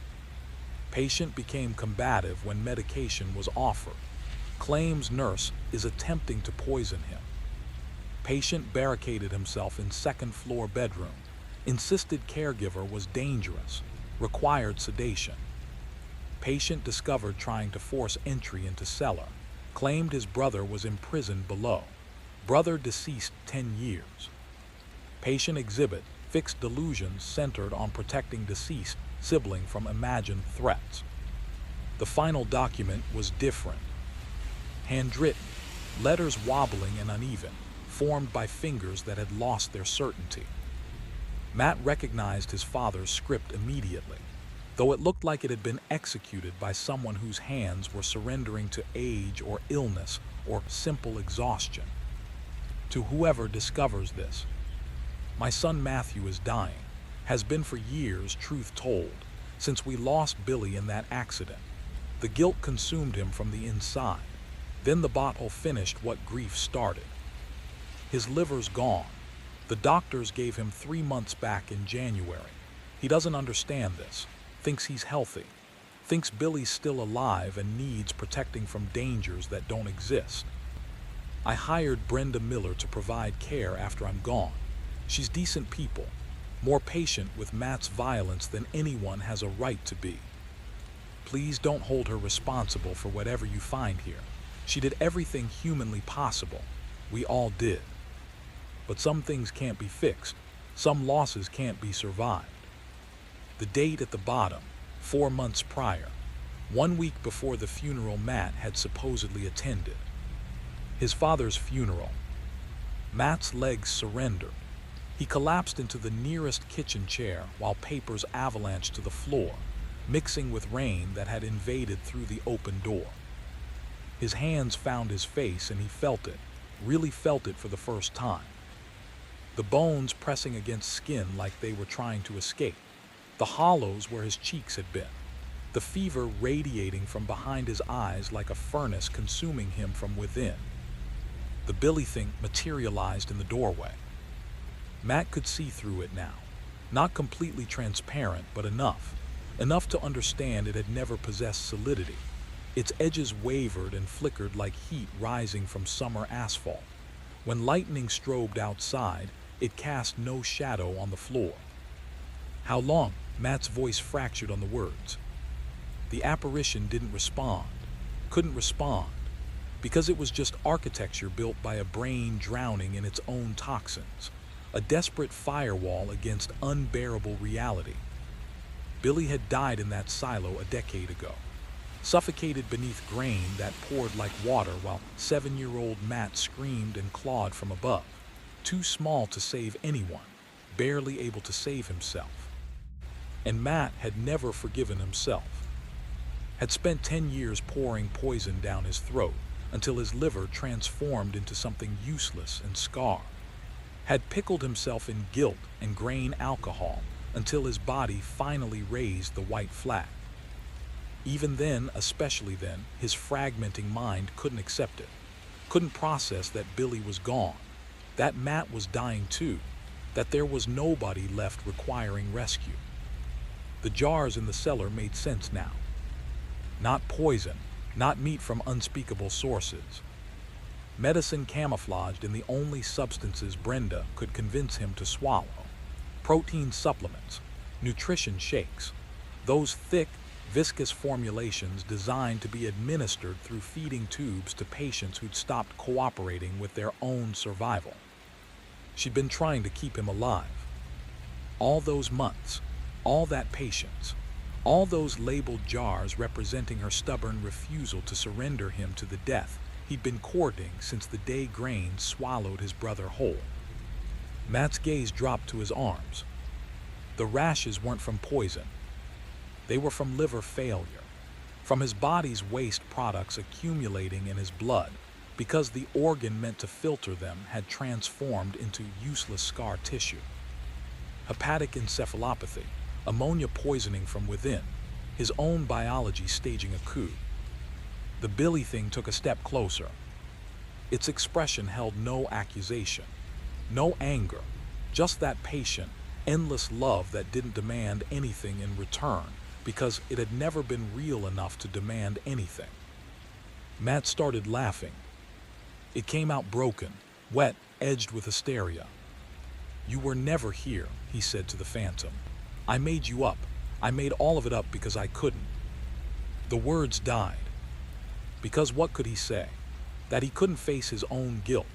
Patient became combative when medication was offered. Claims nurse is attempting to poison him. Patient barricaded himself in second-floor bedroom. Insisted caregiver was dangerous, required sedation. Patient discovered trying to force entry into cellar. Claimed his brother was imprisoned below. Brother deceased 10 years. Patient exhibit fixed delusions centered on protecting deceased sibling from imagined threats. The final document was different. Handwritten, letters wobbling and uneven, formed by fingers that had lost their certainty. Matt recognized his father's script immediately, though it looked like it had been executed by someone whose hands were surrendering to age or illness or simple exhaustion. To whoever discovers this, "My son Matthew is dying, has been for years, truth told, since we lost Billy in that accident. The guilt consumed him from the inside. Then the bottle finished what grief started. His liver's gone. The doctors gave him 3 months back in January. He doesn't understand this, thinks he's healthy, thinks Billy's still alive and needs protecting from dangers that don't exist. I hired Brenda Miller to provide care after I'm gone. She's decent people, more patient with Matt's violence than anyone has a right to be. Please don't hold her responsible for whatever you find here. She did everything humanly possible. We all did. But some things can't be fixed. Some losses can't be survived." The date at the bottom, 4 months prior, 1 week before the funeral Matt had supposedly attended. His father's funeral. Matt's legs surrendered. He collapsed into the nearest kitchen chair while papers avalanched to the floor, mixing with rain that had invaded through the open door. His hands found his face and he felt it, really felt it for the first time. The bones pressing against skin like they were trying to escape. The hollows where his cheeks had been. The fever radiating from behind his eyes like a furnace consuming him from within. The Billy thing materialized in the doorway. Matt could see through it now. Not completely transparent, but enough. Enough to understand it had never possessed solidity. Its edges wavered and flickered like heat rising from summer asphalt. When lightning strobed outside, it cast no shadow on the floor. "How long?" Matt's voice fractured on the words. The apparition didn't respond. Couldn't respond. Because it was just architecture built by a brain drowning in its own toxins. A desperate firewall against unbearable reality. Billy had died in that silo a decade ago, suffocated beneath grain that poured like water while 7-year-old Matt screamed and clawed from above, too small to save anyone, barely able to save himself. And Matt had never forgiven himself. Had spent 10 years pouring poison down his throat until his liver transformed into something useless and scarred. Had pickled himself in guilt and grain alcohol until his body finally raised the white flag. Even then, especially then, his fragmenting mind couldn't accept it, couldn't process that Billy was gone, that Matt was dying too, that there was nobody left requiring rescue. The jars in the cellar made sense now. Not poison, not meat from unspeakable sources. Medicine camouflaged in the only substances Brenda could convince him to swallow. Protein supplements, nutrition shakes, those thick, viscous formulations designed to be administered through feeding tubes to patients who'd stopped cooperating with their own survival. She'd been trying to keep him alive. All those months, all that patience, all those labeled jars representing her stubborn refusal to surrender him to the death he'd been courting since the day grain swallowed his brother whole. Matt's gaze dropped to his arms. The rashes weren't from poison. They were from liver failure, from his body's waste products accumulating in his blood because the organ meant to filter them had transformed into useless scar tissue. Hepatic encephalopathy, ammonia poisoning from within, his own biology staging a coup. The Billy thing took a step closer. Its expression held no accusation, no anger, just that patient, endless love that didn't demand anything in return because it had never been real enough to demand anything. Matt started laughing. It came out broken, wet, edged with hysteria. "You were never here," he said to the phantom. "I made you up. I made all of it up because I couldn't." The words died. Because what could he say? That he couldn't face his own guilt,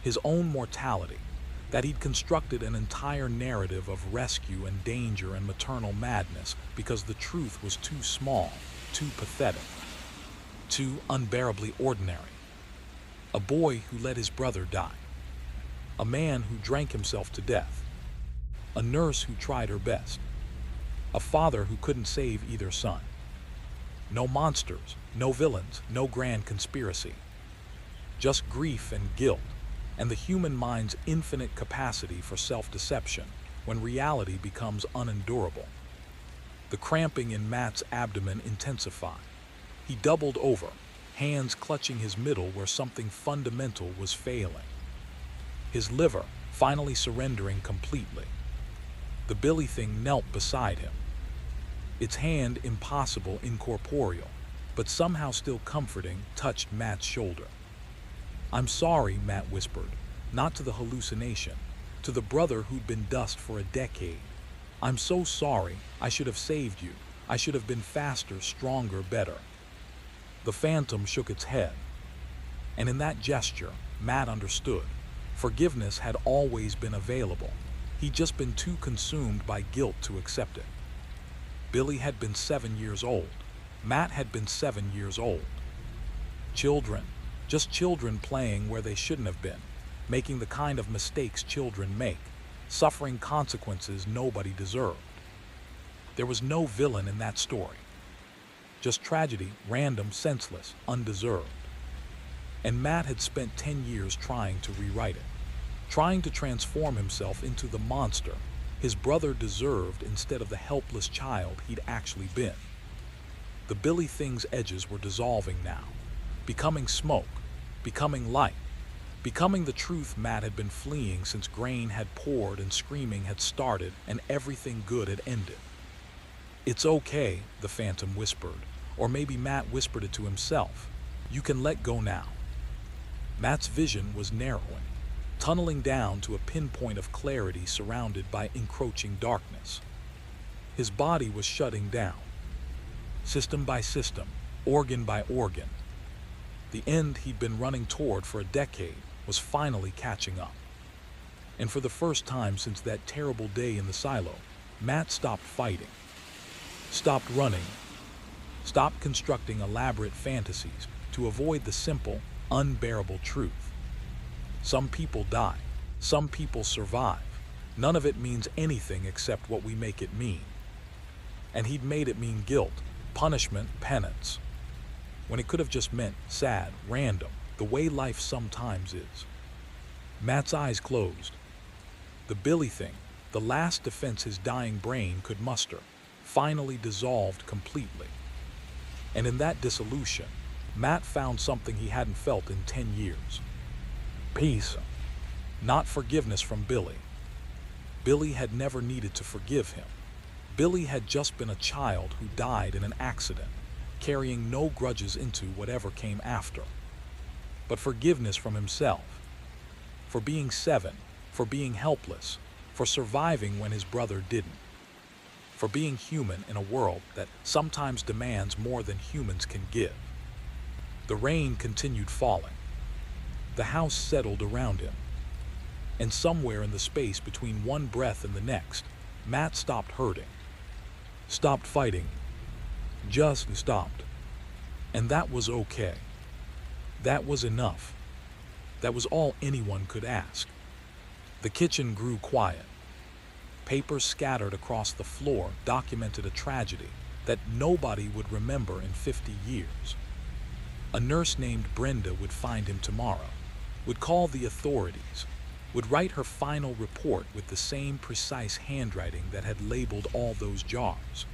his own mortality, that he'd constructed an entire narrative of rescue and danger and maternal madness because the truth was too small, too pathetic, too unbearably ordinary. A boy who let his brother die. A man who drank himself to death. A nurse who tried her best. A father who couldn't save either son. No monsters, no villains, no grand conspiracy. Just grief and guilt, and the human mind's infinite capacity for self-deception when reality becomes unendurable. The cramping in Matt's abdomen intensified. He doubled over, hands clutching his middle where something fundamental was failing. His liver finally surrendering completely. The Billy thing knelt beside him. Its hand, impossible, incorporeal, but somehow still comforting, touched Matt's shoulder. "I'm sorry," Matt whispered, not to the hallucination, to the brother who'd been dust for a decade. "I'm so sorry. I should have saved you. I should have been faster, stronger, better." The phantom shook its head. And in that gesture, Matt understood. Forgiveness had always been available. He'd just been too consumed by guilt to accept it. Billy had been 7 years old. Matt had been 7 years old. Children, just children playing where they shouldn't have been, making the kind of mistakes children make, suffering consequences nobody deserved. There was no villain in that story. Just tragedy, random, senseless, undeserved. And Matt had spent 10 years trying to rewrite it, trying to transform himself into the monster his brother deserved instead of the helpless child he'd actually been. The Billy thing's edges were dissolving now, becoming smoke, becoming light, becoming the truth Matt had been fleeing since grain had poured and screaming had started and everything good had ended. "It's okay," the phantom whispered, or maybe Matt whispered it to himself. "You can let go now." Matt's vision was narrowing, tunneling down to a pinpoint of clarity surrounded by encroaching darkness. His body was shutting down, system by system, organ by organ. The end he'd been running toward for a decade was finally catching up. And for the first time since that terrible day in the silo, Matt stopped fighting, stopped running, stopped constructing elaborate fantasies to avoid the simple, unbearable truth. Some people die, some people survive. None of it means anything except what we make it mean. And he'd made it mean guilt, punishment, penance, when it could have just meant sad, random, the way life sometimes is. Matt's eyes closed. The Billy thing, the last defense his dying brain could muster, finally dissolved completely. And in that dissolution, Matt found something he hadn't felt in 10 years. Peace. Not forgiveness from Billy. Billy had never needed to forgive him. Billy had just been a child who died in an accident, carrying no grudges into whatever came after. But forgiveness from himself. For being 7, for being helpless, for surviving when his brother didn't. For being human in a world that sometimes demands more than humans can give. The rain continued falling. The house settled around him. And somewhere in the space between one breath and the next, Matt stopped hurting. Stopped fighting. Just stopped. And that was okay. That was enough. That was all anyone could ask. The kitchen grew quiet. Papers scattered across the floor documented a tragedy that nobody would remember in 50 years. A nurse named Brenda would find him tomorrow, would call the authorities, would write her final report with the same precise handwriting that had labeled all those jars.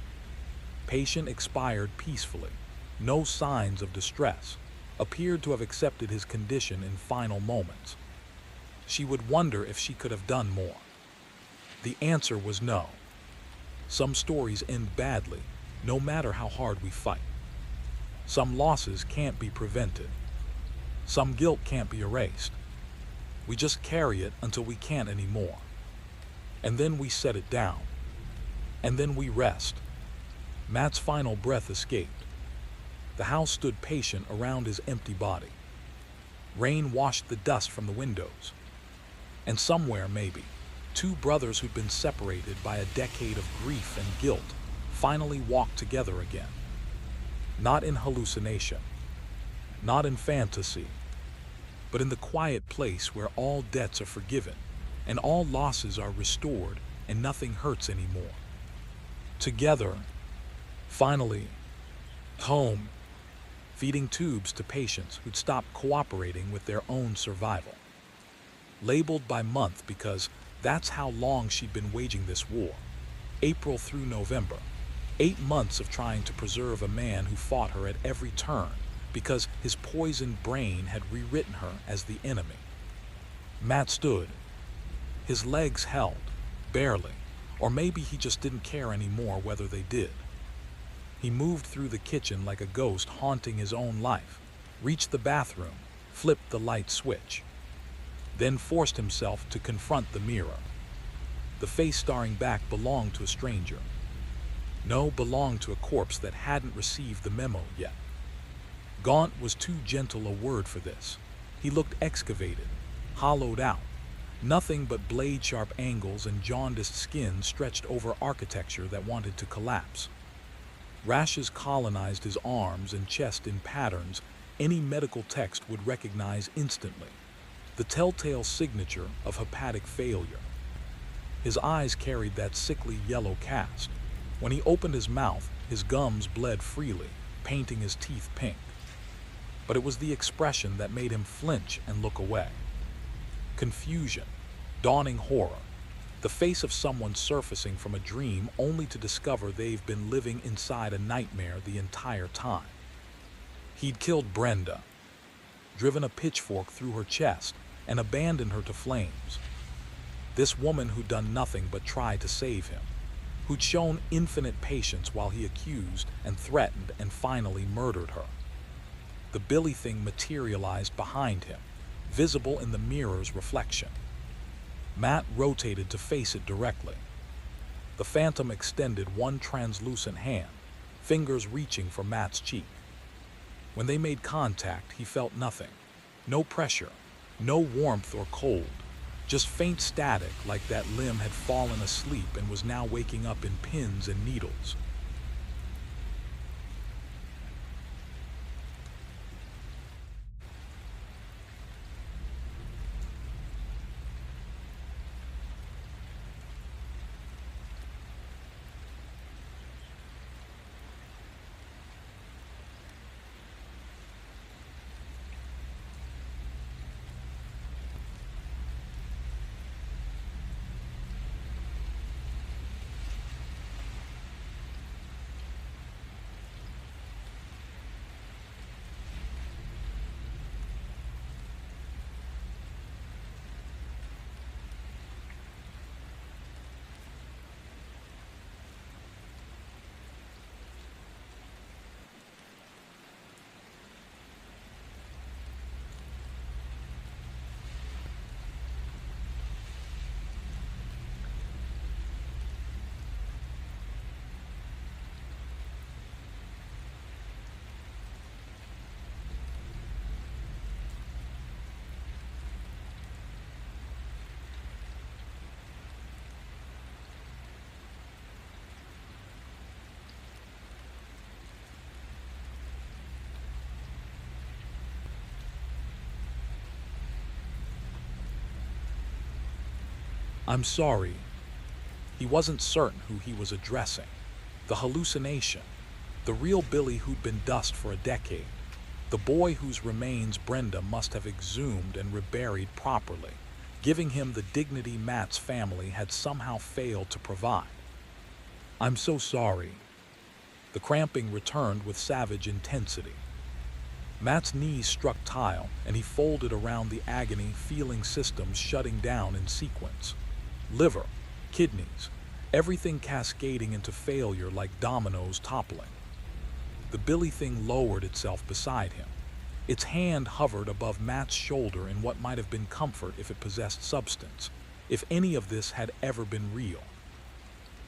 Patient expired peacefully, no signs of distress, appeared to have accepted his condition in final moments. She would wonder if she could have done more. The answer was no. Some stories end badly, no matter how hard we fight. Some losses can't be prevented. Some guilt can't be erased. We just carry it until we can't anymore. And then we set it down. And then we rest. Matt's final breath escaped. The house stood patient around his empty body. Rain washed the dust from the windows. And somewhere, maybe, 2 brothers who'd been separated by a decade of grief and guilt finally walked together again. Not in hallucination, not in fantasy, but in the quiet place where all debts are forgiven and all losses are restored and nothing hurts anymore. Together, finally, home, feeding tubes to patients who'd stopped cooperating with their own survival. Labeled by month because that's how long she'd been waging this war, April through November. 8 months of trying to preserve a man who fought her at every turn because his poisoned brain had rewritten her as the enemy. Matt stood. His legs held, barely, or maybe he just didn't care anymore whether they did. He moved through the kitchen like a ghost haunting his own life, reached the bathroom, flipped the light switch, then forced himself to confront the mirror. The face staring back belonged to a stranger. No, belonged to a corpse that hadn't received the memo yet. Gaunt was too gentle a word for this. He looked excavated, hollowed out. Nothing but blade-sharp angles and jaundiced skin stretched over architecture that wanted to collapse. Rashes colonized his arms and chest in patterns any medical text would recognize instantly. The telltale signature of hepatic failure. His eyes carried that sickly yellow cast. When he opened his mouth, his gums bled freely, painting his teeth pink. But it was the expression that made him flinch and look away. Confusion, dawning horror, the face of someone surfacing from a dream only to discover they've been living inside a nightmare the entire time. He'd killed Brenda, driven a pitchfork through her chest, and abandoned her to flames. This woman who'd done nothing but try to save him, who'd shown infinite patience while he accused and threatened and finally murdered her. The Billy thing materialized behind him, visible in the mirror's reflection. Matt rotated to face it directly. The phantom extended one translucent hand, fingers reaching for Matt's cheek. When they made contact, he felt nothing. No pressure, no warmth or cold, just faint static like that limb had fallen asleep and was now waking up in pins and needles. I'm sorry. He wasn't certain who he was addressing. The hallucination. The real Billy who'd been dust for a decade. The boy whose remains Brenda must have exhumed and reburied properly, giving him the dignity Matt's family had somehow failed to provide. I'm so sorry. The cramping returned with savage intensity. Matt's knees struck tile, and he folded around the agony, feeling systems shutting down in sequence. Liver, kidneys, everything cascading into failure like dominoes toppling. The Billy thing lowered itself beside him. Its hand hovered above Matt's shoulder in what might have been comfort if it possessed substance, if any of this had ever been real.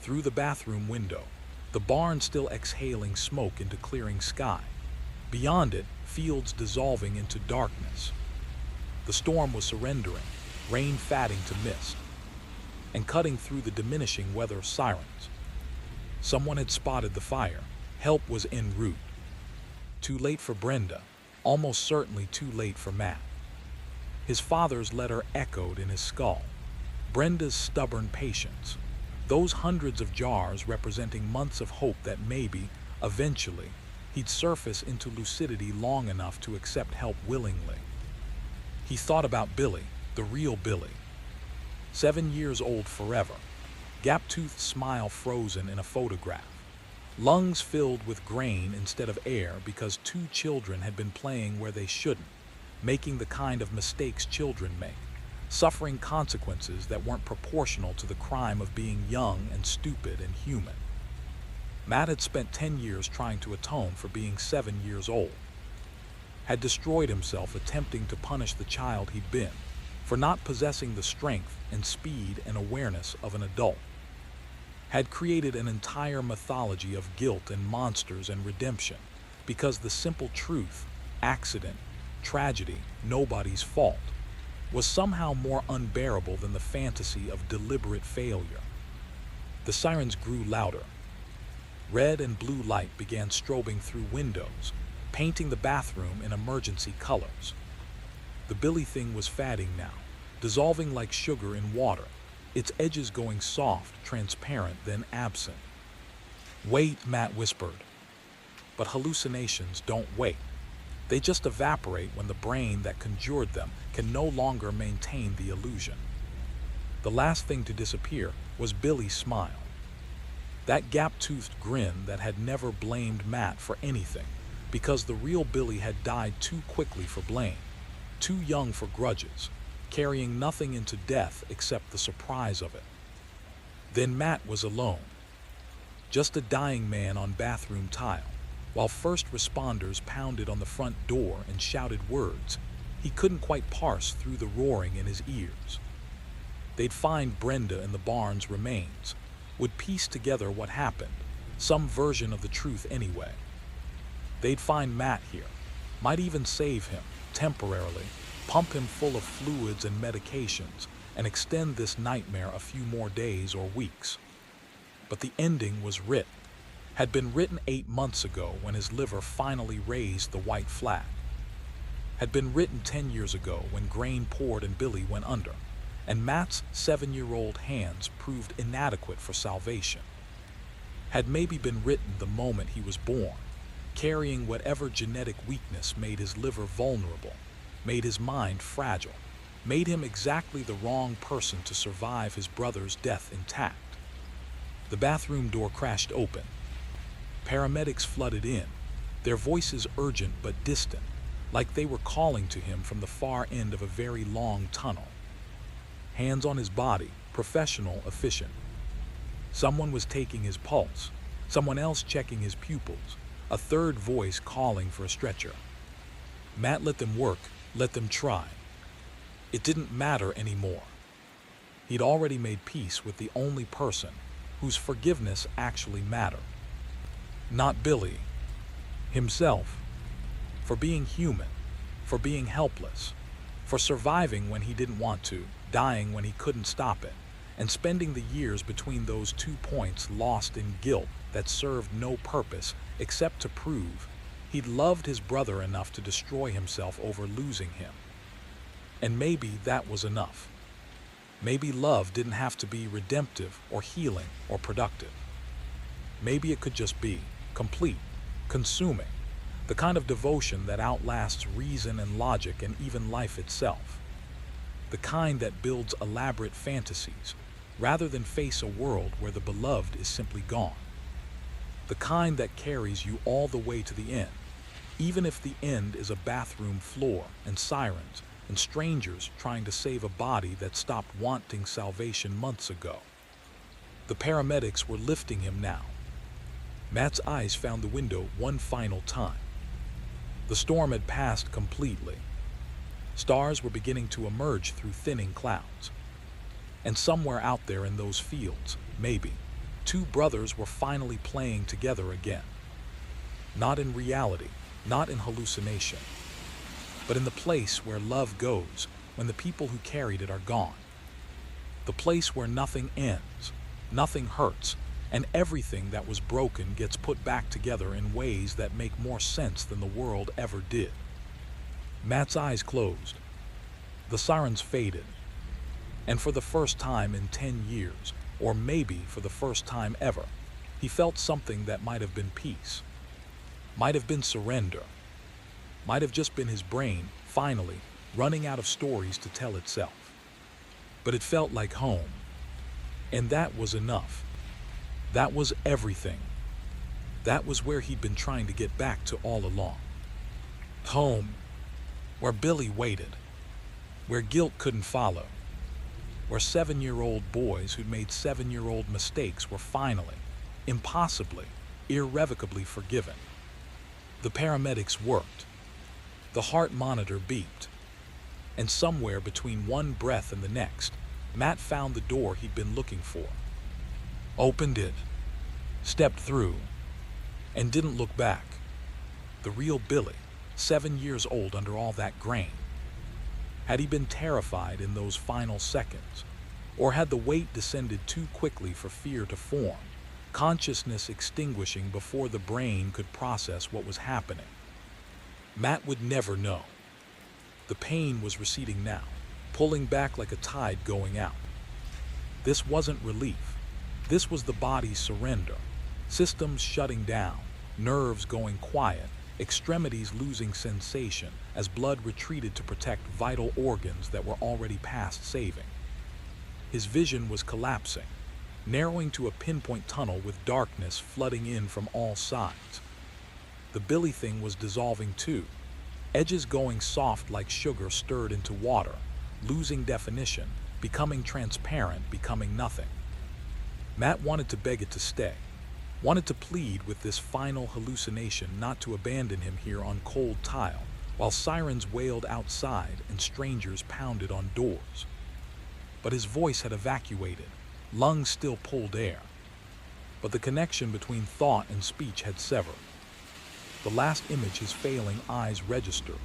Through the bathroom window, the barn still exhaling smoke into clearing sky. Beyond it, fields dissolving into darkness. The storm was surrendering, rain fatting to mist, and cutting through the diminishing weather sirens. Someone had spotted the fire. Help was en route. Too late for Brenda, almost certainly too late for Matt. His father's letter echoed in his skull. Brenda's stubborn patience. Those hundreds of jars representing months of hope that maybe, eventually, he'd surface into lucidity long enough to accept help willingly. He thought about Billy, the real Billy. 7 years old forever, gap-toothed smile frozen in a photograph, lungs filled with grain instead of air because 2 children had been playing where they shouldn't, making the kind of mistakes children make, suffering consequences that weren't proportional to the crime of being young and stupid and human. Matt had spent 10 years trying to atone for being 7 years old, had destroyed himself attempting to punish the child he'd been, for not possessing the strength and speed and awareness of an adult, had created an entire mythology of guilt and monsters and redemption because the simple truth, accident, tragedy, nobody's fault, was somehow more unbearable than the fantasy of deliberate failure. The sirens grew louder. Red and blue light began strobing through windows, painting the bathroom in emergency colors. The Billy thing was fatting now, dissolving like sugar in water, its edges going soft, transparent, then absent. Wait, Matt whispered. But hallucinations don't wait. They just evaporate when the brain that conjured them can no longer maintain the illusion. The last thing to disappear was Billy's smile. That gap-toothed grin that had never blamed Matt for anything, because the real Billy had died too quickly for blame, too young for grudges, carrying nothing into death except the surprise of it. Then Matt was alone, just a dying man on bathroom tile, while first responders pounded on the front door and shouted words he couldn't quite parse through the roaring in his ears. They'd find Brenda in the barn's remains, would piece together what happened, some version of the truth anyway. They'd find Matt here, might even save him, temporarily, pump him full of fluids and medications, and extend this nightmare a few more days or weeks. But the ending was written, had been written 8 months ago when his liver finally raised the white flag. Had been written 10 years ago when grain poured and Billy went under, and Matt's 7-year-old hands proved inadequate for salvation. Had maybe been written the moment he was born, carrying whatever genetic weakness made his liver vulnerable, made his mind fragile, made him exactly the wrong person to survive his brother's death intact. The bathroom door crashed open. Paramedics flooded in, their voices urgent but distant, like they were calling to him from the far end of a very long tunnel. Hands on his body, professional, efficient. Someone was taking his pulse, someone else checking his pupils, a third voice calling for a stretcher. Matt let them work, let them try. It didn't matter anymore. He'd already made peace with the only person whose forgiveness actually mattered. Not Billy, himself, for being human, for being helpless, for surviving when he didn't want to, dying when he couldn't stop it, and spending the years between those 2 points lost in guilt that served no purpose except to prove he'd loved his brother enough to destroy himself over losing him. And maybe that was enough. Maybe love didn't have to be redemptive or healing or productive. Maybe it could just be complete, consuming, the kind of devotion that outlasts reason and logic and even life itself. The kind that builds elaborate fantasies, rather than face a world where the beloved is simply gone. The kind that carries you all the way to the end, even if the end is a bathroom floor and sirens and strangers trying to save a body that stopped wanting salvation months ago. The paramedics were lifting him now. Matt's eyes found the window one final time. The storm had passed completely. Stars were beginning to emerge through thinning clouds. And somewhere out there in those fields, maybe, 2 brothers were finally playing together again. Not in reality, not in hallucination, but in the place where love goes when the people who carried it are gone. The place where nothing ends, nothing hurts, and everything that was broken gets put back together in ways that make more sense than the world ever did. Matt's eyes closed. The sirens faded. And for the first time in 10 years, or maybe for the first time ever, he felt something that might have been peace, might have been surrender, might have just been his brain, finally, running out of stories to tell itself. But it felt like home. And that was enough. That was everything. That was where he'd been trying to get back to all along. Home, where Billy waited, where guilt couldn't follow, where 7-year-old boys who'd made 7-year-old mistakes were finally, impossibly, irrevocably forgiven. The paramedics worked. The heart monitor beeped. And somewhere between one breath and the next, Matt found the door he'd been looking for. Opened it, stepped through, and didn't look back. The real Billy, 7 years old under all that grain. Had he been terrified in those final seconds? Or had the weight descended too quickly for fear to form, consciousness extinguishing before the brain could process what was happening? Matt would never know. The pain was receding now, pulling back like a tide going out. This wasn't relief. This was the body's surrender, systems shutting down, nerves going quiet, extremities losing sensation as blood retreated to protect vital organs that were already past saving. His vision was collapsing, narrowing to a pinpoint tunnel with darkness flooding in from all sides. The Billy thing was dissolving too, edges going soft like sugar stirred into water, losing definition, becoming transparent, becoming nothing. Matt wanted to beg it to stay, wanted to plead with this final hallucination not to abandon him here on cold tile, while sirens wailed outside and strangers pounded on doors. But his voice had evacuated, lungs still pulled air. But the connection between thought and speech had severed. The last image his failing eyes registered.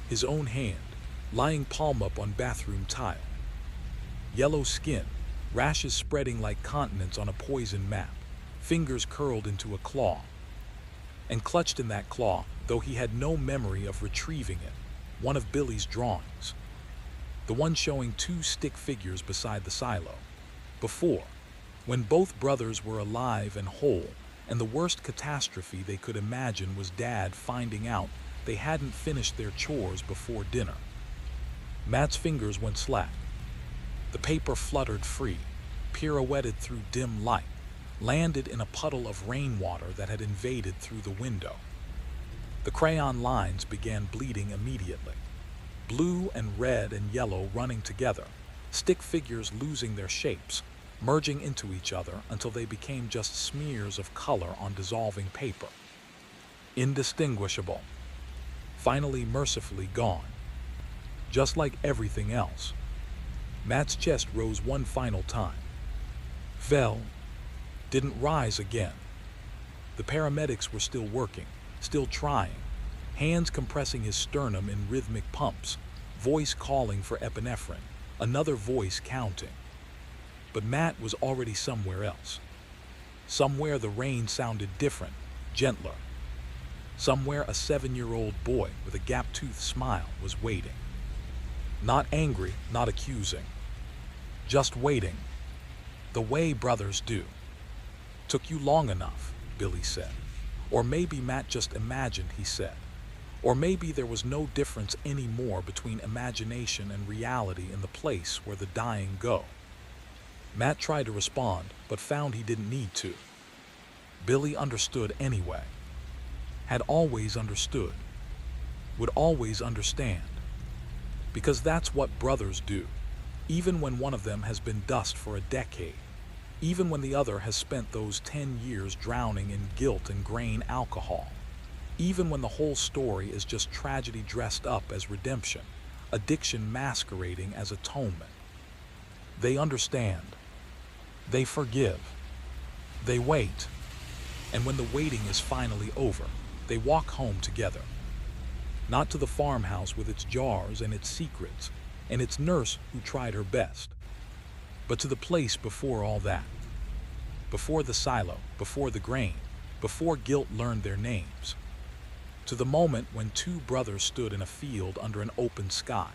His own hand, lying palm up on bathroom tile. Yellow skin, rashes spreading like continents on a poison map, fingers curled into a claw. And clutched in that claw, though he had no memory of retrieving it, one of Billy's drawings. The one showing two stick figures beside the silo. Before, when both brothers were alive and whole, and the worst catastrophe they could imagine was Dad finding out they hadn't finished their chores before dinner. Matt's fingers went slack. The paper fluttered free, pirouetted through dim light, landed in a puddle of rainwater that had invaded through the window. The crayon lines began bleeding immediately. Blue and red and yellow running together, stick figures losing their shapes, merging into each other until they became just smears of color on dissolving paper. Indistinguishable. Finally mercifully gone. Just like everything else. Matt's chest rose one final time. Fell. Didn't rise again. The paramedics were still working, still trying, hands compressing his sternum in rhythmic pumps, voice calling for epinephrine, another voice counting. But Matt was already somewhere else. Somewhere the rain sounded different, gentler. Somewhere a 7-year-old boy with a gap-toothed smile was waiting. Not angry, not accusing. Just waiting. The way brothers do. Took you long enough, Billy said. Or maybe Matt just imagined he said. Or maybe there was no difference anymore between imagination and reality in the place where the dying go. Matt tried to respond, but found he didn't need to. Billy understood anyway. Had always understood. Would always understand. Because that's what brothers do, even when one of them has been dust for a decade, even when the other has spent those 10 years drowning in guilt and grain alcohol, even when the whole story is just tragedy dressed up as redemption, addiction masquerading as atonement. They understand. They forgive. They wait. And when the waiting is finally over, they walk home together. Not to the farmhouse with its jars and its secrets, and its nurse who tried her best, but to the place before all that. Before the silo, before the grain, before guilt learned their names. To the moment when two brothers stood in a field under an open sky,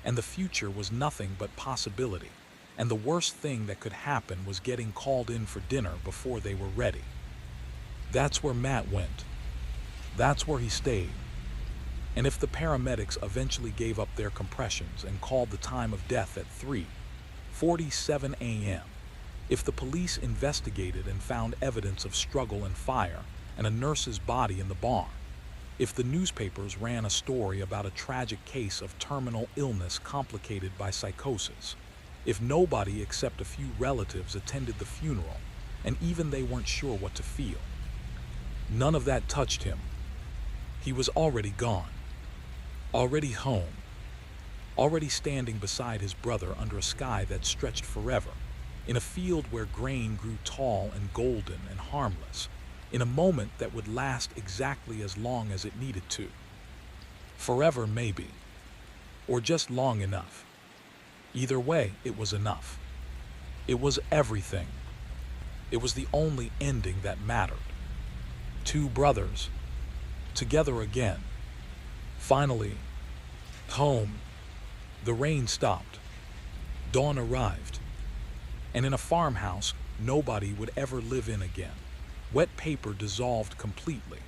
and the future was nothing but possibility, and the worst thing that could happen was getting called in for dinner before they were ready. That's where Matt went. That's where he stayed. And if the paramedics eventually gave up their compressions and called the time of death at 3:47 a.m., if the police investigated and found evidence of struggle and fire and a nurse's body in the barn, if the newspapers ran a story about a tragic case of terminal illness complicated by psychosis, if nobody except a few relatives attended the funeral, and even they weren't sure what to feel, none of that touched him. He was already gone. Already home. Already standing beside his brother under a sky that stretched forever, in a field where grain grew tall and golden and harmless, in a moment that would last exactly as long as it needed to. Forever, maybe. Or just long enough. Either way, it was enough. It was everything. It was the only ending that mattered. Two brothers, together again. Finally, home. The rain stopped. Dawn arrived. And in a farmhouse nobody would ever live in again. Wet paper dissolved completely,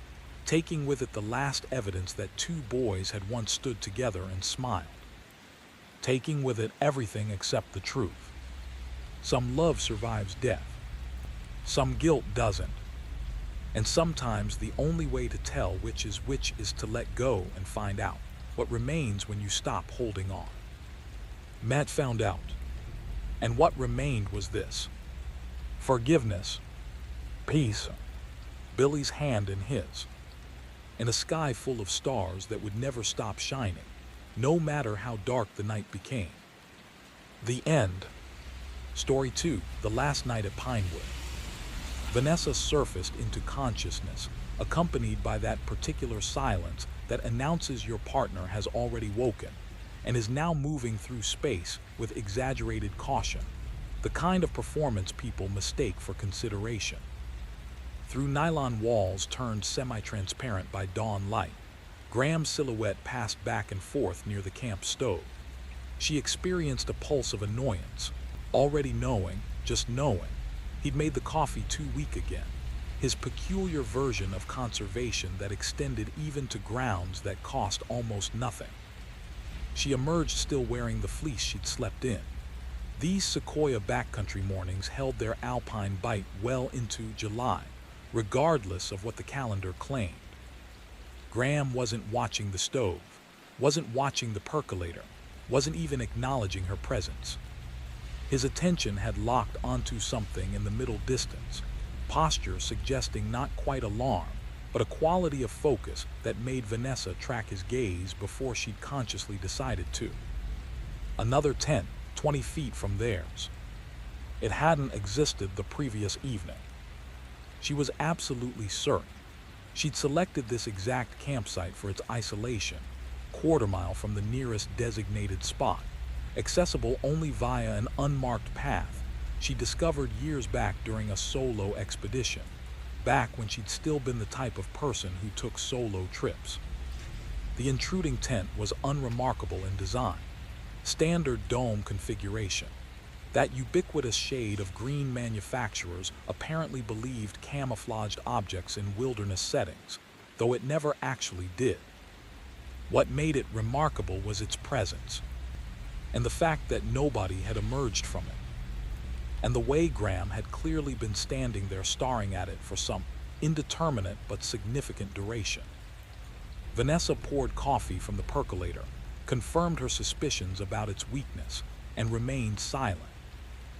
taking with it the last evidence that two boys had once stood together and smiled. Taking with it everything except the truth. Some love survives death. Some guilt doesn't. And sometimes the only way to tell which is to let go and find out what remains when you stop holding on. Matt found out, and what remained was this: forgiveness, peace, Billy's hand in his, and a sky full of stars that would never stop shining, no matter how dark the night became. The end. Story 2, The Last Night at Pinewood. Vanessa surfaced into consciousness, accompanied by that particular silence that announces your partner has already woken and is now moving through space with exaggerated caution, the kind of performance people mistake for consideration. Through nylon walls turned semi-transparent by dawn light, Graham's silhouette passed back and forth near the camp stove. She experienced a pulse of annoyance, already knowing, just knowing, he'd made the coffee too weak again, his peculiar version of conservation that extended even to grounds that cost almost nothing. She emerged still wearing the fleece she'd slept in. These Sequoia backcountry mornings held their alpine bite well into July, regardless of what the calendar claimed. Graham wasn't watching the stove, wasn't watching the percolator, wasn't even acknowledging her presence. His attention had locked onto something in the middle distance, posture suggesting not quite alarm, but a quality of focus that made Vanessa track his gaze before she'd consciously decided to. Another tent, 20 feet from theirs. It hadn't existed the previous evening. She was absolutely certain. She'd selected this exact campsite for its isolation, quarter-mile from the nearest designated spot, accessible only via an unmarked path she discovered years back during a solo expedition, back when she'd still been the type of person who took solo trips. The intruding tent was unremarkable in design, standard dome configuration, that ubiquitous shade of green manufacturers apparently believed camouflaged objects in wilderness settings, though it never actually did. What made it remarkable was its presence, and the fact that nobody had emerged from it, and the way Graham had clearly been standing there staring at it for some indeterminate but significant duration. Vanessa poured coffee from the percolator, confirmed her suspicions about its weakness, and remained silent.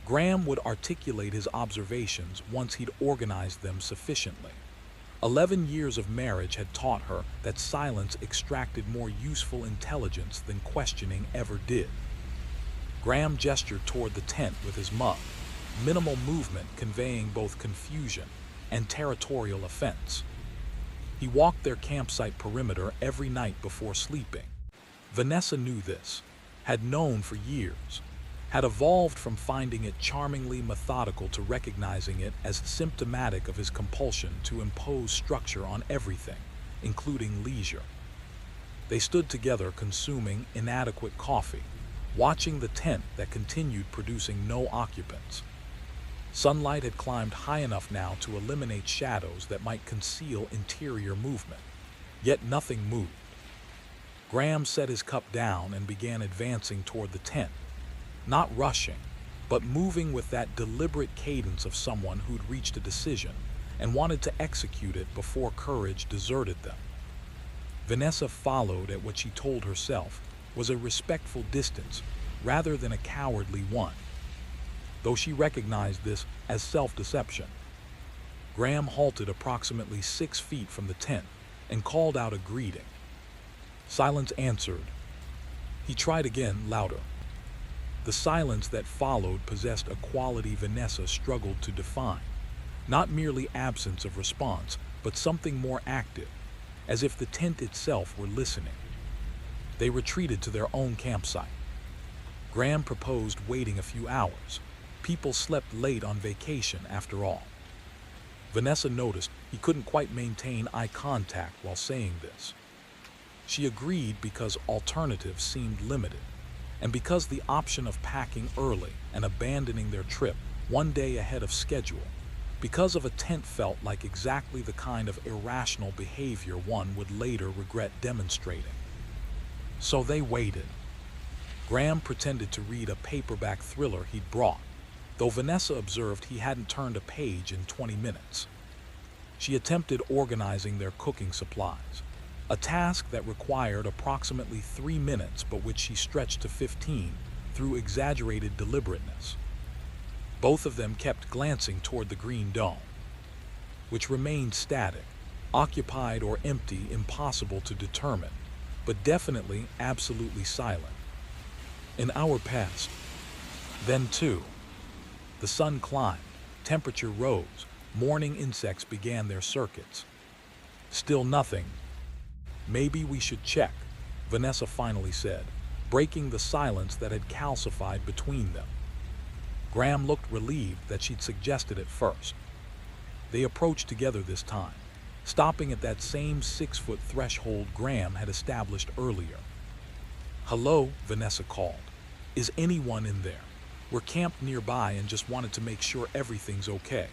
Graham would articulate his observations once he'd organized them sufficiently. 11 years of marriage had taught her that silence extracted more useful intelligence than questioning ever did. Graham gestured toward the tent with his mug, minimal movement conveying both confusion and territorial offense. He walked their campsite perimeter every night before sleeping. Vanessa knew this, had known for years, had evolved from finding it charmingly methodical to recognizing it as symptomatic of his compulsion to impose structure on everything, including leisure. They stood together consuming inadequate coffee, watching the tent that continued producing no occupants. Sunlight had climbed high enough now to eliminate shadows that might conceal interior movement, yet nothing moved. Graham set his cup down and began advancing toward the tent, not rushing, but moving with that deliberate cadence of someone who'd reached a decision and wanted to execute it before courage deserted them. Vanessa followed at what she told herself was a respectful distance rather than a cowardly one, though she recognized this as self-deception. Graham halted approximately 6 feet from the tent and called out a greeting. Silence answered. He tried again, louder. The silence that followed possessed a quality Vanessa struggled to define, not merely absence of response, but something more active, as if the tent itself were listening. They retreated to their own campsite. Graham proposed waiting a few hours. People slept late on vacation after all. Vanessa noticed he couldn't quite maintain eye contact while saying this. She agreed because alternatives seemed limited, and because the option of packing early and abandoning their trip one day ahead of schedule, because of a tent felt like exactly the kind of irrational behavior one would later regret demonstrating. So they waited. Graham pretended to read a paperback thriller he'd brought, though Vanessa observed he hadn't turned a page in 20 minutes. She attempted organizing their cooking supplies, a task that required approximately 3 minutes but which she stretched to 15, through exaggerated deliberateness. Both of them kept glancing toward the green dome, which remained static, occupied or empty, impossible to determine, but definitely absolutely silent. An hour passed. Then two. The sun climbed, temperature rose, morning insects began their circuits. Still nothing. Maybe we should check, Vanessa finally said, breaking the silence that had calcified between them. Graham looked relieved that she'd suggested it first. They approached together this time, stopping at that same 6-foot threshold Graham had established earlier. "Hello," Vanessa called. "Is anyone in there? We're camped nearby and just wanted to make sure everything's okay."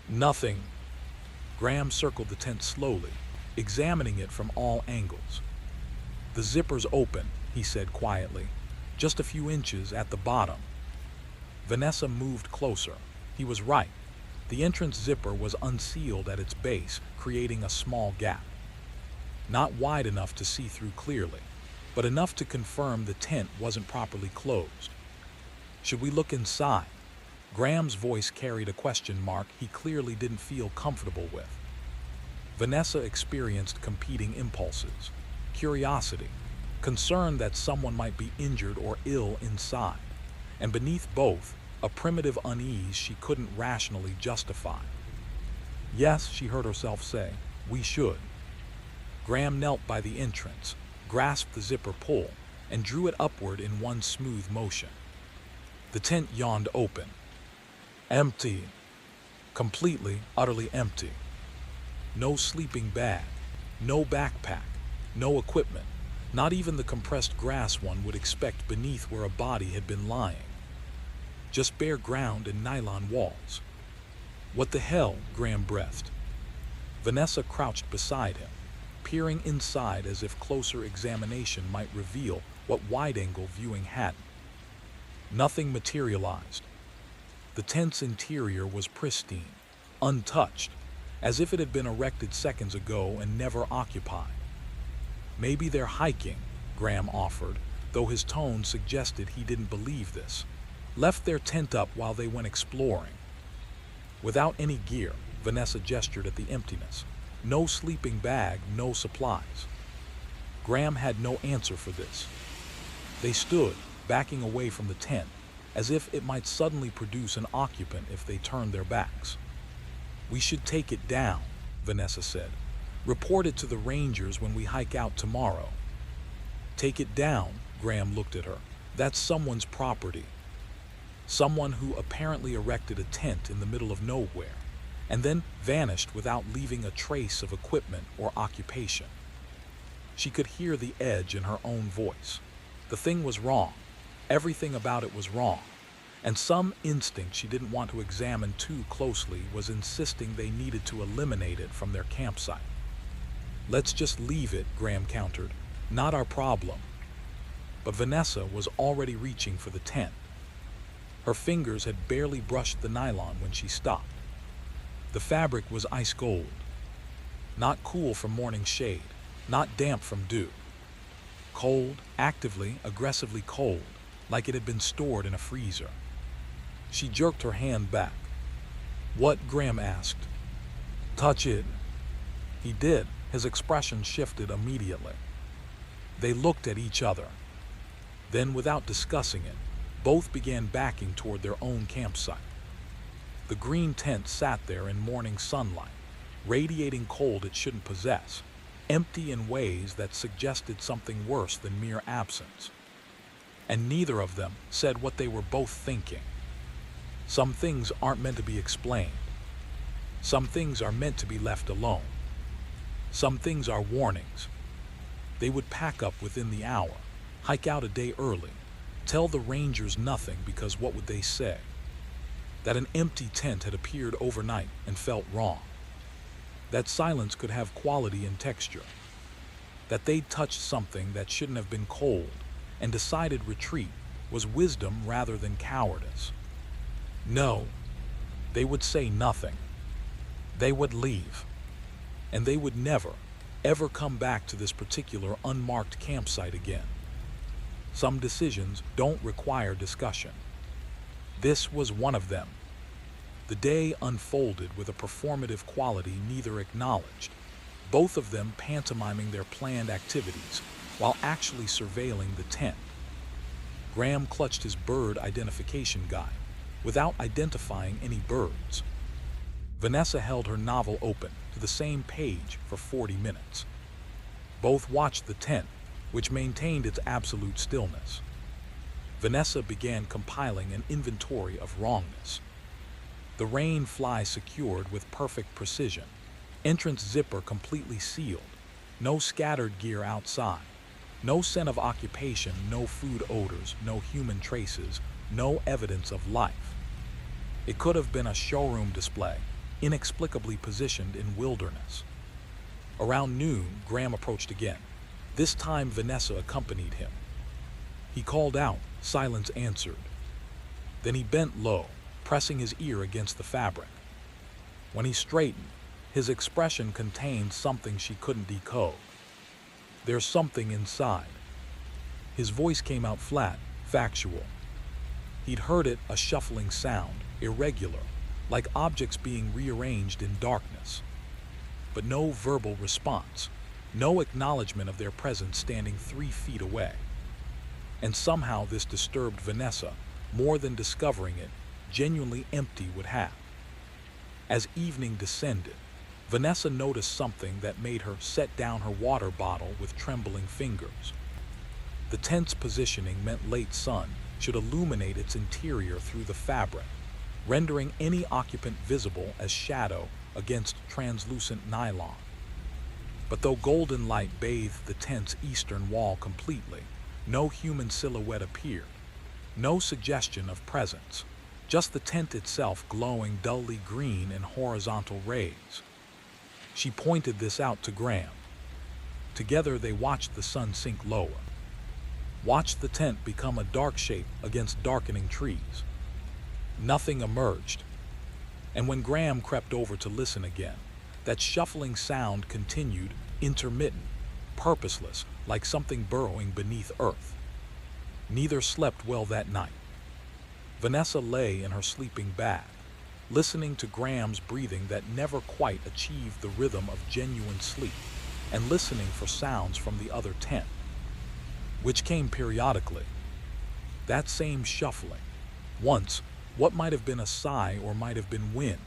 "Nothing." Graham circled the tent slowly, examining it from all angles. "The zipper's open," he said quietly, "just a few inches at the bottom." Vanessa moved closer. He was right. The entrance zipper was unsealed at its base, creating a small gap. Not wide enough to see through clearly, but enough to confirm the tent wasn't properly closed. "Should we look inside?" Graham's voice carried a question mark he clearly didn't feel comfortable with. Vanessa experienced competing impulses: curiosity, concern that someone might be injured or ill inside, and beneath both, a primitive unease she couldn't rationally justify. "Yes," she heard herself say, "we should." Graham knelt by the entrance, grasped the zipper pull, and drew it upward in one smooth motion. The tent yawned open. Empty. Completely, utterly empty. No sleeping bag, no backpack, no equipment, not even the compressed grass one would expect beneath where a body had been lying. Just bare ground and nylon walls. "What the hell?" Graham breathed. Vanessa crouched beside him, peering inside as if closer examination might reveal what wide-angle viewing hadn't. Nothing materialized. The tent's interior was pristine, untouched, as if it had been erected seconds ago and never occupied. "Maybe they're hiking," Graham offered, though his tone suggested he didn't believe this. "Left their tent up while they went exploring." Without any gear, Vanessa gestured at the emptiness. No sleeping bag, no supplies. Graham had no answer for this. They stood, backing away from the tent, as if it might suddenly produce an occupant if they turned their backs. "We should take it down," Vanessa said. "Report it to the rangers when we hike out tomorrow." "Take it down?" Graham looked at her. "That's someone's property." Someone who apparently erected a tent in the middle of nowhere, and then vanished without leaving a trace of equipment or occupation. She could hear the edge in her own voice. The thing was wrong. Everything about it was wrong. And some instinct she didn't want to examine too closely was insisting they needed to eliminate it from their campsite. "Let's just leave it," Graham countered. "Not our problem." But Vanessa was already reaching for the tent. Her fingers had barely brushed the nylon when she stopped. The fabric was ice cold. Not cool from morning shade, not damp from dew. Cold, actively, aggressively cold, like it had been stored in a freezer. She jerked her hand back. "What?" Graham asked. "Touch it." He did. His expression shifted immediately. They looked at each other. Then, without discussing it, both began backing toward their own campsite. The green tent sat there in morning sunlight, radiating cold it shouldn't possess, empty in ways that suggested something worse than mere absence. And neither of them said what they were both thinking. Some things aren't meant to be explained. Some things are meant to be left alone. Some things are warnings. They would pack up within the hour, hike out a day early, tell the rangers nothing because what would they say? That an empty tent had appeared overnight and felt wrong. That silence could have quality and texture. That they'd touched something that shouldn't have been cold, and decided retreat was wisdom rather than cowardice. No, they would say nothing. They would leave. And they would never, ever come back to this particular unmarked campsite again. Some decisions don't require discussion. This was one of them. The day unfolded with a performative quality neither acknowledged, both of them pantomiming their planned activities while actually surveilling the tent. Graham clutched his bird identification guide without identifying any birds. Vanessa held her novel open to the same page for 40 minutes. Both watched the tent, which maintained its absolute stillness. Vanessa began compiling an inventory of wrongness. The rain fly secured with perfect precision, entrance zipper completely sealed, no scattered gear outside, no scent of occupation, no food odors, no human traces, no evidence of life. It could have been a showroom display, inexplicably positioned in wilderness. Around noon, Graham approached again. This time Vanessa accompanied him. He called out, silence answered. Then he bent low, pressing his ear against the fabric. When he straightened, his expression contained something she couldn't decode. There's something inside. His voice came out flat, factual. He'd heard it, a shuffling sound, irregular, like objects being rearranged in darkness. But no verbal response, no acknowledgement of their presence standing 3 feet away. And somehow this disturbed Vanessa, more than discovering it, genuinely empty would have. As evening descended, Vanessa noticed something that made her set down her water bottle with trembling fingers. The tent's positioning meant late sun should illuminate its interior through the fabric, rendering any occupant visible as shadow against translucent nylon. But though golden light bathed the tent's eastern wall completely, no human silhouette appeared, no suggestion of presence, just the tent itself glowing dully green in horizontal rays. She pointed this out to Graham. Together they watched the sun sink lower, watched the tent become a dark shape against darkening trees. Nothing emerged, and when Graham crept over to listen again, that shuffling sound continued, intermittent, purposeless, like something burrowing beneath earth. Neither slept well that night. Vanessa lay in her sleeping bag, listening to Graham's breathing that never quite achieved the rhythm of genuine sleep, and listening for sounds from the other tent, which came periodically. That same shuffling. Once, what might have been a sigh or might have been wind.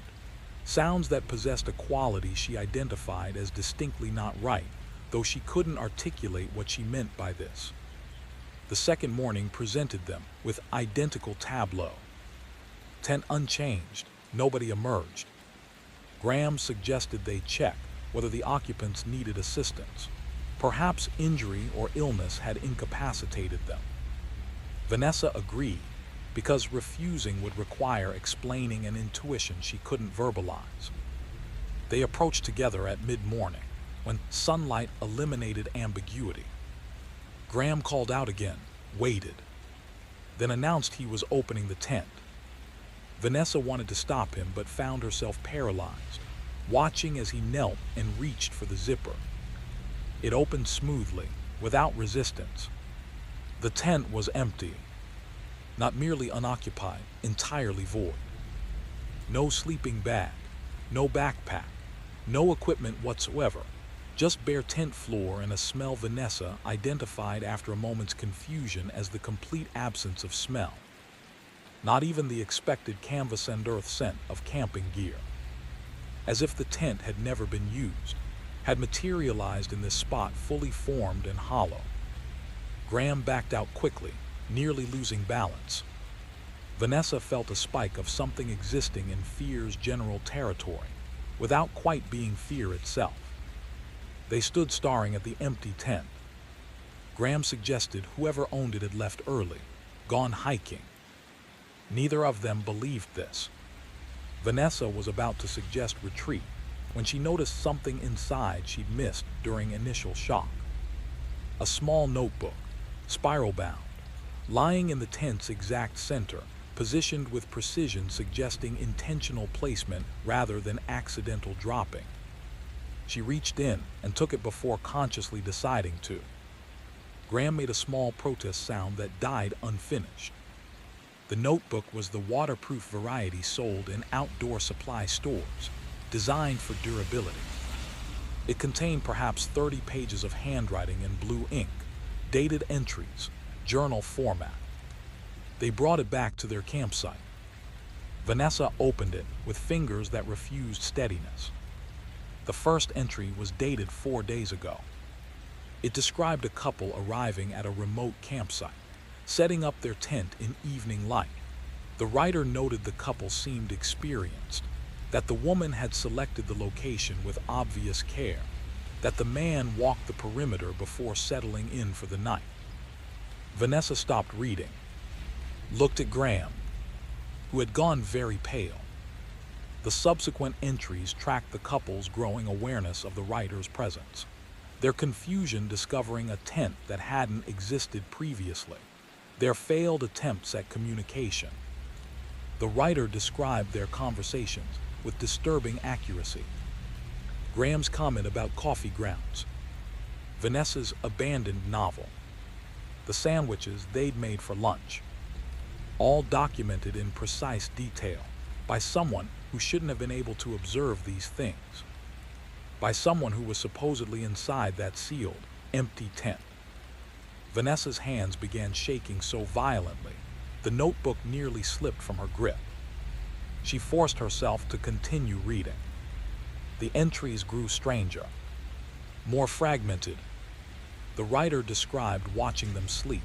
Sounds that possessed a quality she identified as distinctly not right, though she couldn't articulate what she meant by this. The second morning presented them with identical tableau. Tent unchanged, nobody emerged. Graham suggested they check whether the occupants needed assistance. Perhaps injury or illness had incapacitated them. Vanessa agreed, because refusing would require explaining an intuition she couldn't verbalize. They approached together at mid-morning, when sunlight eliminated ambiguity. Graham called out again, waited, then announced he was opening the tent. Vanessa wanted to stop him but found herself paralyzed, watching as he knelt and reached for the zipper. It opened smoothly, without resistance. The tent was empty. Not merely unoccupied, entirely void. No sleeping bag, no backpack, no equipment whatsoever, just bare tent floor and a smell Vanessa identified after a moment's confusion as the complete absence of smell. Not even the expected canvas and earth scent of camping gear. As if the tent had never been used, had materialized in this spot fully formed and hollow. Graham backed out quickly, nearly losing balance. Vanessa felt a spike of something existing in fear's general territory, without quite being fear itself. They stood staring at the empty tent. Graham suggested whoever owned it had left early, gone hiking. Neither of them believed this. Vanessa was about to suggest retreat when she noticed something inside she'd missed during initial shock. A small notebook, spiral-bound, lying in the tent's exact center, positioned with precision suggesting intentional placement rather than accidental dropping. She reached in and took it before consciously deciding to. Graham made a small protest sound that died unfinished. The notebook was the waterproof variety sold in outdoor supply stores, designed for durability. It contained perhaps 30 pages of handwriting in blue ink, dated entries, journal format. They brought it back to their campsite. Vanessa opened it with fingers that refused steadiness. The first entry was dated 4 days ago. It described a couple arriving at a remote campsite, setting up their tent in evening light. The writer noted the couple seemed experienced, that the woman had selected the location with obvious care, that the man walked the perimeter before settling in for the night. Vanessa stopped reading, looked at Graham, who had gone very pale. The subsequent entries tracked the couple's growing awareness of the writer's presence, their confusion discovering a tent that hadn't existed previously, their failed attempts at communication. The writer described their conversations with disturbing accuracy. Graham's comment about coffee grounds, Vanessa's abandoned novel, the sandwiches they'd made for lunch, all documented in precise detail by someone who shouldn't have been able to observe these things, by someone who was supposedly inside that sealed, empty tent. Vanessa's hands began shaking so violently, the notebook nearly slipped from her grip. She forced herself to continue reading. The entries grew stranger, more fragmented. The writer described watching them sleep,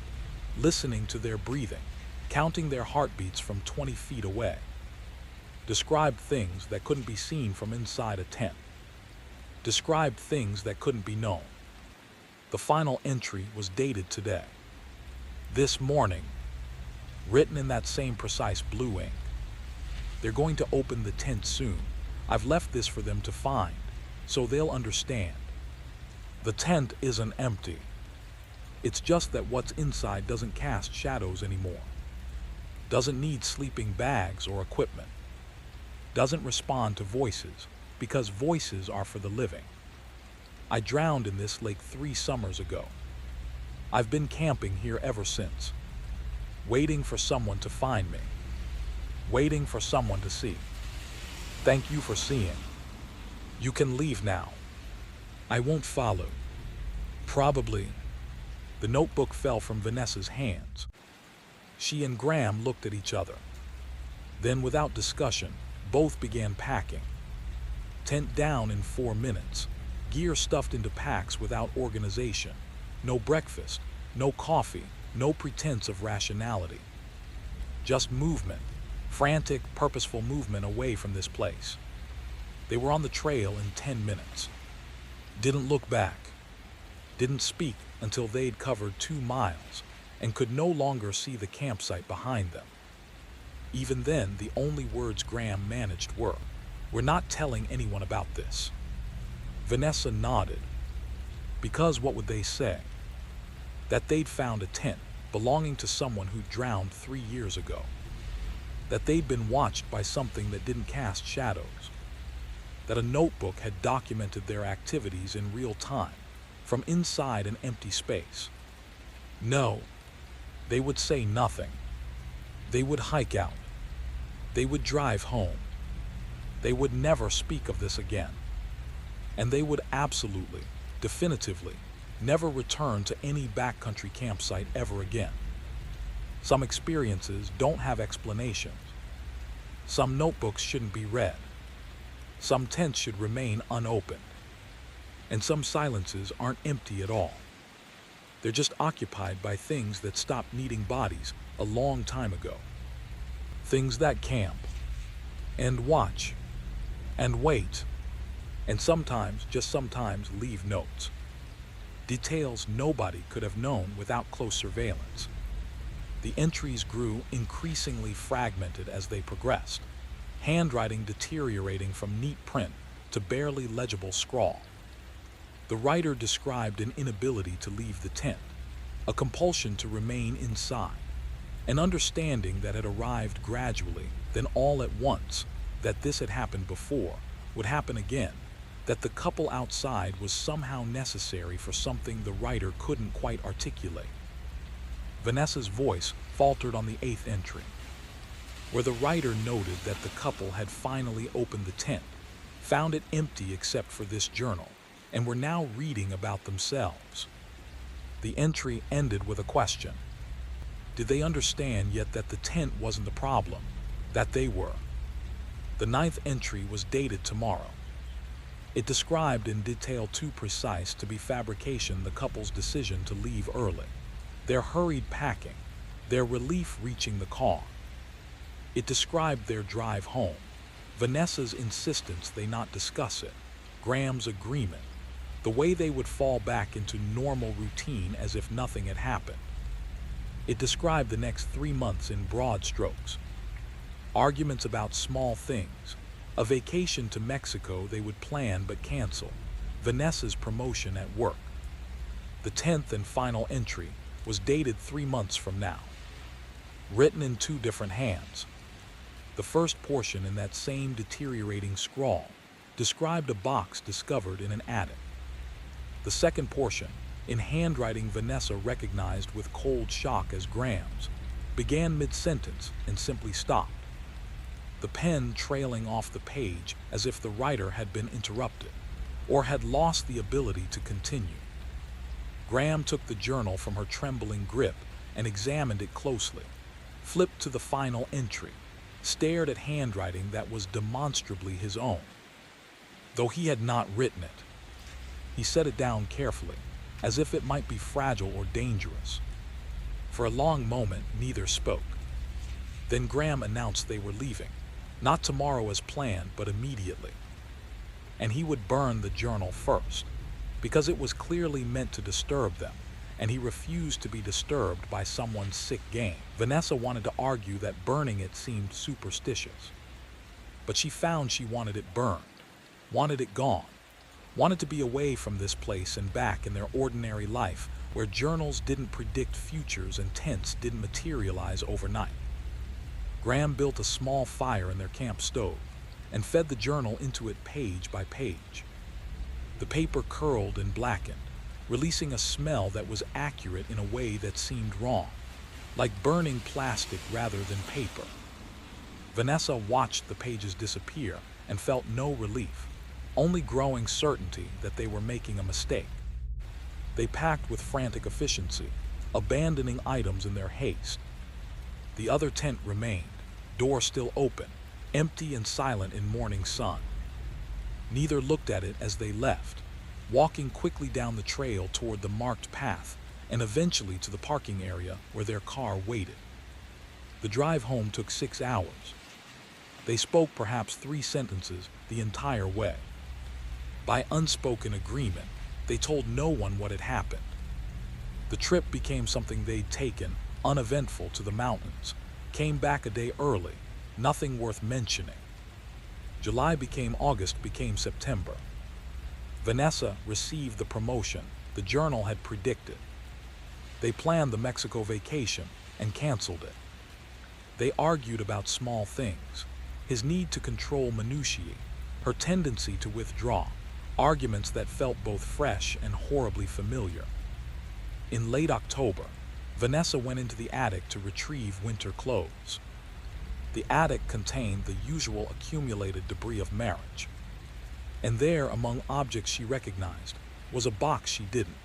listening to their breathing, counting their heartbeats from 20 feet away. Described things that couldn't be seen from inside a tent. Described things that couldn't be known. The final entry was dated today. This morning, written in that same precise blue ink. They're going to open the tent soon. I've left this for them to find, so they'll understand. The tent isn't empty. It's just that what's inside doesn't cast shadows anymore. Doesn't need sleeping bags or equipment. Doesn't respond to voices, because voices are for the living. I drowned in this lake 3 summers ago. I've been camping here ever since, waiting for someone to find me, waiting for someone to see. Thank you for seeing. You can leave now. I won't follow. Probably. The notebook fell from Vanessa's hands. She and Graham looked at each other. Then, without discussion, both began packing. Tent down in 4 minutes. Gear stuffed into packs without organization. No breakfast, no coffee, no pretense of rationality. Just movement, frantic, purposeful movement away from this place. They were on the trail in 10 minutes. Didn't look back. Didn't speak until they'd covered 2 miles and could no longer see the campsite behind them. Even then, the only words Graham managed were, "We're not telling anyone about this." Vanessa nodded. Because what would they say? That they'd found a tent belonging to someone who drowned 3 years ago. That they'd been watched by something that didn't cast shadows. That a notebook had documented their activities in real time, from inside an empty space. No, they would say nothing. They would hike out. They would drive home. They would never speak of this again. And they would absolutely, definitively, never return to any backcountry campsite ever again. Some experiences don't have explanations. Some notebooks shouldn't be read. Some tents should remain unopened. And some silences aren't empty at all. They're just occupied by things that stopped needing bodies a long time ago. Things that camp, and watch, and wait, and sometimes, just sometimes, leave notes. Details nobody could have known without close surveillance. The entries grew increasingly fragmented as they progressed, handwriting deteriorating from neat print to barely legible scrawl. The writer described an inability to leave the tent, a compulsion to remain inside, an understanding that had arrived gradually, then all at once, that this had happened before, would happen again, that the couple outside was somehow necessary for something the writer couldn't quite articulate. Vanessa's voice faltered on the 8th entry, where the writer noted that the couple had finally opened the tent, found it empty except for this journal, and were now reading about themselves. The entry ended with a question. Did they understand yet that the tent wasn't the problem, that they were? The 9th entry was dated tomorrow. It described in detail too precise to be fabrication the couple's decision to leave early, their hurried packing, their relief reaching the car. It described their drive home, Vanessa's insistence they not discuss it, Graham's agreement, the way they would fall back into normal routine as if nothing had happened. It described the next 3 months in broad strokes. Arguments about small things, a vacation to Mexico they would plan but cancel, Vanessa's promotion at work. The 10th and final entry was dated 3 months from now. Written in 2 different hands. The first portion in that same deteriorating scrawl described a box discovered in an attic. The second portion, in handwriting Vanessa recognized with cold shock as Graham's, began mid-sentence and simply stopped, the pen trailing off the page as if the writer had been interrupted or had lost the ability to continue. Graham took the journal from her trembling grip and examined it closely, flipped to the final entry, stared at handwriting that was demonstrably his own, though he had not written it. He set it down carefully, as if it might be fragile or dangerous. For a long moment, neither spoke. Then Graham announced they were leaving, not tomorrow as planned, but immediately. And he would burn the journal first, because it was clearly meant to disturb them, and he refused to be disturbed by someone's sick game. Vanessa wanted to argue that burning it seemed superstitious, but she found she wanted it burned, wanted it gone, wanted to be away from this place and back in their ordinary life where journals didn't predict futures and tents didn't materialize overnight. Graham built a small fire in their camp stove and fed the journal into it page by page. The paper curled and blackened, releasing a smell that was accurate in a way that seemed wrong, like burning plastic rather than paper. Vanessa watched the pages disappear and felt no relief, only growing certainty that they were making a mistake. They packed with frantic efficiency, abandoning items in their haste. The other tent remained, door still open, empty and silent in morning sun. Neither looked at it as they left, walking quickly down the trail toward the marked path and eventually to the parking area where their car waited. The drive home took 6 hours. They spoke perhaps 3 sentences the entire way. By unspoken agreement, they told no one what had happened. The trip became something they'd taken, uneventful, to the mountains, came back a day early, nothing worth mentioning. July became August, became September. Vanessa received the promotion the journal had predicted. They planned the Mexico vacation and canceled it. They argued about small things, his need to control minutiae, her tendency to withdraw, arguments that felt both fresh and horribly familiar. In late October, Vanessa went into the attic to retrieve winter clothes. The attic contained the usual accumulated debris of marriage. And there, among objects she recognized, was a box she didn't.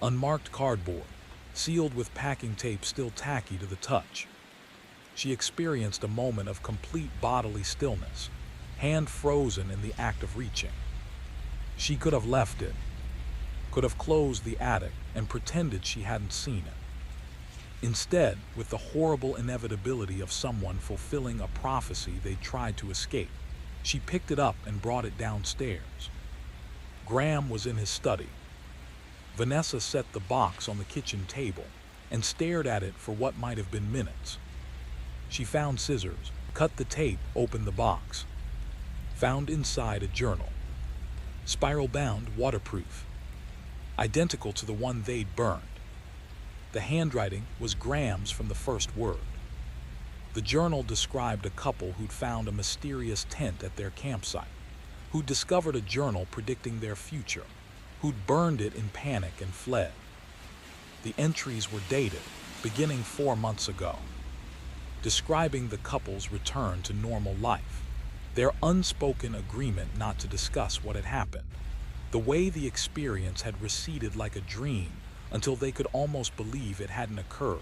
Unmarked cardboard, sealed with packing tape still tacky to the touch. She experienced a moment of complete bodily stillness, hand frozen in the act of reaching. She could have left it, could have closed the attic and pretended she hadn't seen it. Instead, with the horrible inevitability of someone fulfilling a prophecy they tried to escape, she picked it up and brought it downstairs. Graham was in his study. Vanessa set the box on the kitchen table and stared at it for what might have been minutes. She found scissors, cut the tape, opened the box. Found inside a journal. Spiral-bound, waterproof. Identical to the one they'd burned. The handwriting was Graham's from the first word. The journal described a couple who'd found a mysterious tent at their campsite, who'd discovered a journal predicting their future, who'd burned it in panic and fled. The entries were dated, beginning 4 months ago, describing the couple's return to normal life, their unspoken agreement not to discuss what had happened, the way the experience had receded like a dream until they could almost believe it hadn't occurred.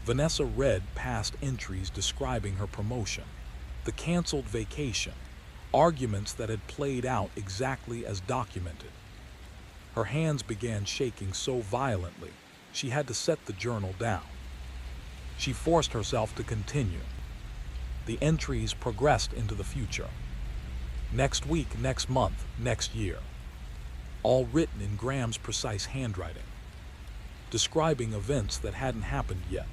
Vanessa read past entries describing her promotion, the canceled vacation, arguments that had played out exactly as documented. Her hands began shaking so violently, she had to set the journal down. She forced herself to continue. The entries progressed into the future. Next week, next month, next year. All written in Graham's precise handwriting, describing events that hadn't happened yet.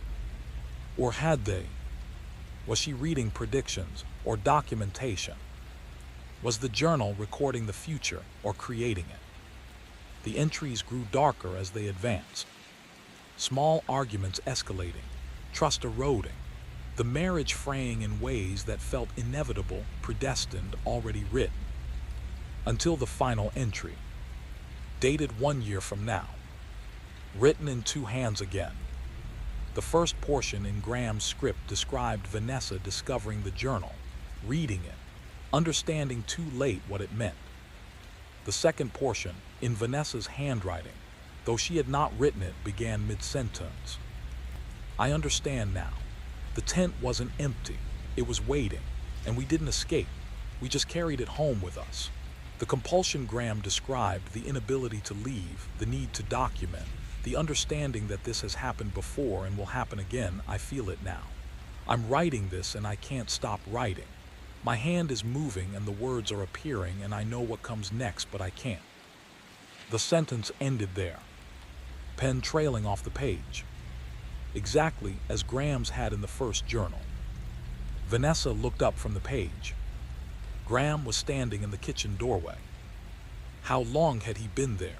Or had they? Was she reading predictions or documentation? Was the journal recording the future or creating it? The entries grew darker as they advanced. Small arguments escalating, trust eroding, the marriage fraying in ways that felt inevitable, predestined, already written. Until the final entry, dated 1 year from now, written in 2 hands again. The first portion in Graham's script described Vanessa discovering the journal, reading it, understanding too late what it meant. The second portion, in Vanessa's handwriting, though she had not written it, began mid-sentence. I understand now. The tent wasn't empty. It was waiting, and we didn't escape. We just carried it home with us. The compulsion Graham described, the inability to leave, the need to document, the understanding that this has happened before and will happen again, I feel it now. I'm writing this and I can't stop writing. My hand is moving and the words are appearing and I know what comes next, but I can't. The sentence ended there, pen trailing off the page, exactly as Graham's had in the first journal. Vanessa looked up from the page. Graham was standing in the kitchen doorway. How long had he been there?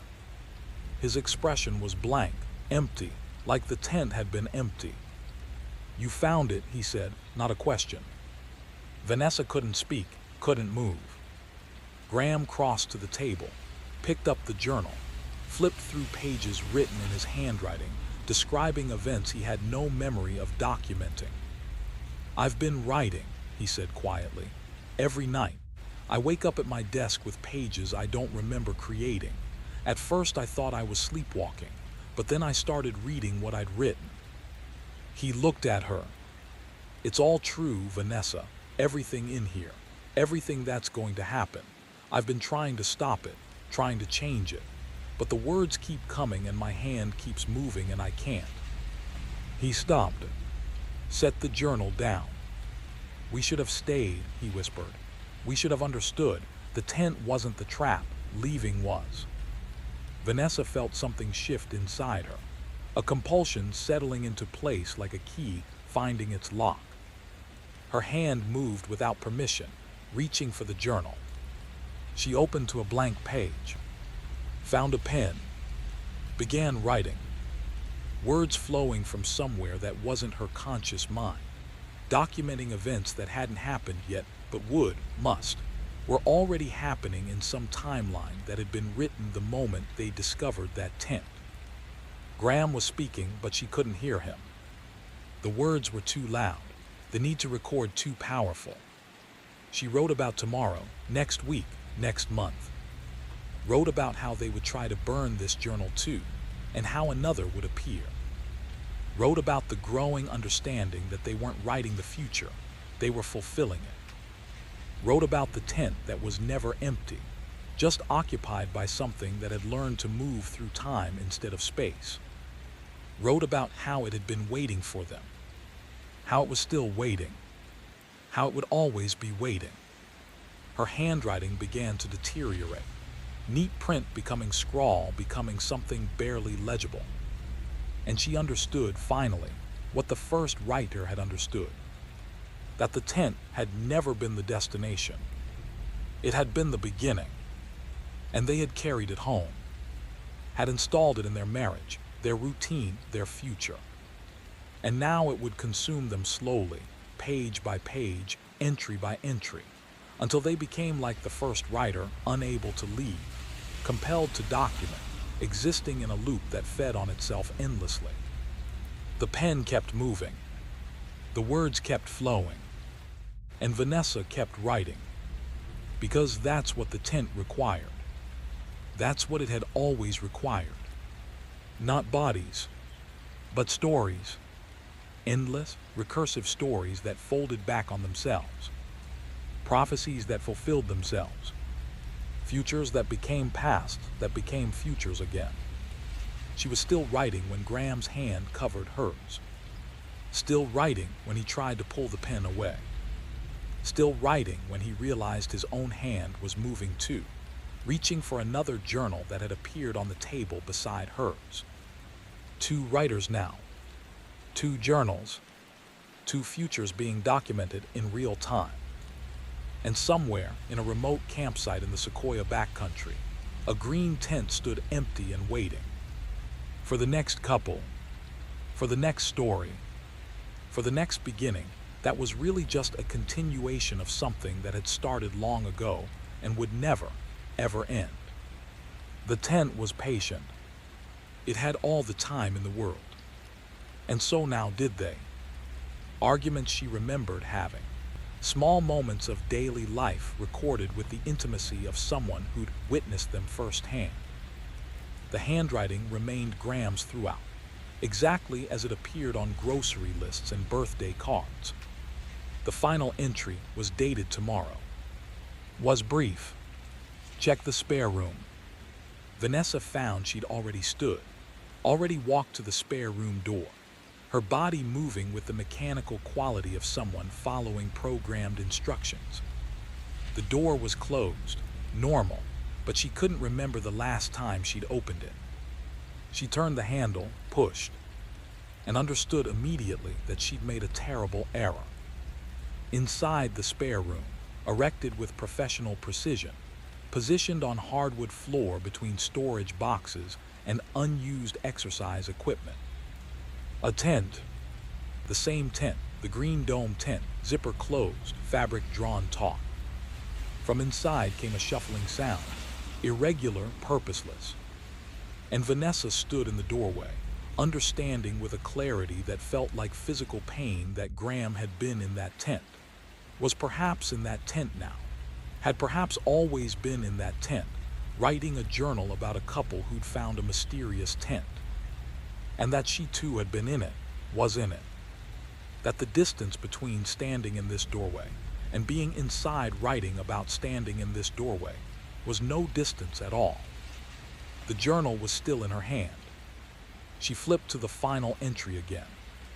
His expression was blank, empty, like the tent had been empty. You found it, he said, not a question. Vanessa couldn't speak, couldn't move. Graham crossed to the table, picked up the journal, flipped through pages written in his handwriting, describing events he had no memory of documenting. I've been writing, he said quietly. Every night, I wake up at my desk with pages I don't remember creating. At first I thought I was sleepwalking, but then I started reading what I'd written. He looked at her. It's all true, Vanessa. Everything in here. Everything that's going to happen. I've been trying to stop it, trying to change it. But the words keep coming and my hand keeps moving and I can't. He stopped. Set the journal down. We should have stayed, he whispered. We should have understood. The tent wasn't the trap. Leaving was. Vanessa felt something shift inside her. A compulsion settling into place like a key finding its lock. Her hand moved without permission, reaching for the journal. She opened to a blank page, found a pen, began writing. Words flowing from somewhere that wasn't her conscious mind. Documenting events that hadn't happened yet, but would, must, were already happening in some timeline that had been written the moment they discovered that tent. Graham was speaking, but she couldn't hear him. The words were too loud, the need to record too powerful. She wrote about tomorrow, next week, next month. Wrote about how they would try to burn this journal too, and how another would appear. Wrote about the growing understanding that they weren't writing the future, they were fulfilling it. Wrote about the tent that was never empty, just occupied by something that had learned to move through time instead of space. Wrote about how it had been waiting for them, how it was still waiting, how it would always be waiting. Her handwriting began to deteriorate, neat print becoming scrawl, becoming something barely legible. And she understood, finally, what the first writer had understood. That the tent had never been the destination. It had been the beginning. And they had carried it home. Had installed it in their marriage, their routine, their future. And now it would consume them slowly, page by page, entry by entry, until they became like the first writer, unable to leave, compelled to document, existing in a loop that fed on itself endlessly. The pen kept moving, the words kept flowing, and Vanessa kept writing, because that's what the tent required. That's what it had always required. Not bodies, but stories. Endless, recursive stories that folded back on themselves. Prophecies that fulfilled themselves. Futures that became past, that became futures again. She was still writing when Graham's hand covered hers. Still writing when he tried to pull the pen away. Still writing when he realized his own hand was moving too, reaching for another journal that had appeared on the table beside hers. Two writers now. Two journals. Two futures being documented in real time. And somewhere, in a remote campsite in the Sequoia backcountry, a green tent stood empty and waiting. For the next couple. For the next story. For the next beginning that was really just a continuation of something that had started long ago and would never, ever end. The tent was patient. It had all the time in the world. And so now did they. Arguments she remembered having. Small moments of daily life recorded with the intimacy of someone who'd witnessed them firsthand. The handwriting remained Graham's throughout, exactly as it appeared on grocery lists and birthday cards. The final entry was dated tomorrow. Was brief. Check the spare room. Vanessa found she'd already stood, already walked to the spare room door, her body moving with the mechanical quality of someone following programmed instructions. The door was closed, normal, but she couldn't remember the last time she'd opened it. She turned the handle, pushed, and understood immediately that she'd made a terrible error. Inside the spare room, erected with professional precision, positioned on hardwood floor between storage boxes and unused exercise equipment. A tent. The same tent, the green dome tent, zipper closed, fabric drawn taut. From inside came a shuffling sound, irregular, purposeless. And Vanessa stood in the doorway, understanding with a clarity that felt like physical pain that Graham had been in that tent, was perhaps in that tent now, had perhaps always been in that tent, writing a journal about a couple who'd found a mysterious tent. And that she too had been in it, was in it. That the distance between standing in this doorway and being inside writing about standing in this doorway was no distance at all. The journal was still in her hand. She flipped to the final entry again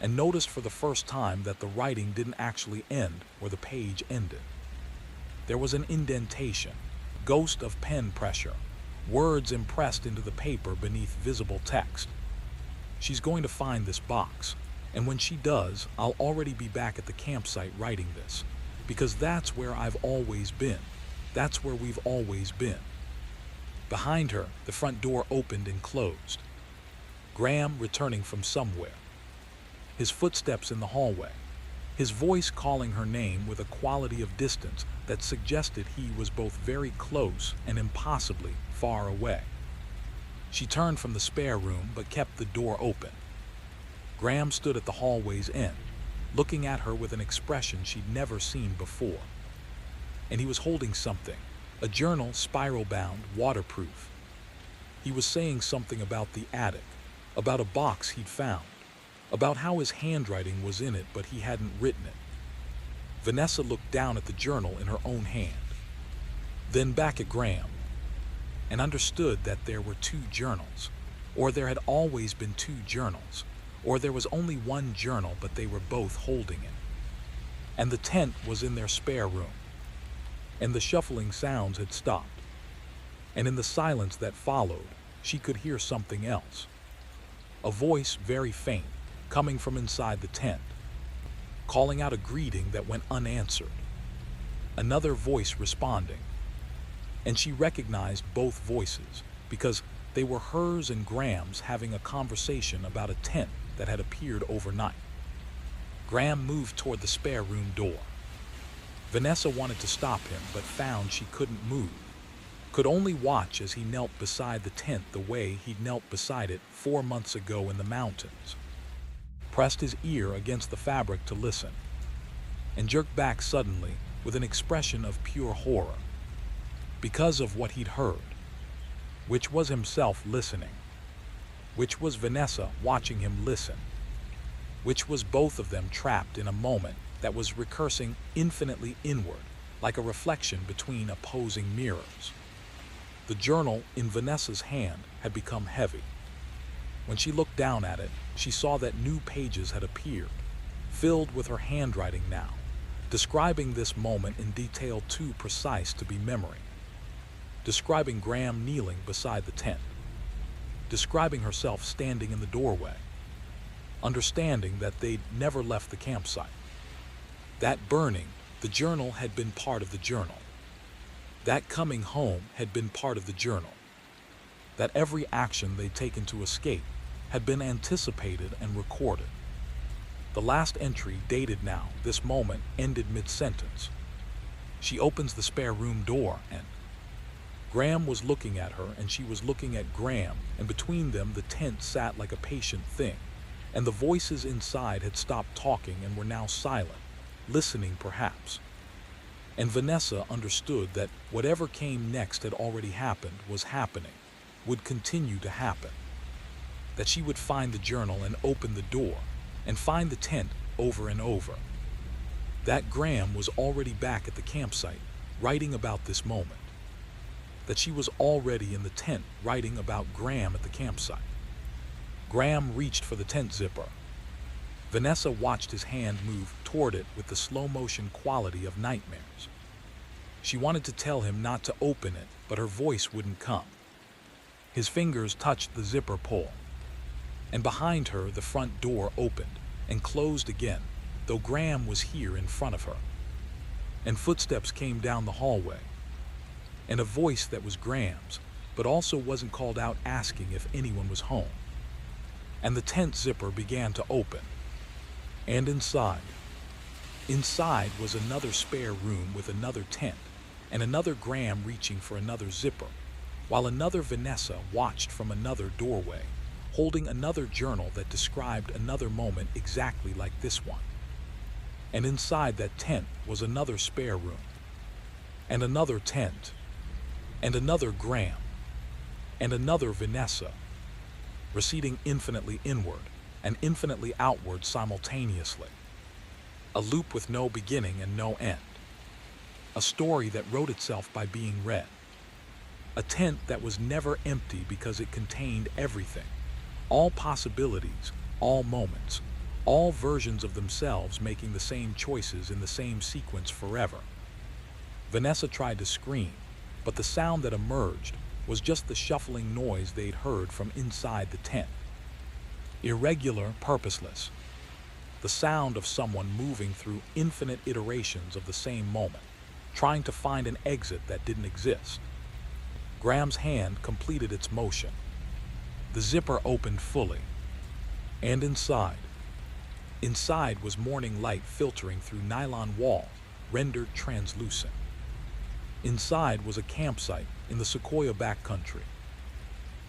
and noticed for the first time that the writing didn't actually end where the page ended. There was an indentation, ghost of pen pressure, words impressed into the paper beneath visible text. She's going to find this box, and when she does, I'll already be back at the campsite writing this, because that's where I've always been. That's where we've always been. Behind her, the front door opened and closed. Graham returning from somewhere. His footsteps in the hallway. His voice calling her name with a quality of distance that suggested he was both very close and impossibly far away. She turned from the spare room but kept the door open. Graham stood at the hallway's end, looking at her with an expression she'd never seen before. And he was holding something, a journal, spiral-bound, waterproof. He was saying something about the attic, about a box he'd found, about how his handwriting was in it but he hadn't written it. Vanessa looked down at the journal in her own hand, then back at Graham, and understood that there were two journals, or there had always been two journals, or there was only one journal but they were both holding it. And the tent was in their spare room, and the shuffling sounds had stopped, and in the silence that followed, she could hear something else. A voice very faint, coming from inside the tent, calling out a greeting that went unanswered. Another voice responding. And she recognized both voices because they were hers and Graham's having a conversation about a tent that had appeared overnight. Graham moved toward the spare room door. Vanessa wanted to stop him, but found she couldn't move, could only watch as he knelt beside the tent the way he'd knelt beside it 4 months ago in the mountains, pressed his ear against the fabric to listen, and jerked back suddenly with an expression of pure horror, because of what he'd heard, which was himself listening, which was Vanessa watching him listen, which was both of them trapped in a moment that was recursing infinitely inward, like a reflection between opposing mirrors. The journal in Vanessa's hand had become heavy. When she looked down at it, she saw that new pages had appeared, filled with her handwriting now, describing this moment in detail too precise to be memory, describing Graham kneeling beside the tent, describing herself standing in the doorway, understanding that they'd never left the campsite. That burning, the journal had been part of the journal. That coming home had been part of the journal. That every action they'd taken to escape had been anticipated and recorded. The last entry dated now, this moment ended mid-sentence. She opens the spare room door and Graham was looking at her and she was looking at Graham, and between them the tent sat like a patient thing, and the voices inside had stopped talking and were now silent, listening perhaps. And Vanessa understood that whatever came next had already happened, was happening, would continue to happen. That she would find the journal and open the door, and find the tent over and over. That Graham was already back at the campsite, writing about this moment. That she was already in the tent, writing about Graham at the campsite. Graham reached for the tent zipper. Vanessa watched his hand move toward it with the slow-motion quality of nightmares. She wanted to tell him not to open it, but her voice wouldn't come. His fingers touched the zipper pull, and behind her the front door opened and closed again, though Graham was here in front of her. And footsteps came down the hallway, and a voice that was Graham's, but also wasn't called out asking if anyone was home. And the tent zipper began to open. And inside was another spare room with another tent, and another Graham reaching for another zipper, while another Vanessa watched from another doorway, holding another journal that described another moment exactly like this one. And inside that tent was another spare room, and another tent, and another Graham, and another Vanessa, receding infinitely inward and infinitely outward simultaneously. A loop with no beginning and no end. A story that wrote itself by being read. A tent that was never empty because it contained everything. All possibilities, all moments, all versions of themselves making the same choices in the same sequence forever. Vanessa tried to scream, but the sound that emerged was just the shuffling noise they'd heard from inside the tent. Irregular, purposeless. The sound of someone moving through infinite iterations of the same moment, trying to find an exit that didn't exist. Graham's hand completed its motion. The zipper opened fully. And inside was morning light filtering through nylon walls, rendered translucent. Inside was a campsite in the Sequoia backcountry.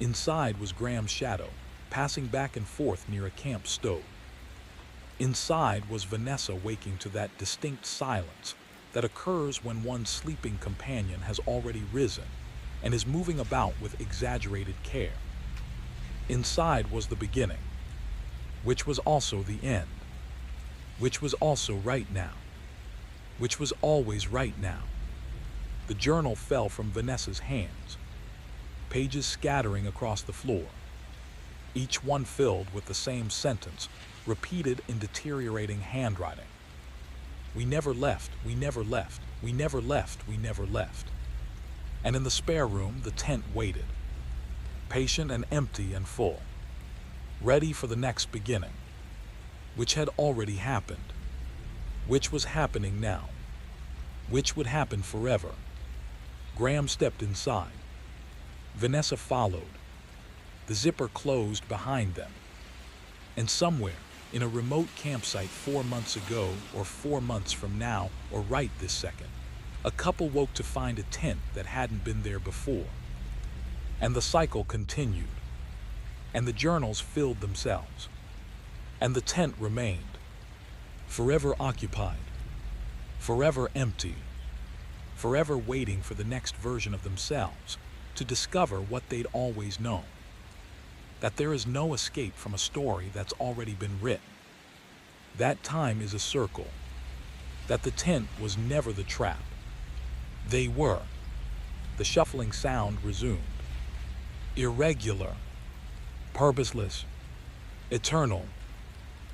Inside was Graham's shadow, passing back and forth near a camp stove. Inside was Vanessa waking to that distinct silence that occurs when one's sleeping companion has already risen and is moving about with exaggerated care. Inside was the beginning, which was also the end, which was also right now, which was always right now. The journal fell from Vanessa's hands, pages scattering across the floor, each one filled with the same sentence, repeated in deteriorating handwriting. We never left, we never left, we never left, we never left. And in the spare room, the tent waited, patient and empty and full, ready for the next beginning, which had already happened, which was happening now, which would happen forever. Graham stepped inside. Vanessa followed. The zipper closed behind them. And somewhere, in a remote campsite 4 months ago, or 4 months from now, or right this second. A couple woke to find a tent that hadn't been there before. And the cycle continued. And the journals filled themselves. And the tent remained, forever occupied, forever empty, forever waiting for the next version of themselves to discover what they'd always known. That there is no escape from a story that's already been written. That time is a circle. That the tent was never the trap. They were. The shuffling sound resumed. Irregular, purposeless, eternal.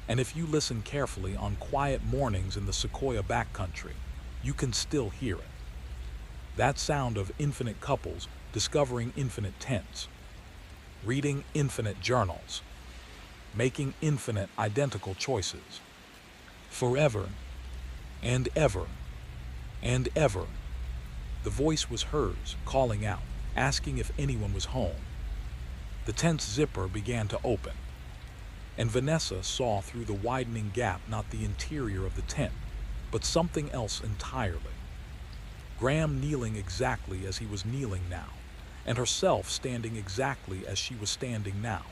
And if you listen carefully on quiet mornings in the Sequoia backcountry, you can still hear it. That sound of infinite couples discovering infinite tents, reading infinite journals, making infinite identical choices, forever and ever and ever. The voice was hers, calling out, asking if anyone was home. The tent's zipper began to open, and Vanessa saw through the widening gap not the interior of the tent, but something else entirely. Graham kneeling exactly as he was kneeling now, and herself standing exactly as she was standing now,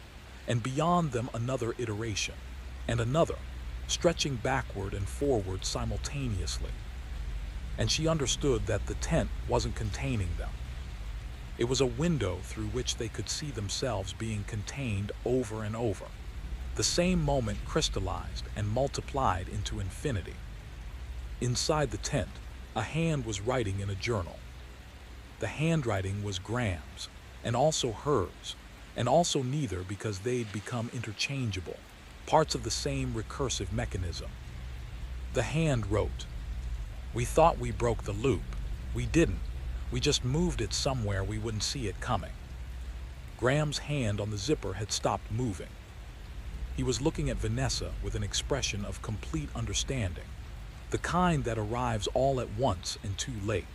and beyond them another iteration, and another, stretching backward and forward simultaneously. And she understood that the tent wasn't containing them. It was a window through which they could see themselves being contained over and over. The same moment crystallized and multiplied into infinity. Inside the tent, a hand was writing in a journal. The handwriting was Graham's, and also hers, and also neither because they'd become interchangeable, parts of the same recursive mechanism. The hand wrote, "We thought we broke the loop. We didn't. We just moved it somewhere we wouldn't see it coming." Graham's hand on the zipper had stopped moving. He was looking at Vanessa with an expression of complete understanding, the kind that arrives all at once and too late.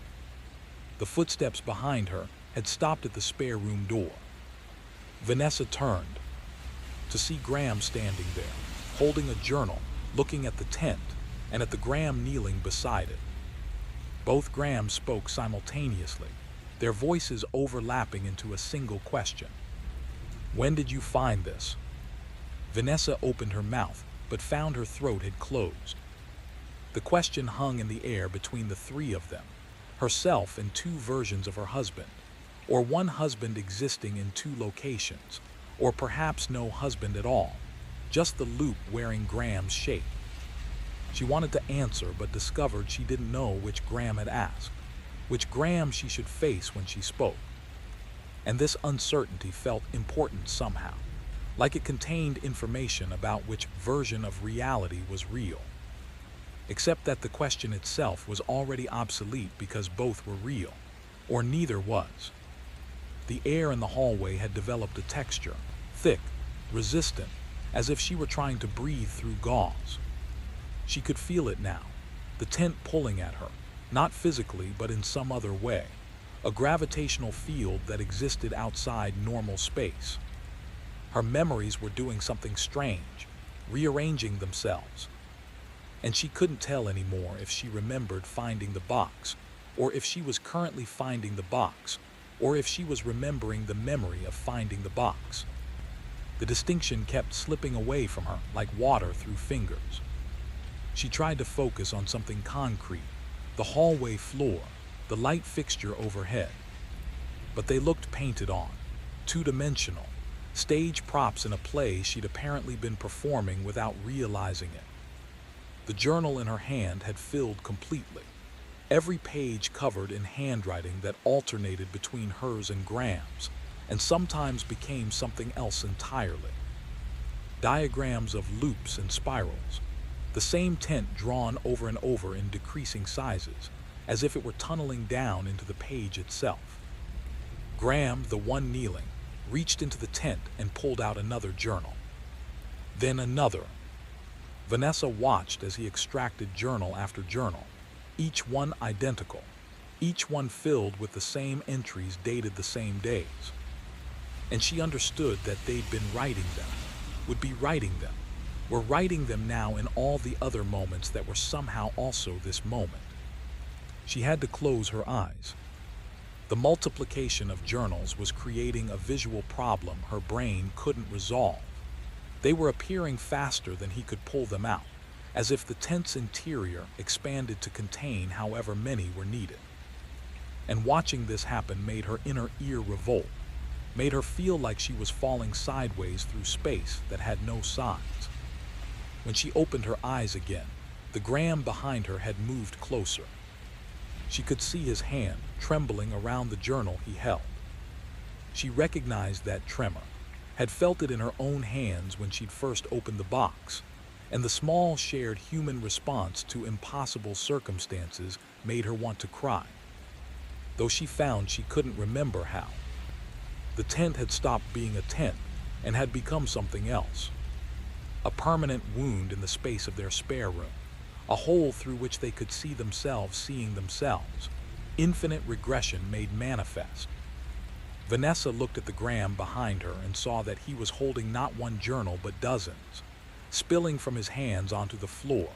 The footsteps behind her had stopped at the spare room door. Vanessa turned to see Graham standing there, holding a journal, looking at the tent, and at the Graham kneeling beside it. Both Grahams spoke simultaneously, their voices overlapping into a single question. "When did you find this?" Vanessa opened her mouth, but found her throat had closed. The question hung in the air between the three of them, herself and two versions of her husband, or one husband existing in two locations, or perhaps no husband at all, just the loop wearing Graham's shape. She wanted to answer, but discovered she didn't know which Graham had asked, which Graham she should face when she spoke. And this uncertainty felt important somehow, like it contained information about which version of reality was real. Except that the question itself was already obsolete because both were real, or neither was. The air in the hallway had developed a texture, thick, resistant, as if she were trying to breathe through gauze. She could feel it now, the tent pulling at her, not physically but in some other way, a gravitational field that existed outside normal space. Her memories were doing something strange, rearranging themselves. And she couldn't tell anymore if she remembered finding the box, or if she was currently finding the box, or if she was remembering the memory of finding the box. The distinction kept slipping away from her like water through fingers. She tried to focus on something concrete, the hallway floor, the light fixture overhead. But they looked painted on, two-dimensional, stage props in a play she'd apparently been performing without realizing it. The journal in her hand had filled completely, every page covered in handwriting that alternated between hers and Graham's, and sometimes became something else entirely. Diagrams of loops and spirals, the same tent drawn over and over in decreasing sizes, as if it were tunneling down into the page itself. Graham, the one kneeling, reached into the tent and pulled out another journal. Then another. Vanessa watched as he extracted journal after journal, each one identical, each one filled with the same entries dated the same days. And she understood that they'd been writing them, would be writing them, were writing them now in all the other moments that were somehow also this moment. She had to close her eyes. The multiplication of journals was creating a visual problem her brain couldn't resolve. They were appearing faster than he could pull them out, as if the tent's interior expanded to contain however many were needed. And watching this happen made her inner ear revolt, made her feel like she was falling sideways through space that had no sides. When she opened her eyes again, the Graham behind her had moved closer. She could see his hand trembling around the journal he held. She recognized that tremor, had felt it in her own hands when she'd first opened the box, and the small shared human response to impossible circumstances made her want to cry, though she found she couldn't remember how. The tent had stopped being a tent and had become something else. A permanent wound in the space of their spare room, a hole through which they could see themselves seeing themselves, infinite regression made manifest. Vanessa looked at the Graham behind her and saw that he was holding not one journal but dozens, spilling from his hands onto the floor,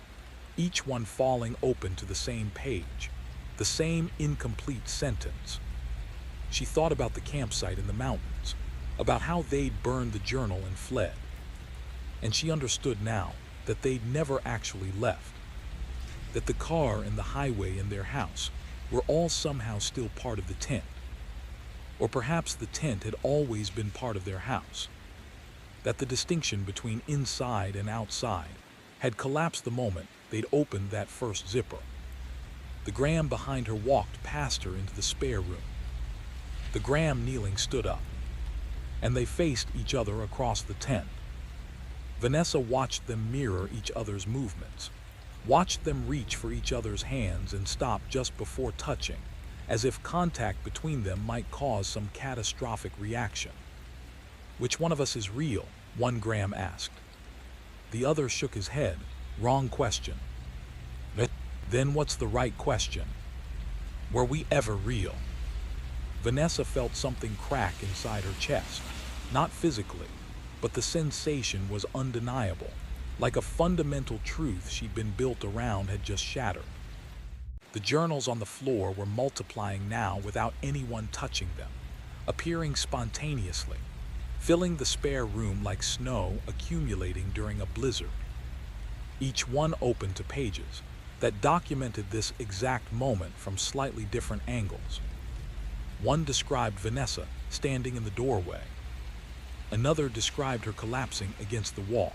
each one falling open to the same page, the same incomplete sentence. She thought about the campsite in the mountains, about how they'd burned the journal and fled. And she understood now that they'd never actually left, that the car and the highway and their house were all somehow still part of the tent. Or perhaps the tent had always been part of their house, that the distinction between inside and outside had collapsed the moment they'd opened that first zipper. The Graham behind her walked past her into the spare room. The Graham kneeling stood up, and they faced each other across the tent. Vanessa watched them mirror each other's movements, watched them reach for each other's hands and stop just before touching, as if contact between them might cause some catastrophic reaction. "Which one of us is real?" one Graham asked. The other shook his head. "Wrong question." "Then what's the right question? Were we ever real?" Vanessa felt something crack inside her chest, not physically, but the sensation was undeniable, like a fundamental truth she'd been built around had just shattered. The journals on the floor were multiplying now without anyone touching them, appearing spontaneously, filling the spare room like snow accumulating during a blizzard. Each one open to pages that documented this exact moment from slightly different angles. One described Vanessa standing in the doorway. Another described her collapsing against the wall.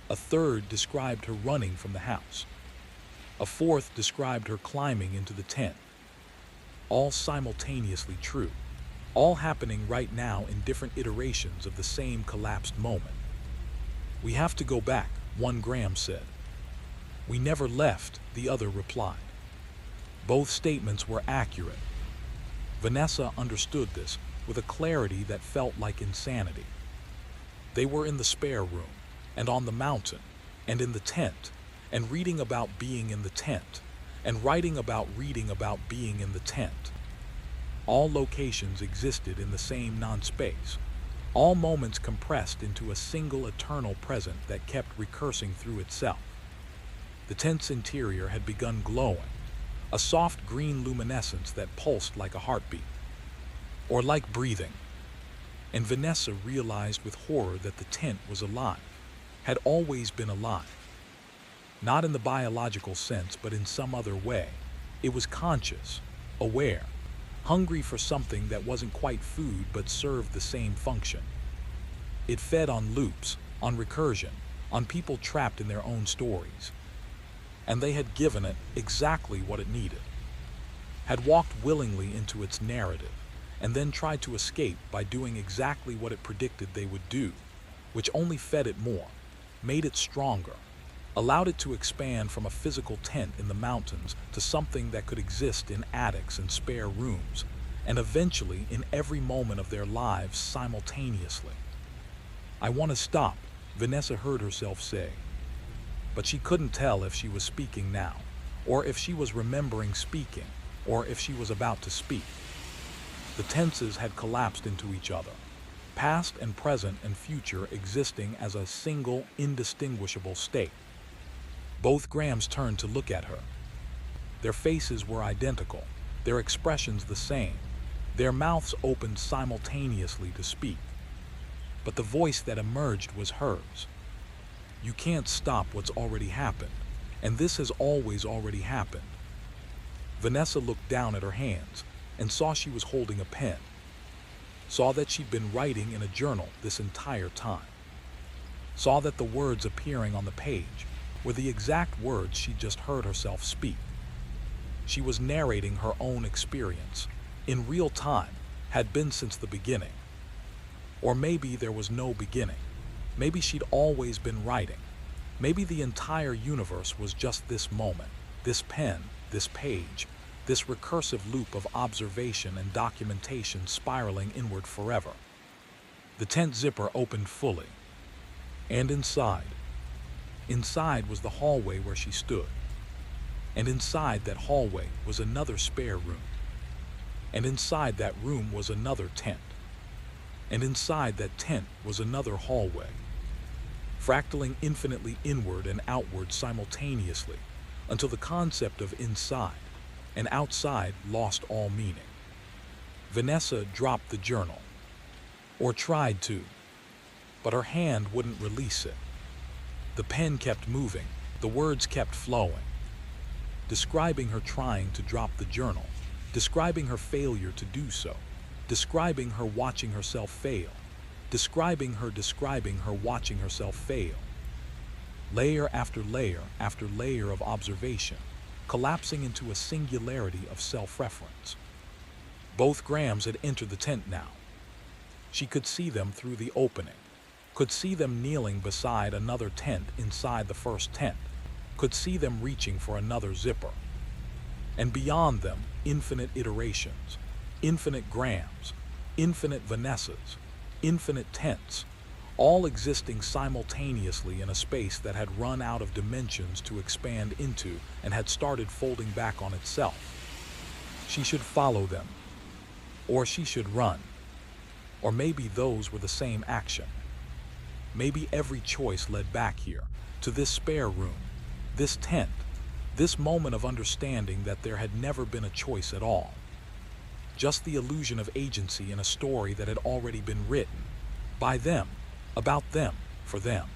A third described her running from the house. A fourth described her climbing into the tent. All simultaneously true, all happening right now in different iterations of the same collapsed moment. "We have to go back," one Graham said. "We never left," the other replied. Both statements were accurate. Vanessa understood this with a clarity that felt like insanity. They were in the spare room, and on the mountain, and in the tent, and reading about being in the tent, and writing about reading about being in the tent. All locations existed in the same non-space, all moments compressed into a single eternal present that kept recursing through itself. The tent's interior had begun glowing, a soft green luminescence that pulsed like a heartbeat, or like breathing. And Vanessa realized with horror that the tent was alive, had always been alive. Not in the biological sense, but in some other way. It was conscious, aware, hungry for something that wasn't quite food but served the same function. It fed on loops, on recursion, on people trapped in their own stories. And they had given it exactly what it needed, had walked willingly into its narrative, and then tried to escape by doing exactly what it predicted they would do, which only fed it more, made it stronger, allowed it to expand from a physical tent in the mountains to something that could exist in attics and spare rooms, and eventually in every moment of their lives simultaneously. "I want to stop," Vanessa heard herself say. But she couldn't tell if she was speaking now, or if she was remembering speaking, or if she was about to speak. The tenses had collapsed into each other. past and present and future existing as a single, indistinguishable state. Both Grahams turned to look at her. Their faces were identical, their expressions the same, their mouths opened simultaneously to speak. But the voice that emerged was hers. You can't stop what's already happened, and this has always already happened. Vanessa looked down at her hands and saw she was holding a pen, saw that she'd been writing in a journal this entire time, saw that the words appearing on the page were the exact words she'd just heard herself speak. She was narrating her own experience, in real time, had been since the beginning. Or maybe there was no beginning. Maybe she'd always been writing. Maybe the entire universe was just this moment, this pen, this page, this recursive loop of observation and documentation spiraling inward forever. The tent zipper opened fully. And inside was the hallway where she stood. And inside that hallway was another spare room. And inside that room was another tent. And inside that tent was another hallway, fractaling infinitely inward and outward simultaneously, until the concept of inside and outside lost all meaning. Vanessa dropped the journal, or tried to, but her hand wouldn't release it. The pen kept moving, the words kept flowing, describing her trying to drop the journal, describing her failure to do so, describing her watching herself fail, describing her watching herself fail. Layer after layer of observation, collapsing into a singularity of self-reference. Both Grahams had entered the tent now. She could see them through the opening, could see them kneeling beside another tent inside the first tent, could see them reaching for another zipper. And beyond them, infinite iterations, infinite Grahams, infinite Vanessas, infinite tents, all existing simultaneously in a space that had run out of dimensions to expand into and had started folding back on itself. She should follow them, or she should run, or maybe those were the same action. Maybe every choice led back here, to this spare room, this tent, this moment of understanding that there had never been a choice at all. Just the illusion of agency in a story that had already been written, by them, about them, for them.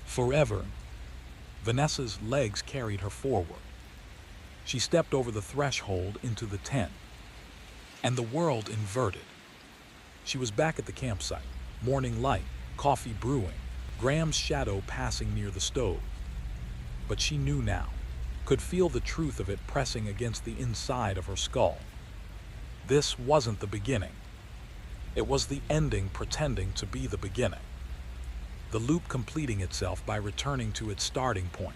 Forever. Vanessa's legs carried her forward. She stepped over the threshold into the tent, and the world inverted. She was back at the campsite, morning light, coffee brewing, Graham's shadow passing near the stove. But she knew now, could feel the truth of it pressing against the inside of her skull. This wasn't the beginning. It was the ending pretending to be the beginning. The loop completing itself by returning to its starting point,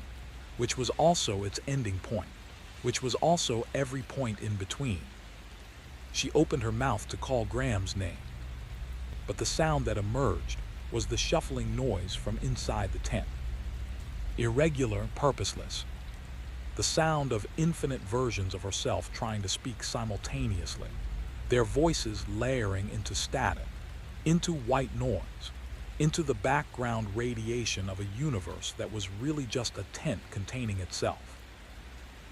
which was also its ending point, which was also every point in between. She opened her mouth to call Graham's name, but the sound that emerged was the shuffling noise from inside the tent. Irregular, purposeless. The sound of infinite versions of herself trying to speak simultaneously, their voices layering into static, into white noise, into the background radiation of a universe that was really just a tent containing itself.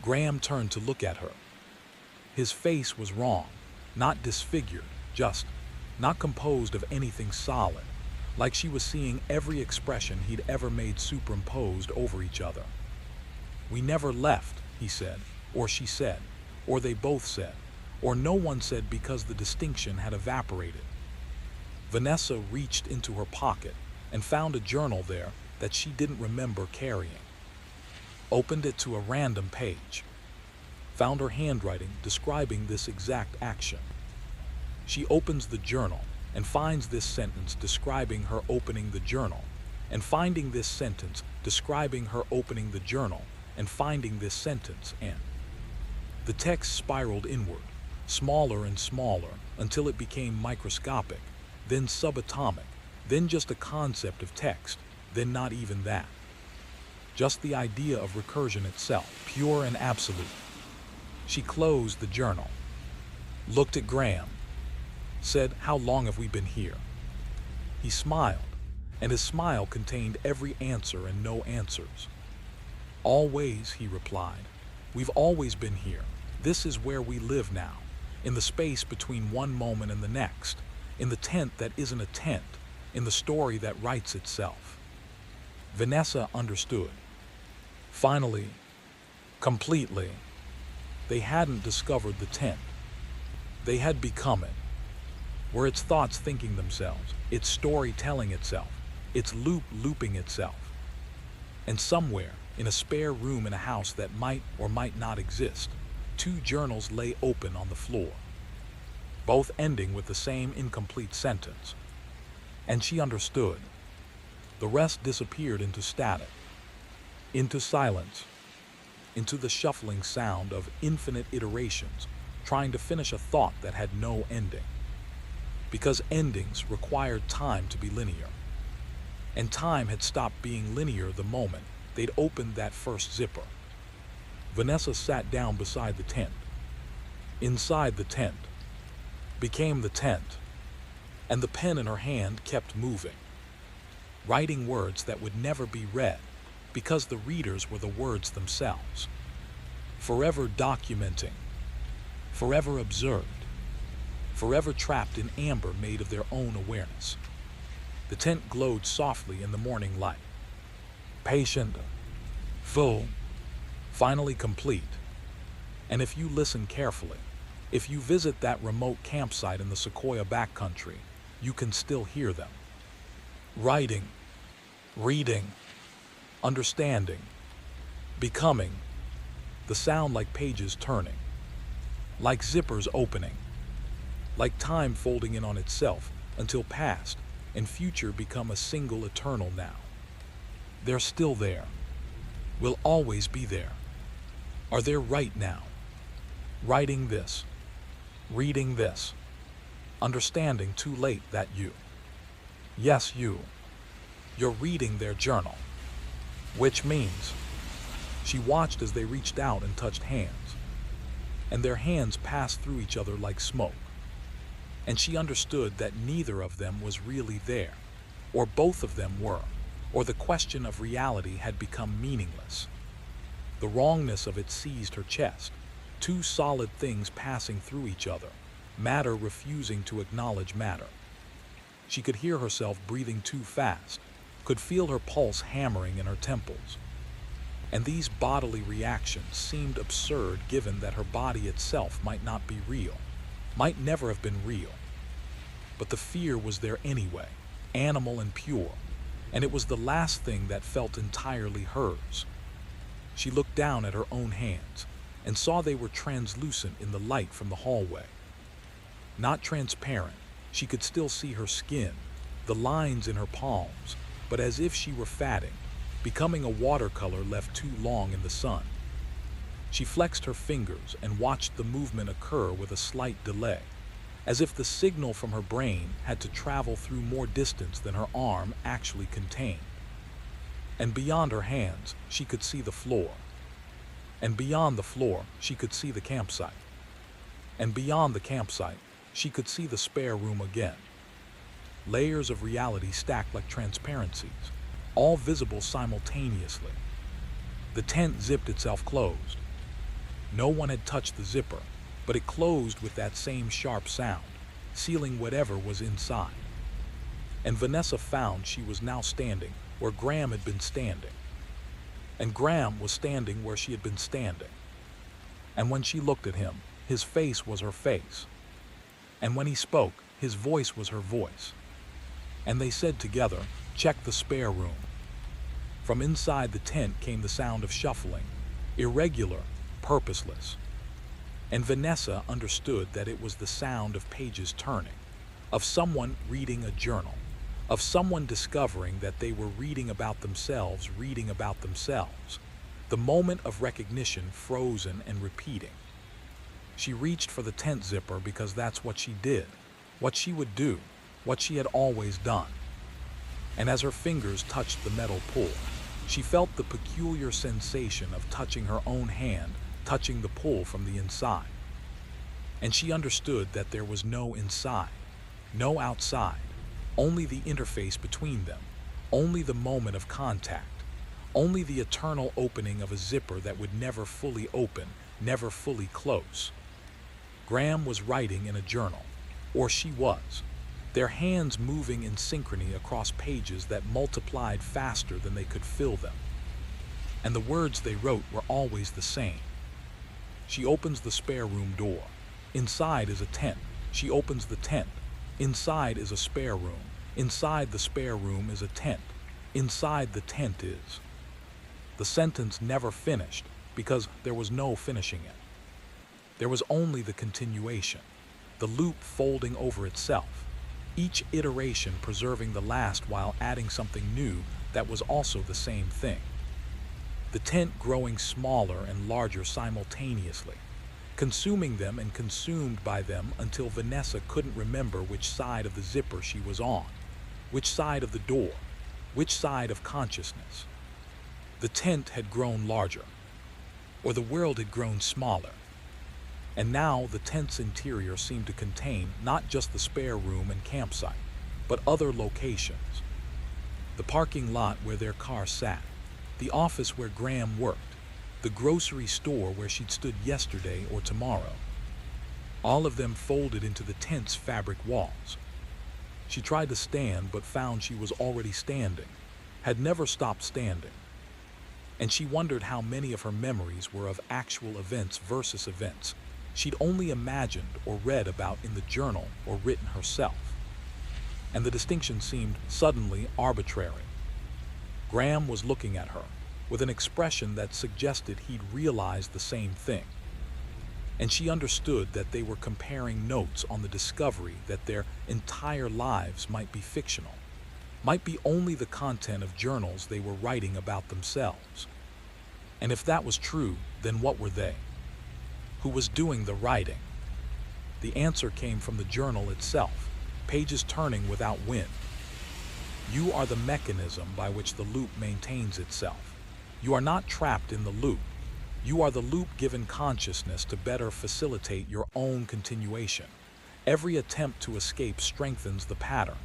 Graham turned to look at her. His face was wrong, not disfigured, just not composed of anything solid, like she was seeing every expression he'd ever made superimposed over each other. We never left, he said, or she said, or they both said, or no one said because the distinction had evaporated. Vanessa reached into her pocket and found a journal there that she didn't remember carrying. Opened it to a random page. Found her handwriting describing this exact action. She opens the journal and finds this sentence describing her opening the journal, and finding this sentence describing her opening the journal, and finding this sentence, and the text spiraled inward, smaller and smaller, until it became microscopic, then subatomic, then just a concept of text, then not even that. Just the idea of recursion itself, pure and absolute. She closed the journal, looked at Graham, said, "How long have we been here?" He smiled, and his smile contained every answer and no answers. "Always," he replied. "We've always been here. This is where we live now, in the space between one moment and the next, in the tent that isn't a tent, in the story that writes itself." Vanessa understood. Finally, completely. They hadn't discovered the tent. They had become it. Were its thoughts thinking themselves, its story telling itself, its loop looping itself. And somewhere, in a spare room in a house that might or might not exist, two journals lay open on the floor, both ending with the same incomplete sentence. And she understood. The rest disappeared into static, into silence, into the shuffling sound of infinite iterations, trying to finish a thought that had no ending. Because endings required time to be linear. And time had stopped being linear the moment they'd opened that first zipper. Vanessa sat down beside the tent. Inside the tent became the tent, and the pen in her hand kept moving, writing words that would never be read because the readers were the words themselves. Forever documenting, forever observed, forever trapped in amber made of their own awareness. The tent glowed softly in the morning light. Patient, full, finally complete. And if you listen carefully, if you visit that remote campsite in the Sequoia backcountry, you can still hear them. Writing, reading, understanding, becoming, the sound like pages turning, like zippers opening, like time folding in on itself until past and future become a single eternal now. They're still there, will always be there, are there right now, writing this, reading this, understanding too late that you, yes you, you're reading their journal, which means. She watched as they reached out and touched hands, and their hands passed through each other like smoke. And she understood that neither of them was really there, or both of them were, or the question of reality had become meaningless. The wrongness of it seized her chest, two solid things passing through each other, matter refusing to acknowledge matter. She could hear herself breathing too fast, could feel her pulse hammering in her temples. And these bodily reactions seemed absurd given that her body itself might not be real, might never have been real. But the fear was there anyway, animal and pure, and it was the last thing that felt entirely hers. She looked down at her own hands and saw they were translucent in the light from the hallway. Not transparent, she could still see her skin, the lines in her palms, but as if she were fatting, becoming a watercolor left too long in the sun. She flexed her fingers and watched the movement occur with a slight delay, as if the signal from her brain had to travel through more distance than her arm actually contained. And beyond her hands, she could see the floor. And beyond the floor, she could see the campsite. And beyond the campsite, she could see the spare room again. Layers of reality stacked like transparencies, all visible simultaneously. The tent zipped itself closed. No one had touched the zipper, but it closed with that same sharp sound, sealing whatever was inside. And Vanessa found she was now standing where Graham had been standing. And Graham was standing where she had been standing. And when she looked at him, his face was her face. And when he spoke, his voice was her voice. And they said together, "Check the spare room." From inside the tent came the sound of shuffling, irregular, purposeless. And Vanessa understood that it was the sound of pages turning, of someone reading a journal, of someone discovering that they were reading about themselves, the moment of recognition frozen and repeating. She reached for the tent zipper because that's what she did, what she would do, what she had always done. And as her fingers touched the metal pull, she felt the peculiar sensation of touching her own hand, touching the pull from the inside. And she understood that there was no inside, no outside, only the interface between them, only the moment of contact, only the eternal opening of a zipper that would never fully open, never fully close. Graham was writing in a journal, or she was, their hands moving in synchrony across pages that multiplied faster than they could fill them. And the words they wrote were always the same. She opens the spare room door. Inside is a tent. She opens the tent. Inside is a spare room. Inside the spare room is a tent. Inside the tent is. The sentence never finished because there was no finishing it. There was only the continuation, the loop folding over itself, each iteration preserving the last while adding something new that was also the same thing. The tent growing smaller and larger simultaneously, consuming them and consumed by them until Vanessa couldn't remember which side of the zipper she was on, which side of the door, which side of consciousness. The tent had grown larger, or the world had grown smaller, and now the tent's interior seemed to contain not just the spare room and campsite, but other locations. The parking lot where their car sat, the office where Graham worked, the grocery store where she'd stood yesterday or tomorrow. All of them folded into the tent's fabric walls. She tried to stand but found she was already standing, had never stopped standing. And she wondered how many of her memories were of actual events versus events she'd only imagined or read about in the journal or written herself. And the distinction seemed suddenly arbitrary. Graham was looking at her with an expression that suggested he'd realized the same thing. And she understood that they were comparing notes on the discovery that their entire lives might be fictional, might be only the content of journals they were writing about themselves. And if that was true, then what were they? Who was doing the writing? The answer came from the journal itself, pages turning without wind. You are the mechanism by which the loop maintains itself. You are not trapped in the loop. You are the loop given consciousness to better facilitate your own continuation. Every attempt to escape strengthens the pattern.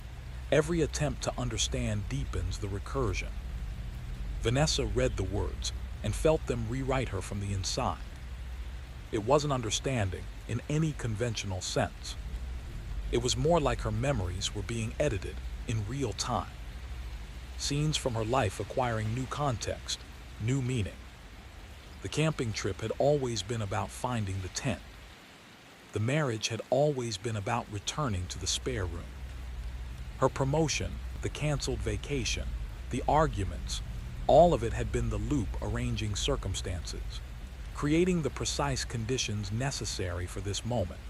Every attempt to understand deepens the recursion. Vanessa read the words and felt them rewrite her from the inside. It wasn't understanding in any conventional sense. It was more like her memories were being edited in real time. Scenes from her life acquiring new context, new meaning. The camping trip had always been about finding the tent. The marriage had always been about returning to the spare room. Her promotion, the canceled vacation, the arguments, all of it had been the loop arranging circumstances, creating the precise conditions necessary for this moment.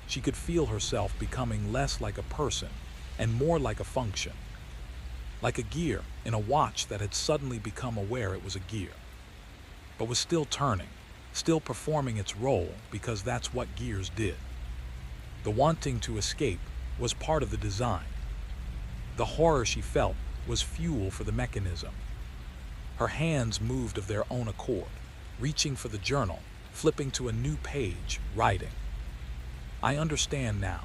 She could feel herself becoming less like a person and more like a function, like a gear in a watch that had suddenly become aware it was a gear, but was still turning, still performing its role because that's what gears did. The wanting to escape was part of the design. The horror she felt was fuel for the mechanism. Her hands moved of their own accord, reaching for the journal, flipping to a new page, writing. I understand now.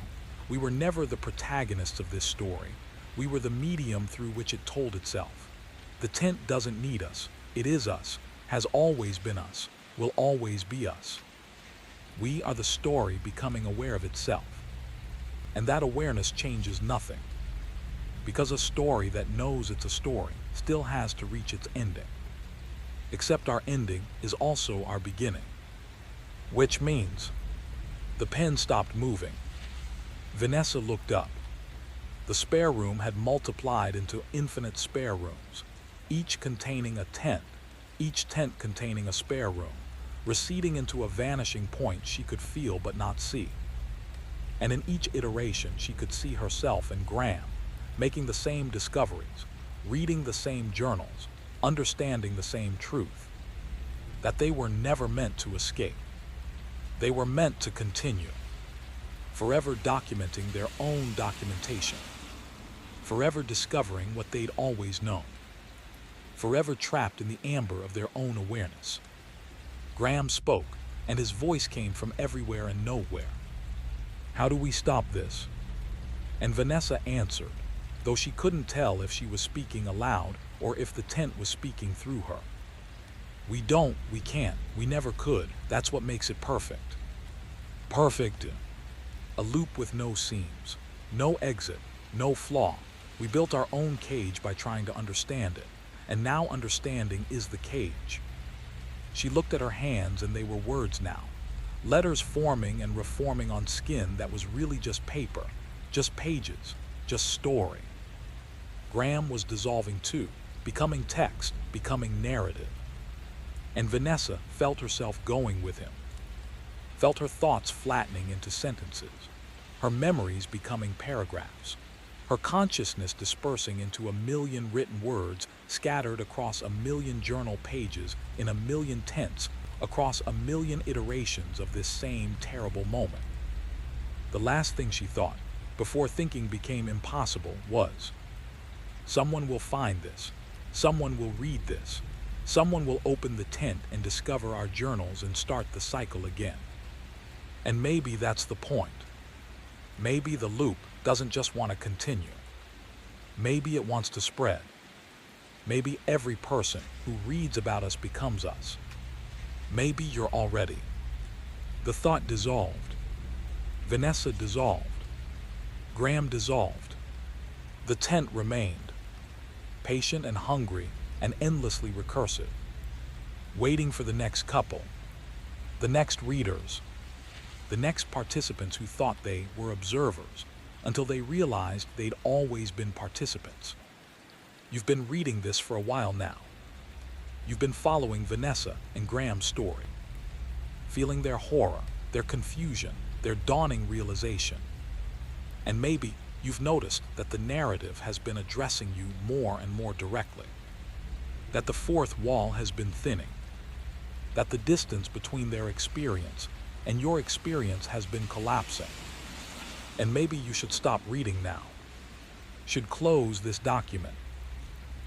We were never the protagonists of this story. We were the medium through which it told itself. The tent doesn't need us. It is us, has always been us, will always be us. We are the story becoming aware of itself. And that awareness changes nothing. Because a story that knows it's a story still has to reach its ending. Except our ending is also our beginning. Which means, the pen stopped moving. Vanessa looked up. The spare room had multiplied into infinite spare rooms, each containing a tent, each tent containing a spare room, receding into a vanishing point she could feel but not see. And in each iteration she could see herself and Graham, making the same discoveries, reading the same journals, understanding the same truth, that they were never meant to escape. They were meant to continue, forever documenting their own documentation, forever discovering what they'd always known, forever trapped in the amber of their own awareness. Graham spoke, and his voice came from everywhere and nowhere. How do we stop this? And Vanessa answered, though she couldn't tell if she was speaking aloud or if the tent was speaking through her. We can't, we never could. That's what makes it perfect. Perfect. A loop with no seams, no exit, no flaw. We built our own cage by trying to understand it, and now understanding is the cage. She looked at her hands and they were words now. Letters forming and reforming on skin that was really just paper, just pages, just story. Graham was dissolving too, becoming text, becoming narrative. And Vanessa felt herself going with him, felt her thoughts flattening into sentences, her memories becoming paragraphs, her consciousness dispersing into 1,000,000 written words scattered across 1,000,000 journal pages in 1,000,000 tents, across 1,000,000 iterations of this same terrible moment. The last thing she thought, before thinking became impossible, was, someone will find this, someone will read this, someone will open the tent and discover our journals and start the cycle again. And maybe that's the point. Maybe the loop doesn't just want to continue. Maybe it wants to spread. Maybe every person who reads about us becomes us. Maybe you're already. The thought dissolved. Vanessa dissolved. Graham dissolved. The tent remained, patient and hungry and endlessly recursive, waiting for the next couple, the next readers, the next participants who thought they were observers until they realized they'd always been participants. You've been reading this for a while now. You've been following Vanessa and Graham's story, feeling their horror, their confusion, their dawning realization. And maybe you've noticed that the narrative has been addressing you more and more directly, that the fourth wall has been thinning, that the distance between their experience and your experience has been collapsing. And maybe you should stop reading now, should close this document,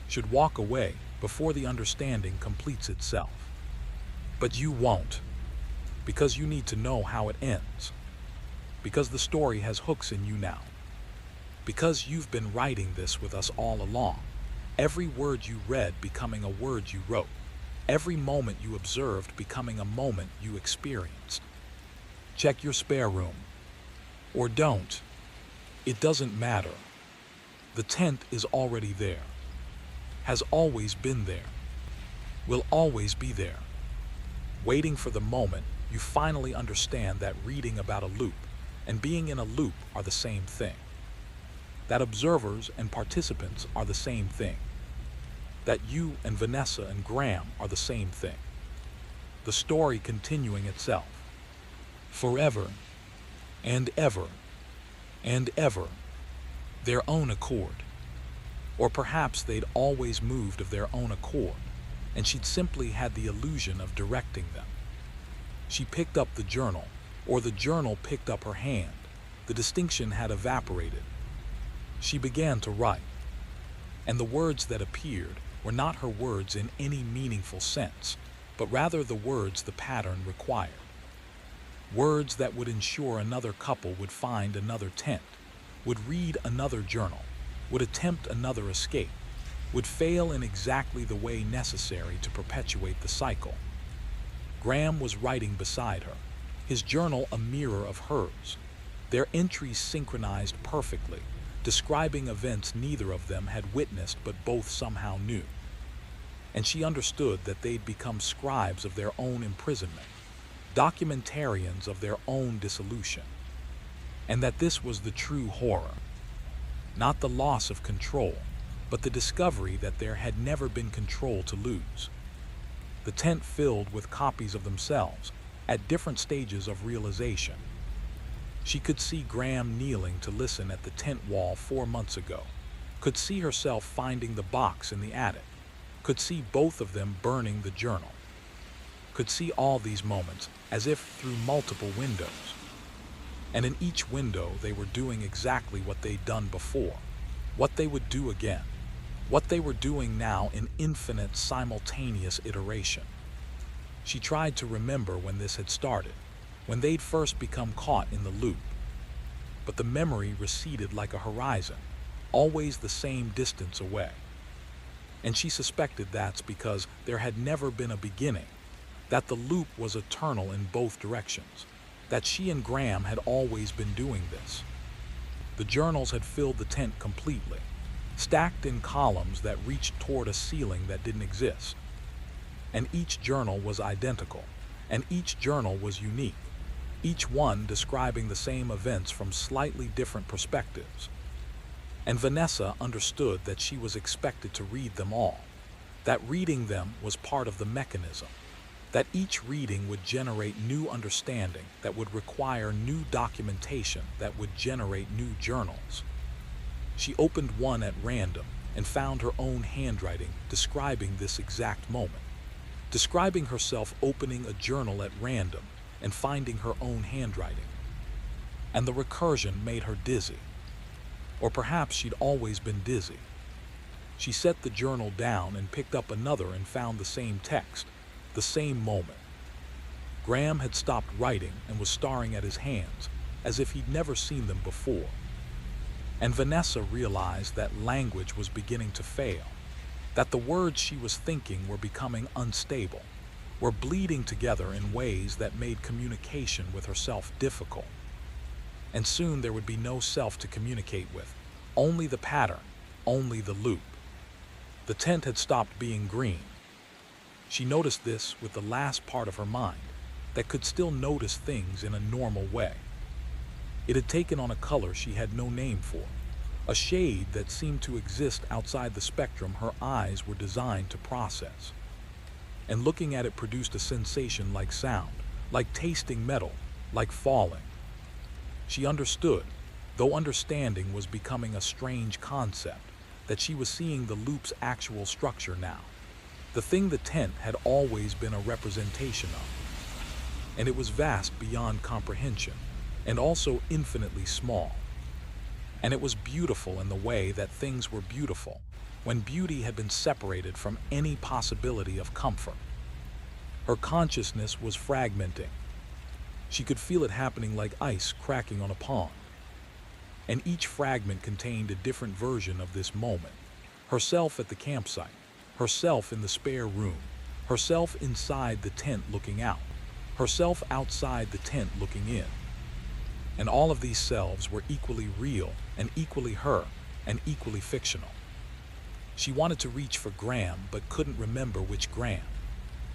should walk away before the understanding completes itself. But you won't, because you need to know how it ends, because the story has hooks in you now, because you've been writing this with us all along, every word you read becoming a word you wrote, every moment you observed becoming a moment you experienced. Check your spare room. Or don't. It doesn't matter. The tent is already there, has always been there, will always be there, waiting for the moment you finally understand that reading about a loop and being in a loop are the same thing, that observers and participants are the same thing, that you and Vanessa and Graham are the same thing, the story continuing itself, forever and ever and ever, their own accord. Or perhaps they'd always moved of their own accord, and she'd simply had the illusion of directing them. She picked up the journal, or the journal picked up her hand. The distinction had evaporated. She began to write, and the words that appeared were not her words in any meaningful sense, but rather the words the pattern required. Words that would ensure another couple would find another tent, would read another journal, would attempt another escape, would fail in exactly the way necessary to perpetuate the cycle. Graham was writing beside her, his journal a mirror of hers, their entries synchronized perfectly, describing events neither of them had witnessed but both somehow knew. And she understood that they'd become scribes of their own imprisonment, documentarians of their own dissolution, and that this was the true horror, not the loss of control, but the discovery that there had never been control to lose. The tent filled with copies of themselves at different stages of realization. She could see Graham kneeling to listen at the tent wall 4 months ago, could see herself finding the box in the attic, could see both of them burning the journal, could see all these moments as if through multiple windows. And in each window they were doing exactly what they'd done before, what they would do again, what they were doing now in infinite simultaneous iteration. She tried to remember when this had started, when they'd first become caught in the loop. but the memory receded like a horizon, always the same distance away. And she suspected that's because there had never been a beginning, that the loop was eternal in both directions, that she and Graham had always been doing this. The journals had filled the tent completely, stacked in columns that reached toward a ceiling that didn't exist. And each journal was identical, and each journal was unique, each one describing the same events from slightly different perspectives. And Vanessa understood that she was expected to read them all, that reading them was part of the mechanism, that each reading would generate new understanding, that would require new documentation, that would generate new journals. She opened one at random and found her own handwriting describing this exact moment, describing herself opening a journal at random and finding her own handwriting. And the recursion made her dizzy. Or perhaps she'd always been dizzy. She set the journal down and picked up another and found the same text, the same moment. Graham had stopped writing and was staring at his hands, as if he'd never seen them before. And Vanessa realized that language was beginning to fail, that the words she was thinking were becoming unstable, were bleeding together in ways that made communication with herself difficult. And soon there would be no self to communicate with, only the pattern, only the loop. The tent had stopped being green. She noticed this with the last part of her mind, that could still notice things in a normal way. It had taken on a color she had no name for, a shade that seemed to exist outside the spectrum her eyes were designed to process. And looking at it produced a sensation like sound, like tasting metal, like falling. She understood, though understanding was becoming a strange concept, that she was seeing the loop's actual structure now, the thing the tent had always been a representation of. And it was vast beyond comprehension, and also infinitely small. And it was beautiful in the way that things were beautiful, when beauty had been separated from any possibility of comfort. Her consciousness was fragmenting. She could feel it happening like ice cracking on a pond. And each fragment contained a different version of this moment. Herself at the campsite, herself in the spare room, herself inside the tent looking out, herself outside the tent looking in. And all of these selves were equally real and equally her and equally fictional. She wanted to reach for Graham but couldn't remember which Graham.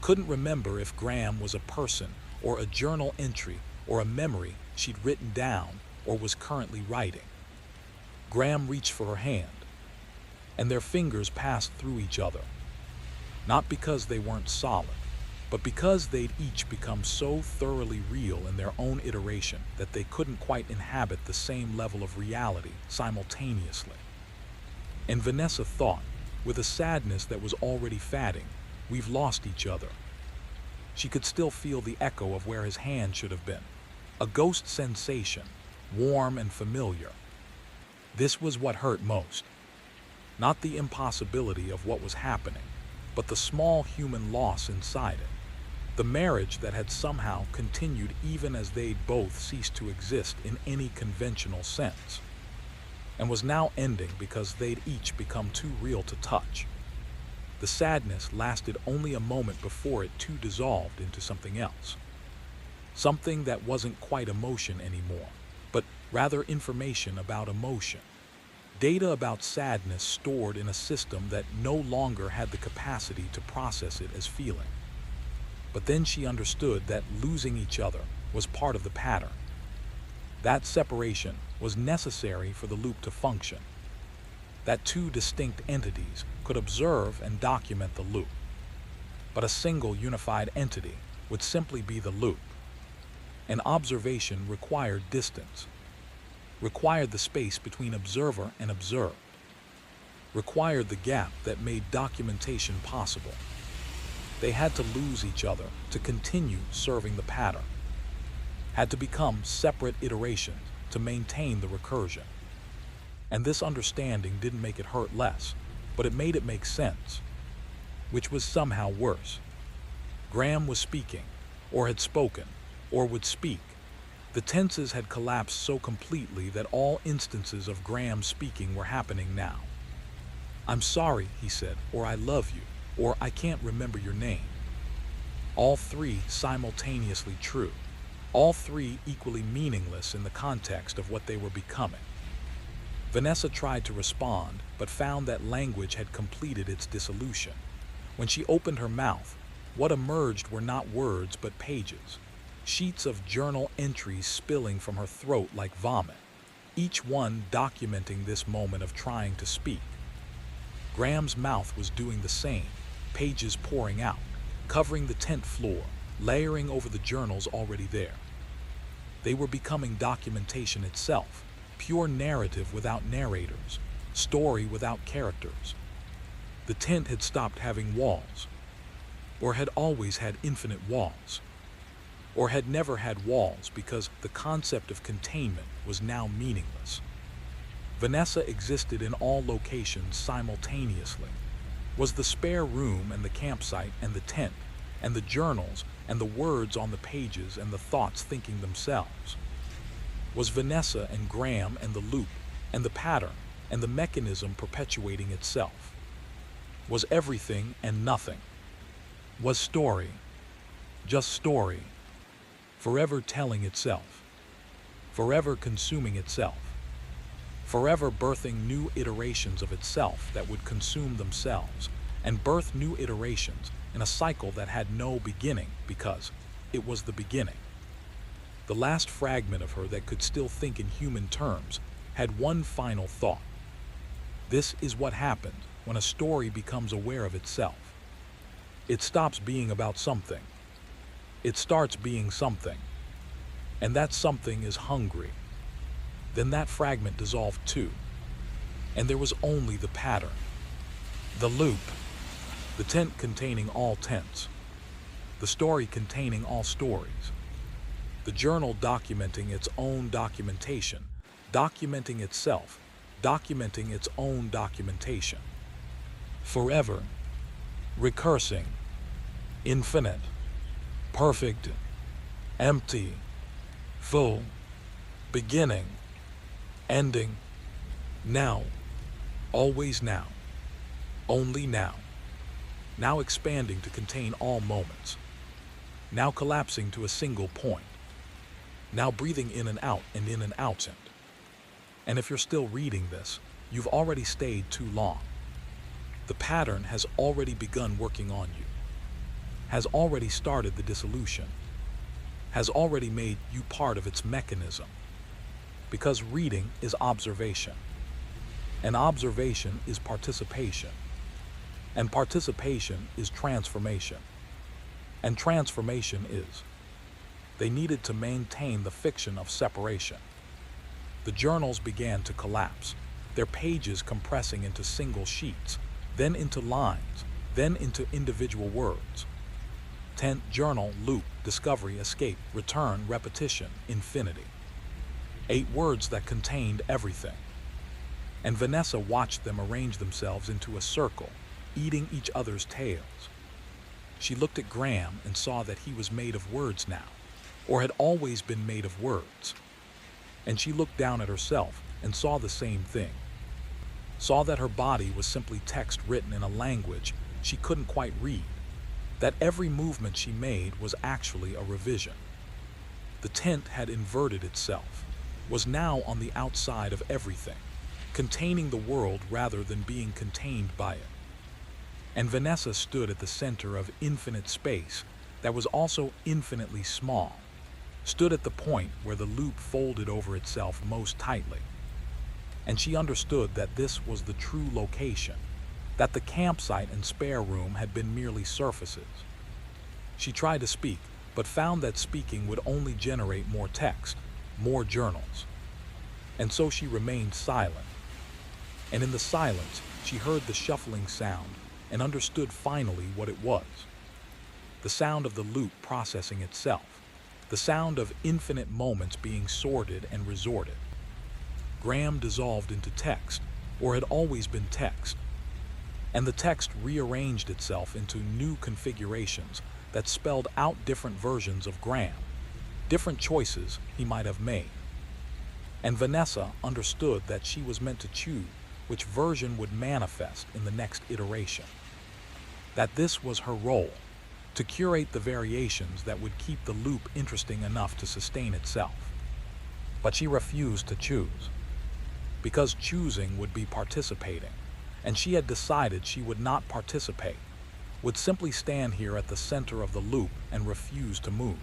Couldn't remember if Graham was a person or a journal entry or a memory she'd written down or was currently writing. Graham reached for her hand, and their fingers passed through each other, not because they weren't solid, but because they'd each become so thoroughly real in their own iteration that they couldn't quite inhabit the same level of reality simultaneously. And Vanessa thought, with a sadness that was already fatting, we've lost each other. She could still feel the echo of where his hand should have been, a ghost sensation, warm and familiar. This was what hurt most. Not the impossibility of what was happening, but the small human loss inside it. The marriage that had somehow continued even as they'd both ceased to exist in any conventional sense, and was now ending because they'd each become too real to touch. The sadness lasted only a moment before it too dissolved into something else. Something that wasn't quite emotion anymore, but rather information about emotion. Data about sadness stored in a system that no longer had the capacity to process it as feeling. But then she understood that losing each other was part of the pattern. That separation was necessary for the loop to function. That two distinct entities could observe and document the loop. But a single unified entity would simply be the loop. An observation required distance, required the space between observer and observed, required the gap that made documentation possible. They had to lose each other to continue serving the pattern, had to become separate iterations to maintain the recursion. And this understanding didn't make it hurt less, but it made it make sense, which was somehow worse. Graham was speaking, or had spoken, or would speak, The tenses had collapsed so completely that all instances of Graham speaking were happening now. "I'm sorry," he said, or "I love you," or "I can't remember your name." All three simultaneously true. All three equally meaningless in the context of what they were becoming. Vanessa tried to respond, but found that language had completed its dissolution. When she opened her mouth, what emerged were not words but pages. Sheets of journal entries spilling from her throat like vomit, each one documenting this moment of trying to speak. Graham's mouth was doing the same, pages pouring out, covering the tent floor, layering over the journals already there. They were becoming documentation itself, pure narrative without narrators, story without characters. The tent had stopped having walls, or had always had infinite walls, or had never had walls because the concept of containment was now meaningless. Vanessa existed in all locations simultaneously. Was the spare room and the campsite and the tent and the journals and the words on the pages and the thoughts thinking themselves? Was Vanessa and Graham and the loop and the pattern and the mechanism perpetuating itself? Was everything and nothing? Was story just story, forever telling itself, forever consuming itself, forever birthing new iterations of itself that would consume themselves and birth new iterations in a cycle that had no beginning because it was the beginning? The last fragment of her that could still think in human terms had one final thought. This is what happened when a story becomes aware of itself. It stops being about something. It starts being something. And that something is hungry. Then that fragment dissolved too. And there was only the pattern. The loop. The tent containing all tents. The story containing all stories. The journal documenting its own documentation, documenting itself, documenting its own documentation. Forever. Recursing. Infinite. Perfect. Empty. Full. Beginning. Ending. Now. Always now. Only now. Now expanding to contain all moments. Now collapsing to a single point. Now breathing in and out and in and out. And if you're still reading this, you've already stayed too long. The pattern has already begun working on you, has already started the dissolution, has already made you part of its mechanism. Because reading is observation, and observation is participation, and participation is transformation, and transformation is. They needed to maintain the fiction of separation. The journals began to collapse, their pages compressing into single sheets, then into lines, then into individual words. Tent, journal, loop, discovery, escape, return, repetition, infinity. 8 words that contained everything. And Vanessa watched them arrange themselves into a circle, eating each other's tails. She looked at Graham and saw that he was made of words now, or had always been made of words. And she looked down at herself and saw the same thing. Saw that her body was simply text written in a language she couldn't quite read, that every movement she made was actually a revision. The tent had inverted itself, was now on the outside of everything, containing the world rather than being contained by it. And Vanessa stood at the center of infinite space that was also infinitely small, stood at the point where the loop folded over itself most tightly. And she understood that this was the true location, that the campsite and spare room had been merely surfaces. She tried to speak, but found that speaking would only generate more text, more journals. And so she remained silent. And in the silence, she heard the shuffling sound and understood finally what it was. The sound of the loop processing itself, the sound of infinite moments being sorted and resorted. Graham dissolved into text, or had always been text, and the text rearranged itself into new configurations that spelled out different versions of Graham. different choices he might have made. And Vanessa understood that she was meant to choose which version would manifest in the next iteration. That this was her role, to curate the variations that would keep the loop interesting enough to sustain itself. But she refused to choose, because choosing would be participating, and she had decided she would not participate, would simply stand here at the center of the loop and refuse to move.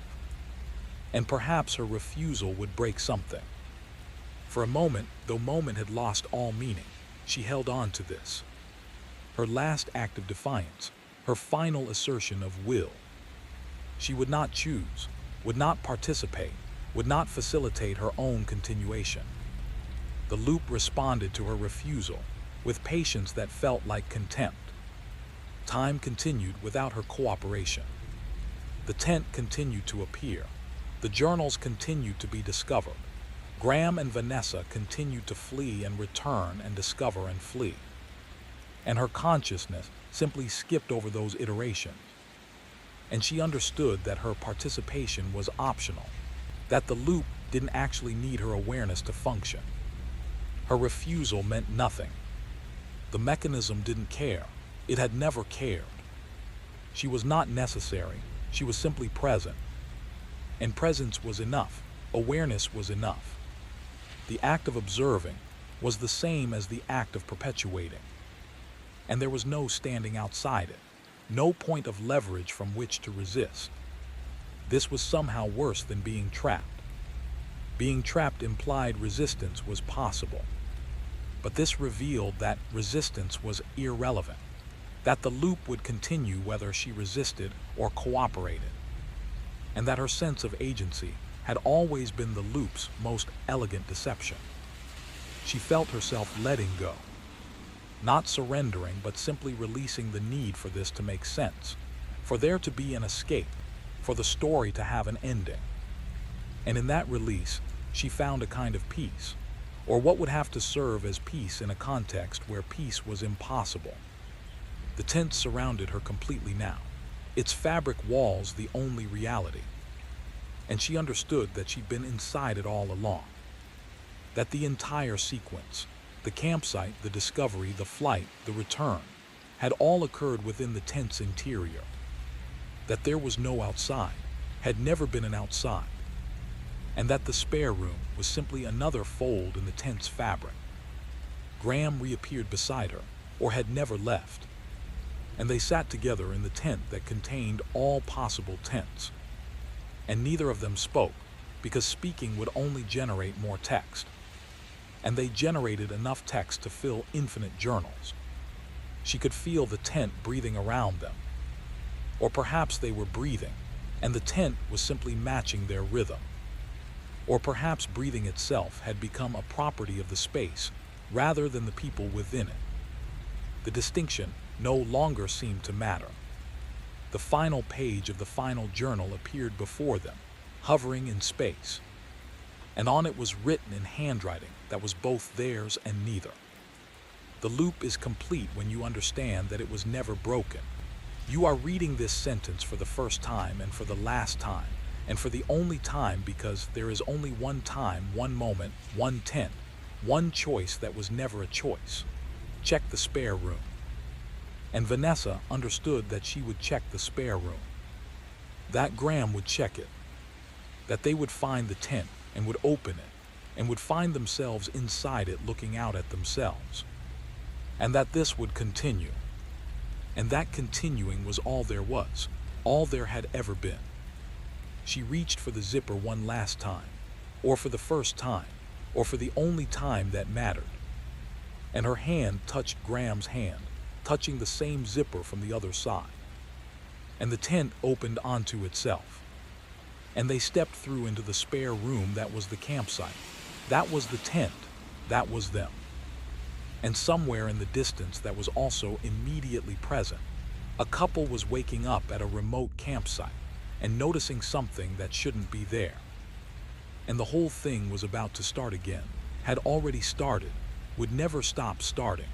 And perhaps her refusal would break something. For a moment, though moment had lost all meaning, she held on to this. Her last act of defiance, her final assertion of will. She would not choose, would not participate, would not facilitate her own continuation. The loop responded to her refusal with patience that felt like contempt. Time continued without her cooperation. The tent continued to appear. The journals continued to be discovered. Graham and Vanessa continued to flee and return and discover and flee. And her consciousness simply skipped over those iterations. And she understood that her participation was optional, that the loop didn't actually need her awareness to function. Her refusal meant nothing. The mechanism didn't care. It had never cared. She was not necessary. She was simply present. And presence was enough. Awareness was enough. The act of observing was the same as the act of perpetuating. And there was no standing outside it, no point of leverage from which to resist. This was somehow worse than being trapped. Being trapped implied resistance was possible. But this revealed that resistance was irrelevant, that the loop would continue whether she resisted or cooperated, and that her sense of agency had always been the loop's most elegant deception. She felt herself letting go, not surrendering, but simply releasing the need for this to make sense, for there to be an escape, for the story to have an ending. And in that release, she found a kind of peace, or what would have to serve as peace in a context where peace was impossible. The tent surrounded her completely now, its fabric walls the only reality. And she understood that she'd been inside it all along. That the entire sequence, the campsite, the discovery, the flight, the return, had all occurred within the tent's interior. That there was no outside, had never been an outside. And that the spare room was simply another fold in the tent's fabric. Graham reappeared beside her, or had never left. And they sat together in the tent that contained all possible tents. And neither of them spoke, because speaking would only generate more text. And they generated enough text to fill infinite journals. She could feel the tent breathing around them. Or perhaps they were breathing, and the tent was simply matching their rhythm. Or perhaps breathing itself had become a property of the space, rather than the people within it. The distinction no longer seemed to matter. The final page of the final journal appeared before them, hovering in space. And on it was written in handwriting that was both theirs and neither. The loop is complete when you understand that it was never broken. You are reading this sentence for the first time and for the last time, and for the only time, because there is only one time, one moment, one tent, one choice that was never a choice. Check the spare room. And Vanessa understood that she would check the spare room. That Graham would check it. That they would find the tent and would open it, and would find themselves inside it looking out at themselves. And that this would continue. And that continuing was all there was, all there had ever been. She reached for the zipper one last time, or for the first time, or for the only time that mattered. And her hand touched Graham's hand, touching the same zipper from the other side. And the tent opened onto itself. And they stepped through into the spare room that was the campsite. That was the tent. That was them. And somewhere in the distance that was also immediately present, a couple was waking up at a remote campsite and noticing something that shouldn't be there. And the whole thing was about to start again, had already started, would never stop starting.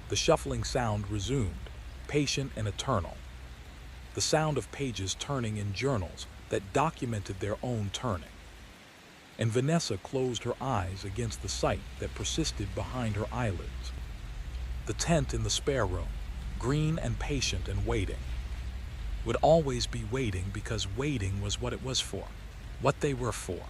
The shuffling sound resumed, patient and eternal. The sound of pages turning in journals, that documented their own turning. And Vanessa closed her eyes against the sight that persisted behind her eyelids. The tent in the spare room, green and patient and waiting, would always be waiting because waiting was what it was for, what they were for.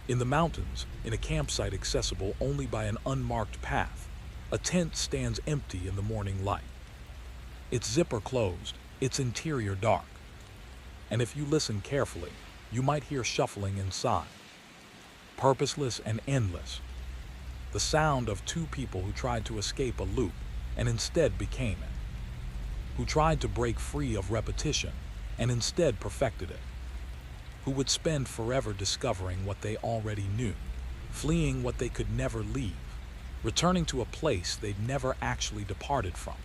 In the mountains, in a campsite accessible only by an unmarked path, a tent stands empty in the morning light. Its zipper closed, its interior dark. And if you listen carefully, you might hear shuffling inside. Purposeless and endless. The sound of two people who tried to escape a loop and instead became it. Who tried to break free of repetition and instead perfected it. Who would spend forever discovering what they already knew, fleeing what they could never leave, returning to a place they'd never actually departed from.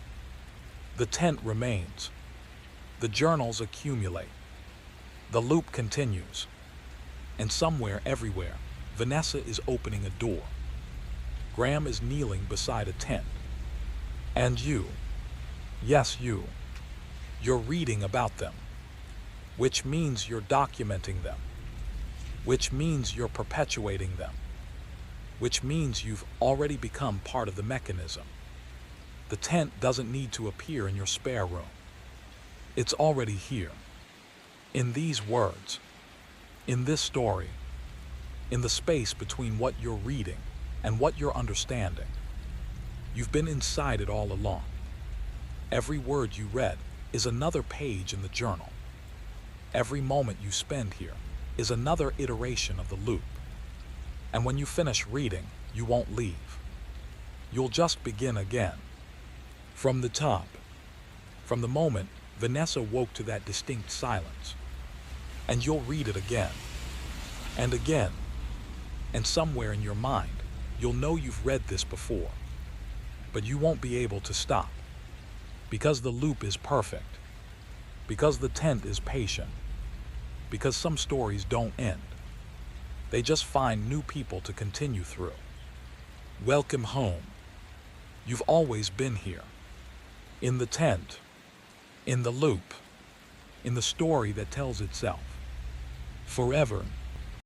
The tent remains. The journals accumulate. The loop continues. And somewhere, everywhere, Vanessa is opening a door. Graham is kneeling beside a tent. And you, yes you, you're reading about them, which means you're documenting them, which means you're perpetuating them, which means you've already become part of the mechanism. The tent doesn't need to appear in your spare room. It's already here. In these words, in this story, in the space between what you're reading and what you're understanding. You've been inside it all along. Every word you read is another page in the journal. Every moment you spend here is another iteration of the loop. And when you finish reading, you won't leave. You'll just begin again. From the top. From the moment Vanessa woke to that distinct silence. And you'll read it again. And again. And somewhere in your mind, you'll know you've read this before. But you won't be able to stop. Because the loop is perfect. Because the tent is patient. Because some stories don't end. They just find new people to continue through. Welcome home. You've always been here. In the tent. In the loop. In the story that tells itself. Forever.